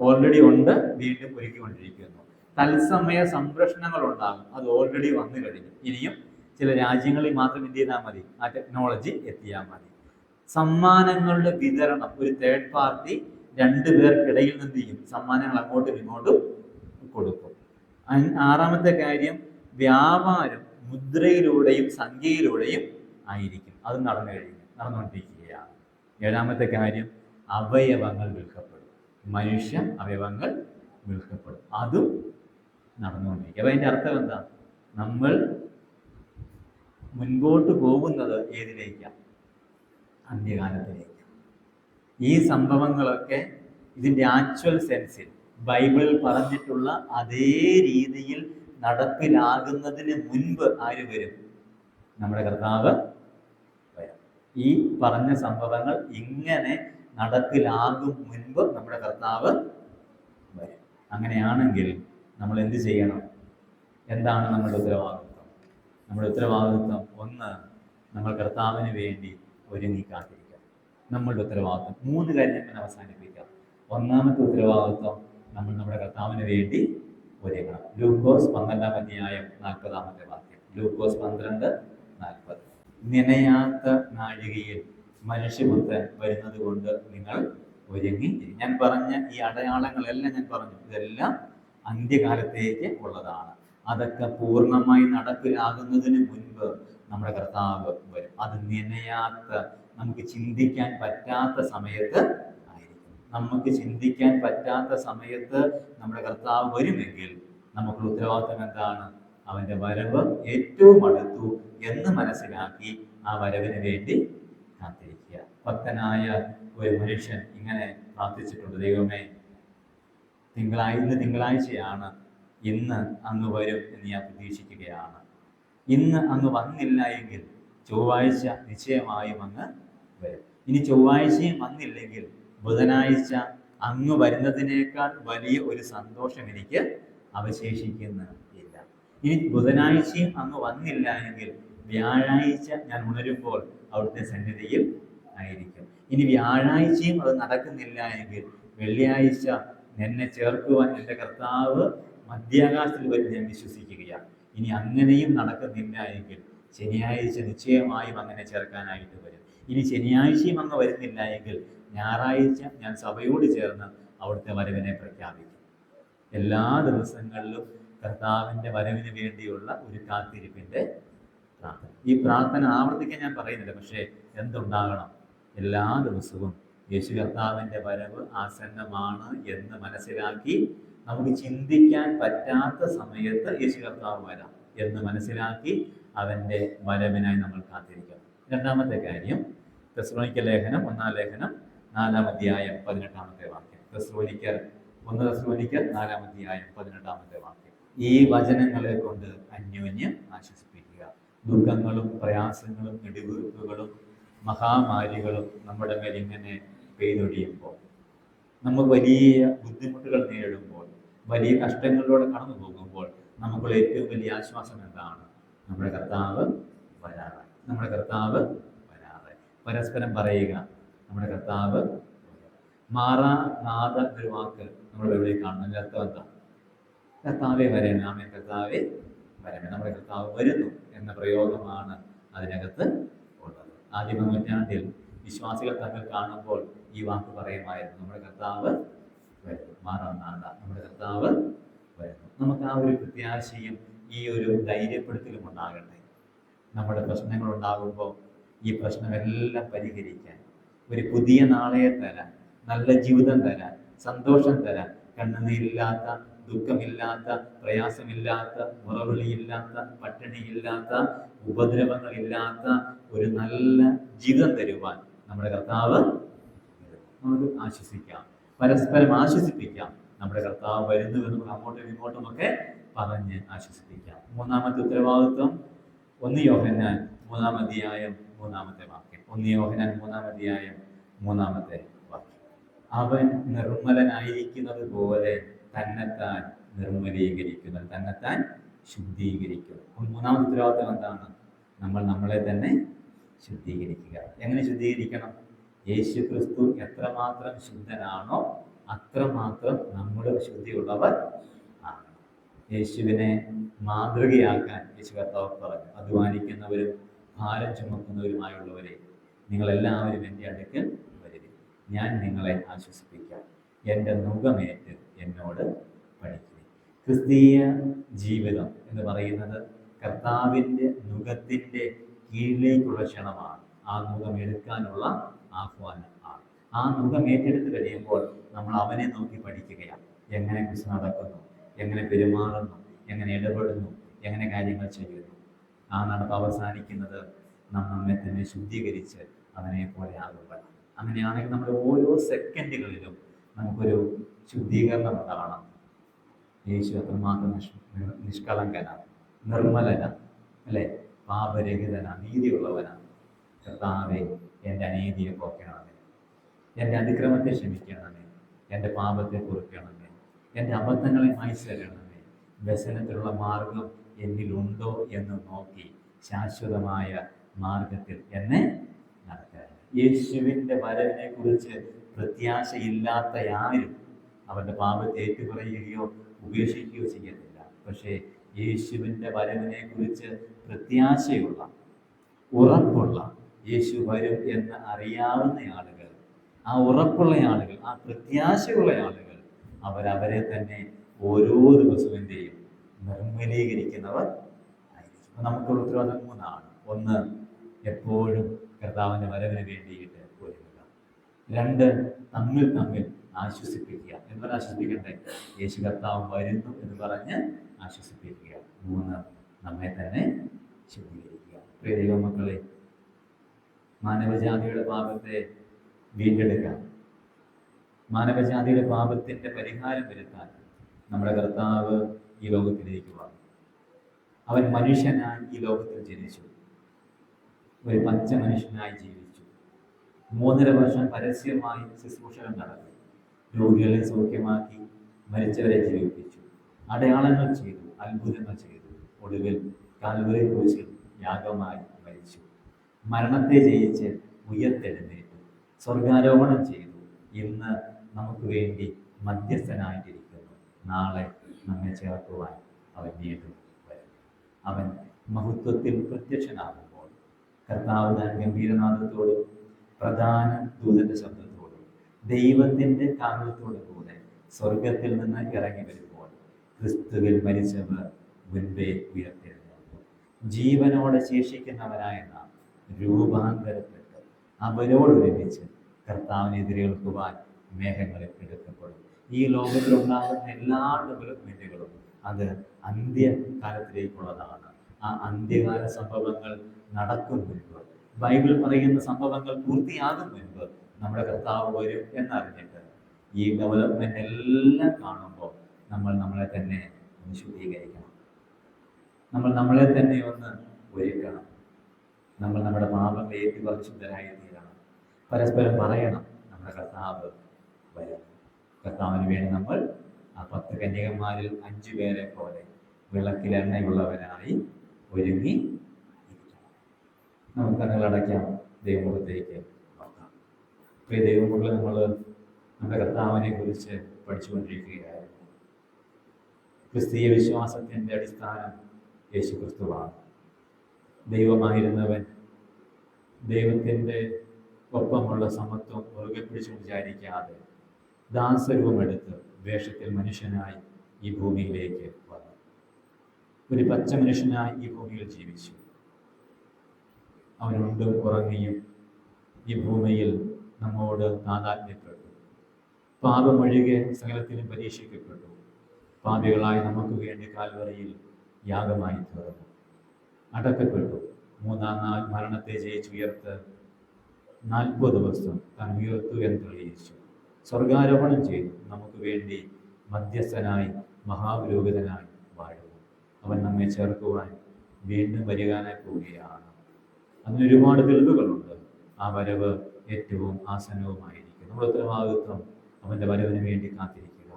ഓൾറെഡി ഉണ്ട്, വീണ്ടും ഒരുക്കിക്കൊണ്ടിരിക്കുന്നു. തത്സമയ സംരക്ഷണങ്ങൾ ഉണ്ടാകും, അത് ഓൾറെഡി വന്നു കഴിഞ്ഞു. ഇനിയും ചില രാജ്യങ്ങളിൽ മാത്രം എന്ത് ചെയ്താൽ മതി? ആ ടെക്നോളജി എത്തിയാൽ മതി. സമ്മാനങ്ങളുടെ വിതരണം, ഒരു തേർഡ് പാർട്ടി 2 പേർക്കിടയിൽ നിന്ന് ചെയ്യും, സമ്മാനങ്ങൾ അങ്ങോട്ടും ഇങ്ങോട്ടും കൊടുക്കും. 6 കാര്യം, വ്യാപാരം മുദ്രയിലൂടെയും സംഖ്യയിലൂടെയും ആയിരിക്കും, അത് നടന്നുകൊണ്ടിരിക്കുകയാണ്. 7 കാര്യം, അവയവങ്ങൾ വിൽക്കപ്പെടും, മനുഷ്യ അവയവങ്ങൾ വിൽക്കപ്പെടും, അതും നടന്നുകൊണ്ടിരിക്കും. അപ്പൊ അതിന്റെ അർത്ഥം എന്താ? നമ്മൾ മുൻപോട്ട് പോകുന്നത് ഏതിലേക്കാണ്? അന്ത്യകാലത്തിലേക്ക്. ഈ സംഭവങ്ങളൊക്കെ ഇതിന്റെ ആക്ച്വൽ സെൻസിൽ ബൈബിളിൽ പറഞ്ഞിട്ടുള്ള അതേ രീതിയിൽ നടപ്പിലാകുന്നതിന് മുൻപ് ആര് വരും? നമ്മുടെ കർത്താവ് വരും. ഈ പറഞ്ഞ സംഭവങ്ങൾ ഇങ്ങനെ നടപ്പിലാകും മുൻപ് നമ്മുടെ കർത്താവ് വരും. അങ്ങനെയാണെങ്കിൽ നമ്മൾ എന്ത് ചെയ്യണം? എന്താണ് നമ്മുടെ ഉത്തരവാദിത്വം? നമ്മുടെ ഉത്തരവാദിത്വം 1, നമ്മൾ കർത്താവിന് വേണ്ടി ഒരുങ്ങി കാത്തിരിക്കാം. നമ്മളുടെ ഉത്തരവാദിത്വം 3 കാര്യം ഞാൻ അവസാനിപ്പിക്കാം. 1-ാമത്തെ ഉത്തരവാദിത്വം, നമ്മൾ നമ്മുടെ കർത്താവിന് വേണ്ടി ഒരുങ്ങണം. ലൂക്കോസ് 12-40 വാക്യം. ലൂക്കോസ് 12:40. നനയാത്ത നാഴികയിൽ മനുഷ്യപുത്രൻ വരുന്നത് കൊണ്ട് നിങ്ങൾ ഒരുങ്ങി. ഞാൻ പറഞ്ഞ ഈ അടയാളങ്ങളെല്ലാം ഞാൻ പറഞ്ഞു, ഇതെല്ലാം അന്ത്യകാലത്തേക്ക് ഉള്ളതാണ്. അതൊക്കെ പൂർണ്ണമായി നടപ്പിലാകുന്നതിന് മുൻപ് നമ്മുടെ കർത്താവ് വരും. അത് നനയാത്ത, നമുക്ക് ചിന്തിക്കാൻ പറ്റാത്ത സമയത്ത് ആയിരിക്കും. നമുക്ക് ചിന്തിക്കാൻ പറ്റാത്ത സമയത്ത് നമ്മുടെ കർത്താവ് വരുമെങ്കിൽ നമുക്കുള്ള ഉത്തരവാദിത്വം എന്താണ്? അവന്റെ വരവ് ഏറ്റവും അടുത്തു എന്ന് മനസ്സിലാക്കി ആ വരവിന് വേണ്ടി കാത്തിരിക്കുക. ഭക്തനായ ഒരു മനുഷ്യൻ ഇങ്ങനെ പ്രാർത്ഥിച്ചിട്ടുണ്ട്, ദൈവമേ, ഇന്ന് തിങ്കളാഴ്ചയാണ്, ഇന്ന് അങ്ങ് വരും എന്ന് ഞാൻ പ്രതീക്ഷിക്കുകയാണ്. ഇന്ന് അങ്ങ് വന്നില്ല എങ്കിൽ ചൊവ്വാഴ്ച നിശ്ചയമായും അങ്ങ് വരും. ഇനി ചൊവ്വാഴ്ചയും വന്നില്ലെങ്കിൽ ബുധനാഴ്ച അങ്ങ് വരുന്നതിനേക്കാൾ വലിയ ഒരു സന്തോഷം എനിക്ക് അവശേഷിക്കുന്നില്ല. ഇനി ബുധനാഴ്ചയും അങ്ങ് വന്നില്ല എങ്കിൽ വ്യാഴാഴ്ച ഞാൻ ഉണരുമ്പോൾ അവിടുത്തെ സന്നിധിയിൽ ആയിരിക്കും. ഇനി വ്യാഴാഴ്ചയും അത് നടക്കുന്നില്ല എങ്കിൽ വെള്ളിയാഴ്ച എന്നെ ചേർക്കുവാൻ എൻ്റെ കർത്താവ് മധ്യാകാശത്തിൽ വരും ഞാൻ വിശ്വസിക്കുകയാണ്. ഇനി അങ്ങനെയും നടക്കുന്നില്ല എങ്കിൽ ശനിയാഴ്ച നിശ്ചയമായും അങ്ങനെ ചേർക്കാനായിട്ട് വരും. ഇനി ശനിയാഴ്ചയും അങ്ങ് വരുന്നില്ല എങ്കിൽ ഞായറാഴ്ച ഞാൻ സഭയോട് ചേർന്ന് അവിടുത്തെ വരവിനെ പ്രഖ്യാപിക്കും. എല്ലാ ദിവസങ്ങളിലും കർത്താവിൻ്റെ വരവിന് വേണ്ടിയുള്ള ഒരു കാത്തിരിപ്പിൻ്റെ പ്രാർത്ഥന. ഈ പ്രാർത്ഥന ആവർത്തിക്കാൻ ഞാൻ പറയുന്നില്ല, പക്ഷേ എന്തുണ്ടാകണം? എല്ലാ ദിവസവും യേശു കർത്താവിൻ്റെ വരവ് ആസന്നമാണ് എന്ന് മനസ്സിലാക്കി, നമുക്ക് ചിന്തിക്കാൻ പറ്റാത്ത സമയത്ത് യേശു കർത്താവ് വരാം എന്ന് മനസ്സിലാക്കി അവൻ്റെ വരവിനായി നമ്മൾ കാത്തിരിക്കണം. രണ്ടാമത്തെ കാര്യം, തെസ്സലോനിക്ക ലേഖനം 1-ാം ലേഖനം 4-ാം അധ്യായം 18-ാമത്തെ വാക്യം. തെസ്സലോനിക്കർ 4-ാം അധ്യായം 18-ാമത്തെ വാക്യം. ഈ വചനങ്ങളെ കൊണ്ട് അന്യോന്യം ആശ്വസിപ്പിക്കുക. ദുഃഖങ്ങളും പ്രയാസങ്ങളും നെടുവീർപ്പുകളും മഹാമാരികളും നമ്മുടെ മേൽ ഇങ്ങനെ പെയ്തൊഴിയുമ്പോൾ, നമ്മൾ വലിയ ബുദ്ധിമുട്ടുകൾ നേരിടുമ്പോൾ, വലിയ കഷ്ടങ്ങളിലൂടെ കടന്നു പോകുമ്പോൾ നമുക്കുള്ള ഏറ്റവും വലിയ ആശ്വാസം എന്താണ്? നമ്മുടെ കർത്താവ് വരാറായി. നമ്മുടെ കർത്താവ് വരാറായി. പരസ്പരം പറയുക, നമ്മുടെ കർത്താവ് മാറാനാഥ ഒരു വാക്ക് നമ്മൾ എവിടെ കാണുന്നു. അതിൻ്റെ അർത്ഥം എന്താ? കർത്താവെ വരണേ, ആമേൻ, കർത്താവെ വരണേ. നമ്മുടെ കർത്താവ് വരുന്നു എന്ന പ്രയോഗമാണ് അതിനകത്ത് ഉള്ളത്. ആദ്യ നൂറ്റാണ്ടിൽ വിശ്വാസികൾ തമ്മിൽ കാണുമ്പോൾ ഈ വാക്ക് പറയുമായിരുന്നു, നമ്മുടെ കർത്താവ് വരുന്നു, മാറാനാഥ, നമ്മുടെ കർത്താവ് വരുന്നു. നമുക്ക് ആ ഒരു പ്രത്യാശയും ഈ ഒരു ധൈര്യപ്പെടുത്തലും ഉണ്ടാകട്ടെ. നമ്മുടെ പ്രശ്നങ്ങൾ ഉണ്ടാകുമ്പോൾ ഈ പ്രശ്നമെല്ലാം പരിഹരിക്കാൻ, ഒരു പുതിയ നാളെ തരാൻ, നല്ല ജീവിതം തരാൻ, സന്തോഷം തരാൻ, കണ്ണുനീരില്ലാത്ത, ദുഃഖമില്ലാത്ത, പ്രയാസമില്ലാത്ത, മുറവിളിയില്ലാത്ത, പട്ടിണിയില്ലാത്ത, ഉപദ്രവങ്ങളില്ലാത്ത ഒരു നല്ല ജീവിതം തരുവാൻ നമ്മുടെ കർത്താവ്. നമുക്ക് ആശ്വസിക്കാം, പരസ്പരം ആശ്വസിപ്പിക്കാം. നമ്മുടെ കർത്താവ് വരുന്നുവെന്ന് അങ്ങോട്ടും ഇങ്ങോട്ടും ഒക്കെ പറഞ്ഞ് ആശ്വസിപ്പിക്കാം. മൂന്നാമത്തെ ഉത്തരവാദിത്വം 1 യോഹന്നാൻ 3-ാം അധ്യായം 3-ാമത്തെ വാക്യം. 1 യോഹന്നാൻ 3-ാം അധ്യായം 3-ാമത്തെ വാക്യം. അവൻ നിർമ്മലനായിരിക്കുന്നത് പോലെ തന്നെത്താൻ നിർമ്മലീകരിക്കുന്നത്, തന്നെത്താൻ ശുദ്ധീകരിക്കുന്നു. മൂന്നാമത്തെ ഉത്തരവാദിത്വം എന്താണ്? നമ്മൾ നമ്മളെ തന്നെ ശുദ്ധീകരിക്കുക. എങ്ങനെ ശുദ്ധീകരിക്കണം? യേശു ക്രിസ്തു എത്രമാത്രം ശുദ്ധനാണോ അത്രമാത്രം നമ്മുടെ ശുദ്ധിയുള്ളവർ ആണ്. യേശുവിനെ മാതൃകയാക്കാൻ യേശു കർത്താവ് പറഞ്ഞു, അധ്വാനിക്കുന്നവരും ഭാരം ചുമക്കുന്നവരുമായുള്ളവരെ, നിങ്ങളെല്ലാവരും എൻ്റെ അടുക്കൽ വരിക, ഞാൻ നിങ്ങളെ ആശ്വസിപ്പിക്കാം. എൻ്റെ നുകമേറ്റ് എന്നോട് പഠിക്കുക. ക്രിസ്തീയ ജീവിതം എന്ന് പറയുന്നത് കർത്താവിൻ്റെ നുകത്തിൻ്റെ കീഴിലേക്കുള്ള ക്ഷണമാണ്. ആ നുകം എടുക്കാനുള്ള ആഹ്വാനം ആണ്. ആ നുകം ഏറ്റെടുത്ത് കഴിയുമ്പോൾ നമ്മൾ അവനെ നോക്കി പഠിക്കുകയാണ്. എങ്ങനെ ക്രിസ്തു നടക്കുന്നു, എങ്ങനെ പെരുമാറുന്നു, എങ്ങനെ ഇടപെടുന്നു, എങ്ങനെ കാര്യങ്ങൾ ചെയ്യുന്നു. ആ നടപ്പ് അവസാനിക്കുന്നത് നാം നമ്മെ തന്നെ ശുദ്ധീകരിച്ച് അവനെ പോലെ ആകുമ്പോൾ. അങ്ങനെയാണെങ്കിൽ നമ്മുടെ ഓരോ സെക്കൻഡുകളിലും നമുക്കൊരു ശുദ്ധീകരണം ഉണ്ടാകണം. യേശു അത്രമാത്രം നിഷ്കളങ്കനാണ്, നിർമ്മലനാണ്, അല്ലേ, പാപരഹിതനാണ്, നീതിയുള്ളവനാണ്. കർത്താവേ, എൻ്റെ അനീതിയെ പോക്കണമേ, എൻ്റെ അതിക്രമത്തെ ക്ഷമിക്കണമേ, എൻ്റെ പാപത്തെ കുറിക്കണമേ, എൻ്റെ അബദ്ധങ്ങളെ മായ്ച്ചു തരണമേ. വ്യസനത്തിലുള്ള മാർഗം എന്നിലുണ്ടോ എന്ന് നോക്കി ശാശ്വതമായ മാർഗത്തിൽ എന്നെ നടത്തണം. യേശുവിൻ്റെ വരവിനെ കുറിച്ച് പ്രത്യാശയില്ലാത്ത ആരും അവൻ്റെ പാപത്തെ ഏറ്റുപറയുകയോ ഉപേക്ഷിക്കുകയോ ചെയ്യത്തില്ല. പക്ഷേ യേശുവിൻ്റെ വരവിനെ കുറിച്ച് പ്രത്യാശയുള്ള, ഉറപ്പുള്ള, യേശു വരും എന്ന് അറിയാവുന്ന ആളുകൾ, ആ ഉറപ്പുള്ള ആളുകൾ, ആ പ്രത്യാശയുള്ള ആളുകൾ, അവരവരെ തന്നെ ഓരോ ദിവസവും എന്ത് ചെയ്യും? നിർമ്മലീകരിക്കുന്നവർ ആയിരിക്കും. നമുക്കുള്ള ഉത്തരവാദിത്വം 3 ആണ്. 1, എപ്പോഴും കർത്താവിൻ്റെ വരവിന് വേണ്ടിയിട്ട് ഒരുങ്ങുക. 2, തമ്മിൽ തമ്മിൽ ആശ്വസിപ്പിക്കുക. എന്ന് ആശ്വസിപ്പിക്കട്ടെ, യേശു കർത്താവ് വരുന്നു എന്ന് പറഞ്ഞ് ആശ്വസിപ്പിക്കുക. 3, നമ്മെ തന്നെ ശുദ്ധീകരിക്കുക. പ്രിയ ദൈവമക്കളെ, മാനവജാതിയുടെ പാപത്തെ വീണ്ടെടുക്കാൻ, മാനവജാതിയുടെ പാപത്തിൻ്റെ പരിഹാരം വരുത്താൻ നമ്മുടെ കർത്താവ് ഈ ലോകത്തിലേക്ക് വന്നു. അവൻ മനുഷ്യനായി ഈ ലോകത്തിൽ ജനിച്ചു, ഒരു പച്ച മനുഷ്യനായി ജീവിച്ചു. 3.5 വർഷം പരസ്യമായി ശുശ്രൂഷകൾ നടത്തി, രോഗികളെ സൗഖ്യമാക്കി, മരിച്ചവരെ ജീവിപ്പിച്ചു, അടയാളങ്ങൾ ചെയ്തു, അത്ഭുതങ്ങൾ ചെയ്തു. ഒടുവിൽ കാൽവരി ക്രൂശിൽ യാഗമായി മരിച്ചു, മരണത്തെ ജയിച്ച് ഉയർത്തെഴുന്നേറ്റു, സ്വർഗാരോഹണം ചെയ്തു. ഇന്ന് നമുക്ക് വേണ്ടി മധ്യസ്ഥനായിട്ടിരിക്കുന്നു. നാളെ നമ്മെ ചേർക്കുവാൻ അവൻ വീണ്ടും വരും. അവൻ മഹത്വത്തിൽ പ്രത്യക്ഷനാകുമ്പോൾ കർത്താവ് താൻ ഗംഭീരനാഥത്തോടും പ്രധാന ദൂതന്റെ ശബ്ദത്തോടും ദൈവത്തിൻ്റെ കാരണത്തോടു കൂടെ സ്വർഗത്തിൽ നിന്ന് ഇറങ്ങി വരുമ്പോൾ ക്രിസ്തുവിൽ മരിച്ചവർ മുൻപേ ഉയർത്തെഴുന്നേൽക്കും. ജീവനോടെ ശേഷിക്കുന്നവരായ നാം രൂപാന്തരപ്പെട്ട് അവരോടൊരുമിച്ച് കർത്താവിനെ എതിരേൽക്കുവാൻ മേഘങ്ങളിൽ എടുക്കപ്പെടും. ഈ ലോകത്തിലുണ്ടാകുന്ന എല്ലാ ഡെവലപ്മെന്റുകളും അത് അന്ത്യകാലത്തിലേക്കുള്ളതാണ്. ആ അന്ത്യകാല സംഭവങ്ങൾ നടക്കും മുൻപ്, ബൈബിൾ പറയുന്ന സംഭവങ്ങൾ പൂർത്തിയാകും മുൻപ് നമ്മുടെ കർത്താവ് വരും എന്നറിഞ്ഞിട്ട് ഈ ഡെവലപ്മെന്റ് എല്ലാം കാണുമ്പോൾ നമ്മൾ നമ്മളെ തന്നെ ഒന്ന് ശുദ്ധീകരിക്കണം. നമ്മൾ നമ്മളെ തന്നെ ഒന്ന് ഒരുക്കണം. നമ്മൾ നമ്മുടെ പാപങ്ങളെ ഏറ്റുപരിശുദ്ധരായി തീരണം. പരസ്പരം പറയണം, നമ്മുടെ കർത്താവ് വരും. കർത്താവിന് വേണ്ടി നമ്മൾ ആ 10 കന്യകന്മാരിൽ 5 പേരെ പോലെ വിളക്കിൽ എണ്ണയുള്ളവരായി ഒരുങ്ങി ഇരിക്കണം. നമുക്ക് കണ്ണുകളടയ്ക്കാം, ദൈവമുഖത്തേക്ക് നോക്കാം. പ്രിയ ദൈവമക്കളെ, നമ്മൾ നമ്മുടെ കർത്താവിനെ കുറിച്ച് പഠിച്ചുകൊണ്ടിരിക്കുകയായിരുന്നു. ക്രിസ്തീയ വിശ്വാസത്തിൻ്റെ അടിസ്ഥാനം യേശു ക്രിസ്തുവാണ്. ദൈവമായിരുന്നവൻ ദൈവത്തിൻ്റെ ഒപ്പമുള്ള സമത്വം മുറുകെ പിടിച്ചു വിചാരിക്കാതെ ദാസരൂപമെടുത്ത് വേഷത്തിൽ മനുഷ്യനായി ഈ ഭൂമിയിലേക്ക് വന്നു. ഒരു പച്ച മനുഷ്യനായി ഈ ഭൂമിയിൽ ജീവിച്ചു. അവനുണ്ടും ഉറങ്ങിയും ഈ ഭൂമിയിൽ നമ്മോട് താതാത്മ്യപ്പെട്ടു. പാപമൊഴികെ സകലത്തിലും പരീക്ഷിക്കപ്പെട്ടു. പാപികളായി നമുക്ക് വേണ്ടി കാൽവറിയിൽ യാഗമായി തീർന്നു. അടക്കപ്പെട്ടു. 3-ാം നാൾ മരണത്തെ ജയിച്ചുയർത്ത് 40 ദിവസം താൻ ഉയർത്തു എന്ന് തെളിയിച്ചു. സ്വർഗാരോപണം ചെയ്തു. നമുക്ക് വേണ്ടി മധ്യസ്ഥനായി മഹാപുരോഹിതനായി വാഴുന്നു. അവൻ നമ്മെ ചേർക്കുവാൻ വീണ്ടും വരികാനായി പോവുകയാണ്. അതിന് ഒരുപാട് തെളിവുകളുണ്ട്. ആ വരവ് ഏറ്റവും ആസന്നവുമായിരിക്കും. നമ്മുടെ ഉത്തരവാദിത്വം അവൻ്റെ വരവിന് വേണ്ടി കാത്തിരിക്കുക.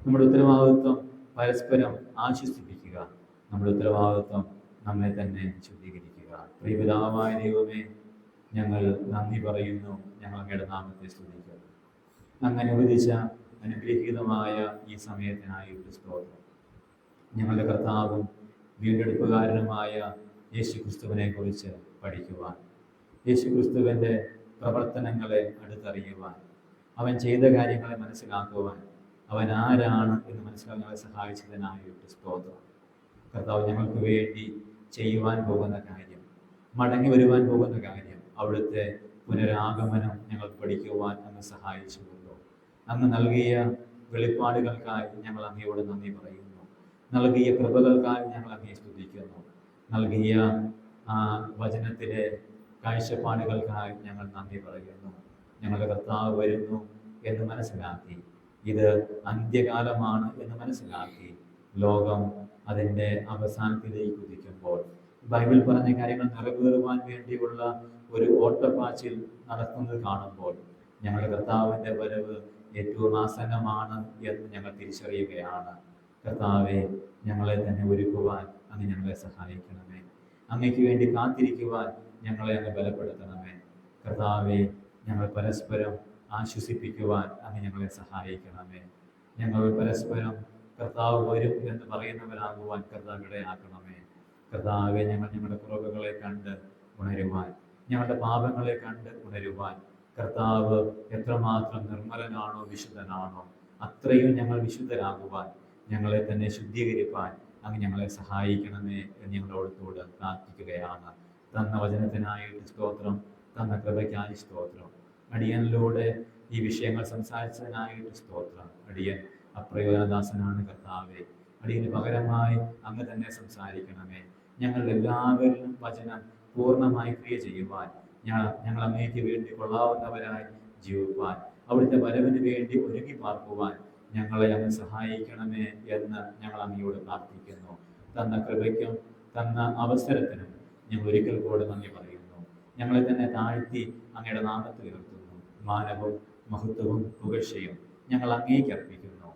നമ്മുടെ ഉത്തരവാദിത്വം പരസ്പരം ആശ്വസിപ്പിക്കുക. നമ്മുടെ ഉത്തരവാദിത്വം നമ്മെ തന്നെ ശുദ്ധീകരിക്കുക. പ്രിയപിതാവായ ദൈവമേ, ഞങ്ങൾ നന്ദി പറയുന്നു. ഞങ്ങൾ അങ്ങയുടെ നാമത്തെ സ്തുതിക്കുന്നു. അങ്ങ് അനുവദിച്ച അനുഗ്രഹീതമായ ഈ സമയത്തിനായിട്ട് സ്തോത്രം. ഞങ്ങളുടെ കർത്താവും വീണ്ടെടുപ്പുകാരനുമായ യേശു ക്രിസ്തുവിനെ കുറിച്ച് പഠിക്കുവാൻ, യേശു ക്രിസ്തുവിൻ്റെ പ്രവർത്തനങ്ങളെ അടുത്തറിയുവാൻ, അവൻ ചെയ്ത കാര്യങ്ങളെ മനസ്സിലാക്കുവാൻ, അവൻ ആരാണ് എന്ന് മനസ്സിലാക്കാൻ ഞങ്ങളെ സഹായിച്ചതിനായിട്ട് സ്തോത്രം. കർത്താവ് ഞങ്ങൾക്ക് വേണ്ടി ചെയ്യുവാൻ പോകുന്ന കാര്യം, മടങ്ങി വരുവാൻ പോകുന്ന കാര്യം, അവിടുത്തെ പുനരാഗമനം ഞങ്ങൾ പഠിക്കുവാൻ അങ്ങ് സഹായിച്ചുവല്ലോ. അങ്ങ് നൽകിയ വെളിപ്പാടുകൾക്കായി ഞങ്ങൾ അങ്ങയോട് നന്ദി പറയുന്നു. നൽകിയ കൃപകൾക്കായി ഞങ്ങൾ അങ്ങയെ സ്തുതിക്കുന്നു. നൽകിയ വചനത്തിലെ കാഴ്ചപ്പാടുകൾക്കായി ഞങ്ങൾ നന്ദി പറയുന്നു. ഞങ്ങളുടെ കർത്താവ് വരുന്നു എന്ന് മനസ്സിലാക്കി, ഇത് അന്ത്യകാലമാണ് എന്ന് മനസ്സിലാക്കി, ലോകം അതിൻ്റെ അവസാനത്തിലേക്ക് കുതിക്കുമ്പോൾ ബൈബിൾ പറഞ്ഞ കാര്യങ്ങൾ നിറവേറുവാൻ വേണ്ടിയുള്ള ഒരു ഓട്ടപ്പാച്ചിൽ നടത്തുന്നത് കാണുമ്പോൾ ഞങ്ങളുടെ കർത്താവിൻ്റെ വരവ് ഏറ്റവും ആസന്നമാണ് എന്ന് ഞങ്ങൾ തിരിച്ചറിയുകയാണ്. കർത്താവെ, ഞങ്ങളെ തന്നെ ഒരുക്കുവാൻ അങ്ങ് ഞങ്ങളെ സഹായിക്കണമേ. അങ്ങയ്ക്ക് വേണ്ടി കാത്തിരിക്കുവാൻ ഞങ്ങളെ അങ്ങ് ബലപ്പെടുത്തണമേ. കർത്താവെ, ഞങ്ങൾ പരസ്പരം ആശ്വസിപ്പിക്കുവാൻ അങ്ങ് ഞങ്ങളെ സഹായിക്കണമേ. ഞങ്ങൾ പരസ്പരം കർത്താവ് വരും എന്ന് പറയുന്നവരാകുവാൻ കർത്താവ് ഇടയാക്കണമേ. കർത്താവെ, ഞങ്ങൾ ഞങ്ങളുടെ കുറവുകളെ കണ്ട് ഉണരുവാൻ, ഞങ്ങളുടെ പാപങ്ങളെ കണ്ട് ഉണരുവാൻ, കർത്താവ് എത്രമാത്രം നിർമ്മലനാണോ വിശുദ്ധനാണോ അത്രയും ഞങ്ങൾ വിശുദ്ധരാകുവാൻ, ഞങ്ങളെ തന്നെ ശുദ്ധീകരിപ്പാൻ അങ്ങ് ഞങ്ങളെ സഹായിക്കണമേ എന്ന് ഞങ്ങളോടത്തോട് പ്രാർത്ഥിക്കുകയാണ്. തന്ന വചനത്തിനായിട്ട് സ്തോത്രം, തന്ന കൃപയ്ക്കായി സ്തോത്രം. അടിയനിലൂടെ ഈ വിഷയങ്ങൾ സംസാരിച്ചതിനായിട്ട് സ്തോത്രം. അടിയൻ അപ്രയോജനദാസനാണ് കർത്താവെ. അടിയന് പകരമായി അങ്ങ് തന്നെ സംസാരിക്കണമേ. ഞങ്ങളുടെ എല്ലാവരിലും വചനം പൂർണ്ണമായി ക്രിയ ചെയ്യുവാൻ, ഞങ്ങൾ അങ്ങേക്ക് വേണ്ടി കൊള്ളാവുന്നവരായി ജീവിപ്പാൻ, അവിടുത്തെ വരവിന് വേണ്ടി ഒരുങ്ങി പാർക്കുവാൻ ഞങ്ങളെ അങ്ങ് സഹായിക്കണമേ എന്ന് ഞങ്ങൾ അങ്ങയോട് പ്രാർത്ഥിക്കുന്നു. തന്ന കൃപയ്ക്കും തന്ന അവസരത്തിനും ഞങ്ങൾ ഒരിക്കൽ കൂടെ നന്ദി പറയുന്നു. ഞങ്ങളെ തന്നെ താഴ്ത്തി അങ്ങയുടെ നാമത്തിൽ ഉയർത്തുന്നു. മാനവും മഹത്വവും പുകഴ്ചയും ഞങ്ങൾ അങ്ങേക്ക് അർപ്പിക്കുന്നു.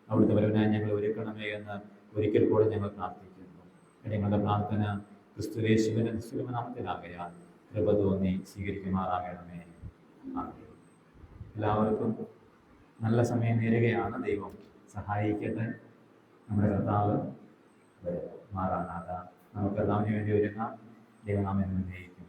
അവിടുത്തെ വരവിനായി ഞങ്ങൾ ഒരുക്കണമേ എന്ന് ഒരിക്കൽ കൂടെ ഞങ്ങൾ പ്രാർത്ഥിക്കുന്നു. ഞങ്ങളുടെ പ്രാർത്ഥന ക്രിസ്തുയേശുവിന്റെ നാമത്തിലാകയാൽ കൃപ തോന്നി സ്വീകരിക്കുമാറാകണമേ. എല്ലാവർക്കും നല്ല സമയം നേരുകയാണ്. ദൈവം സഹായിക്കട്ടെ. നമ്മുടെ കർത്താവ് മാറാനാഥ. നമുക്ക് കർത്താവിന് വേണ്ടി ഒരുങ്ങാം. ദൈവനാമം എന്നേക്കും.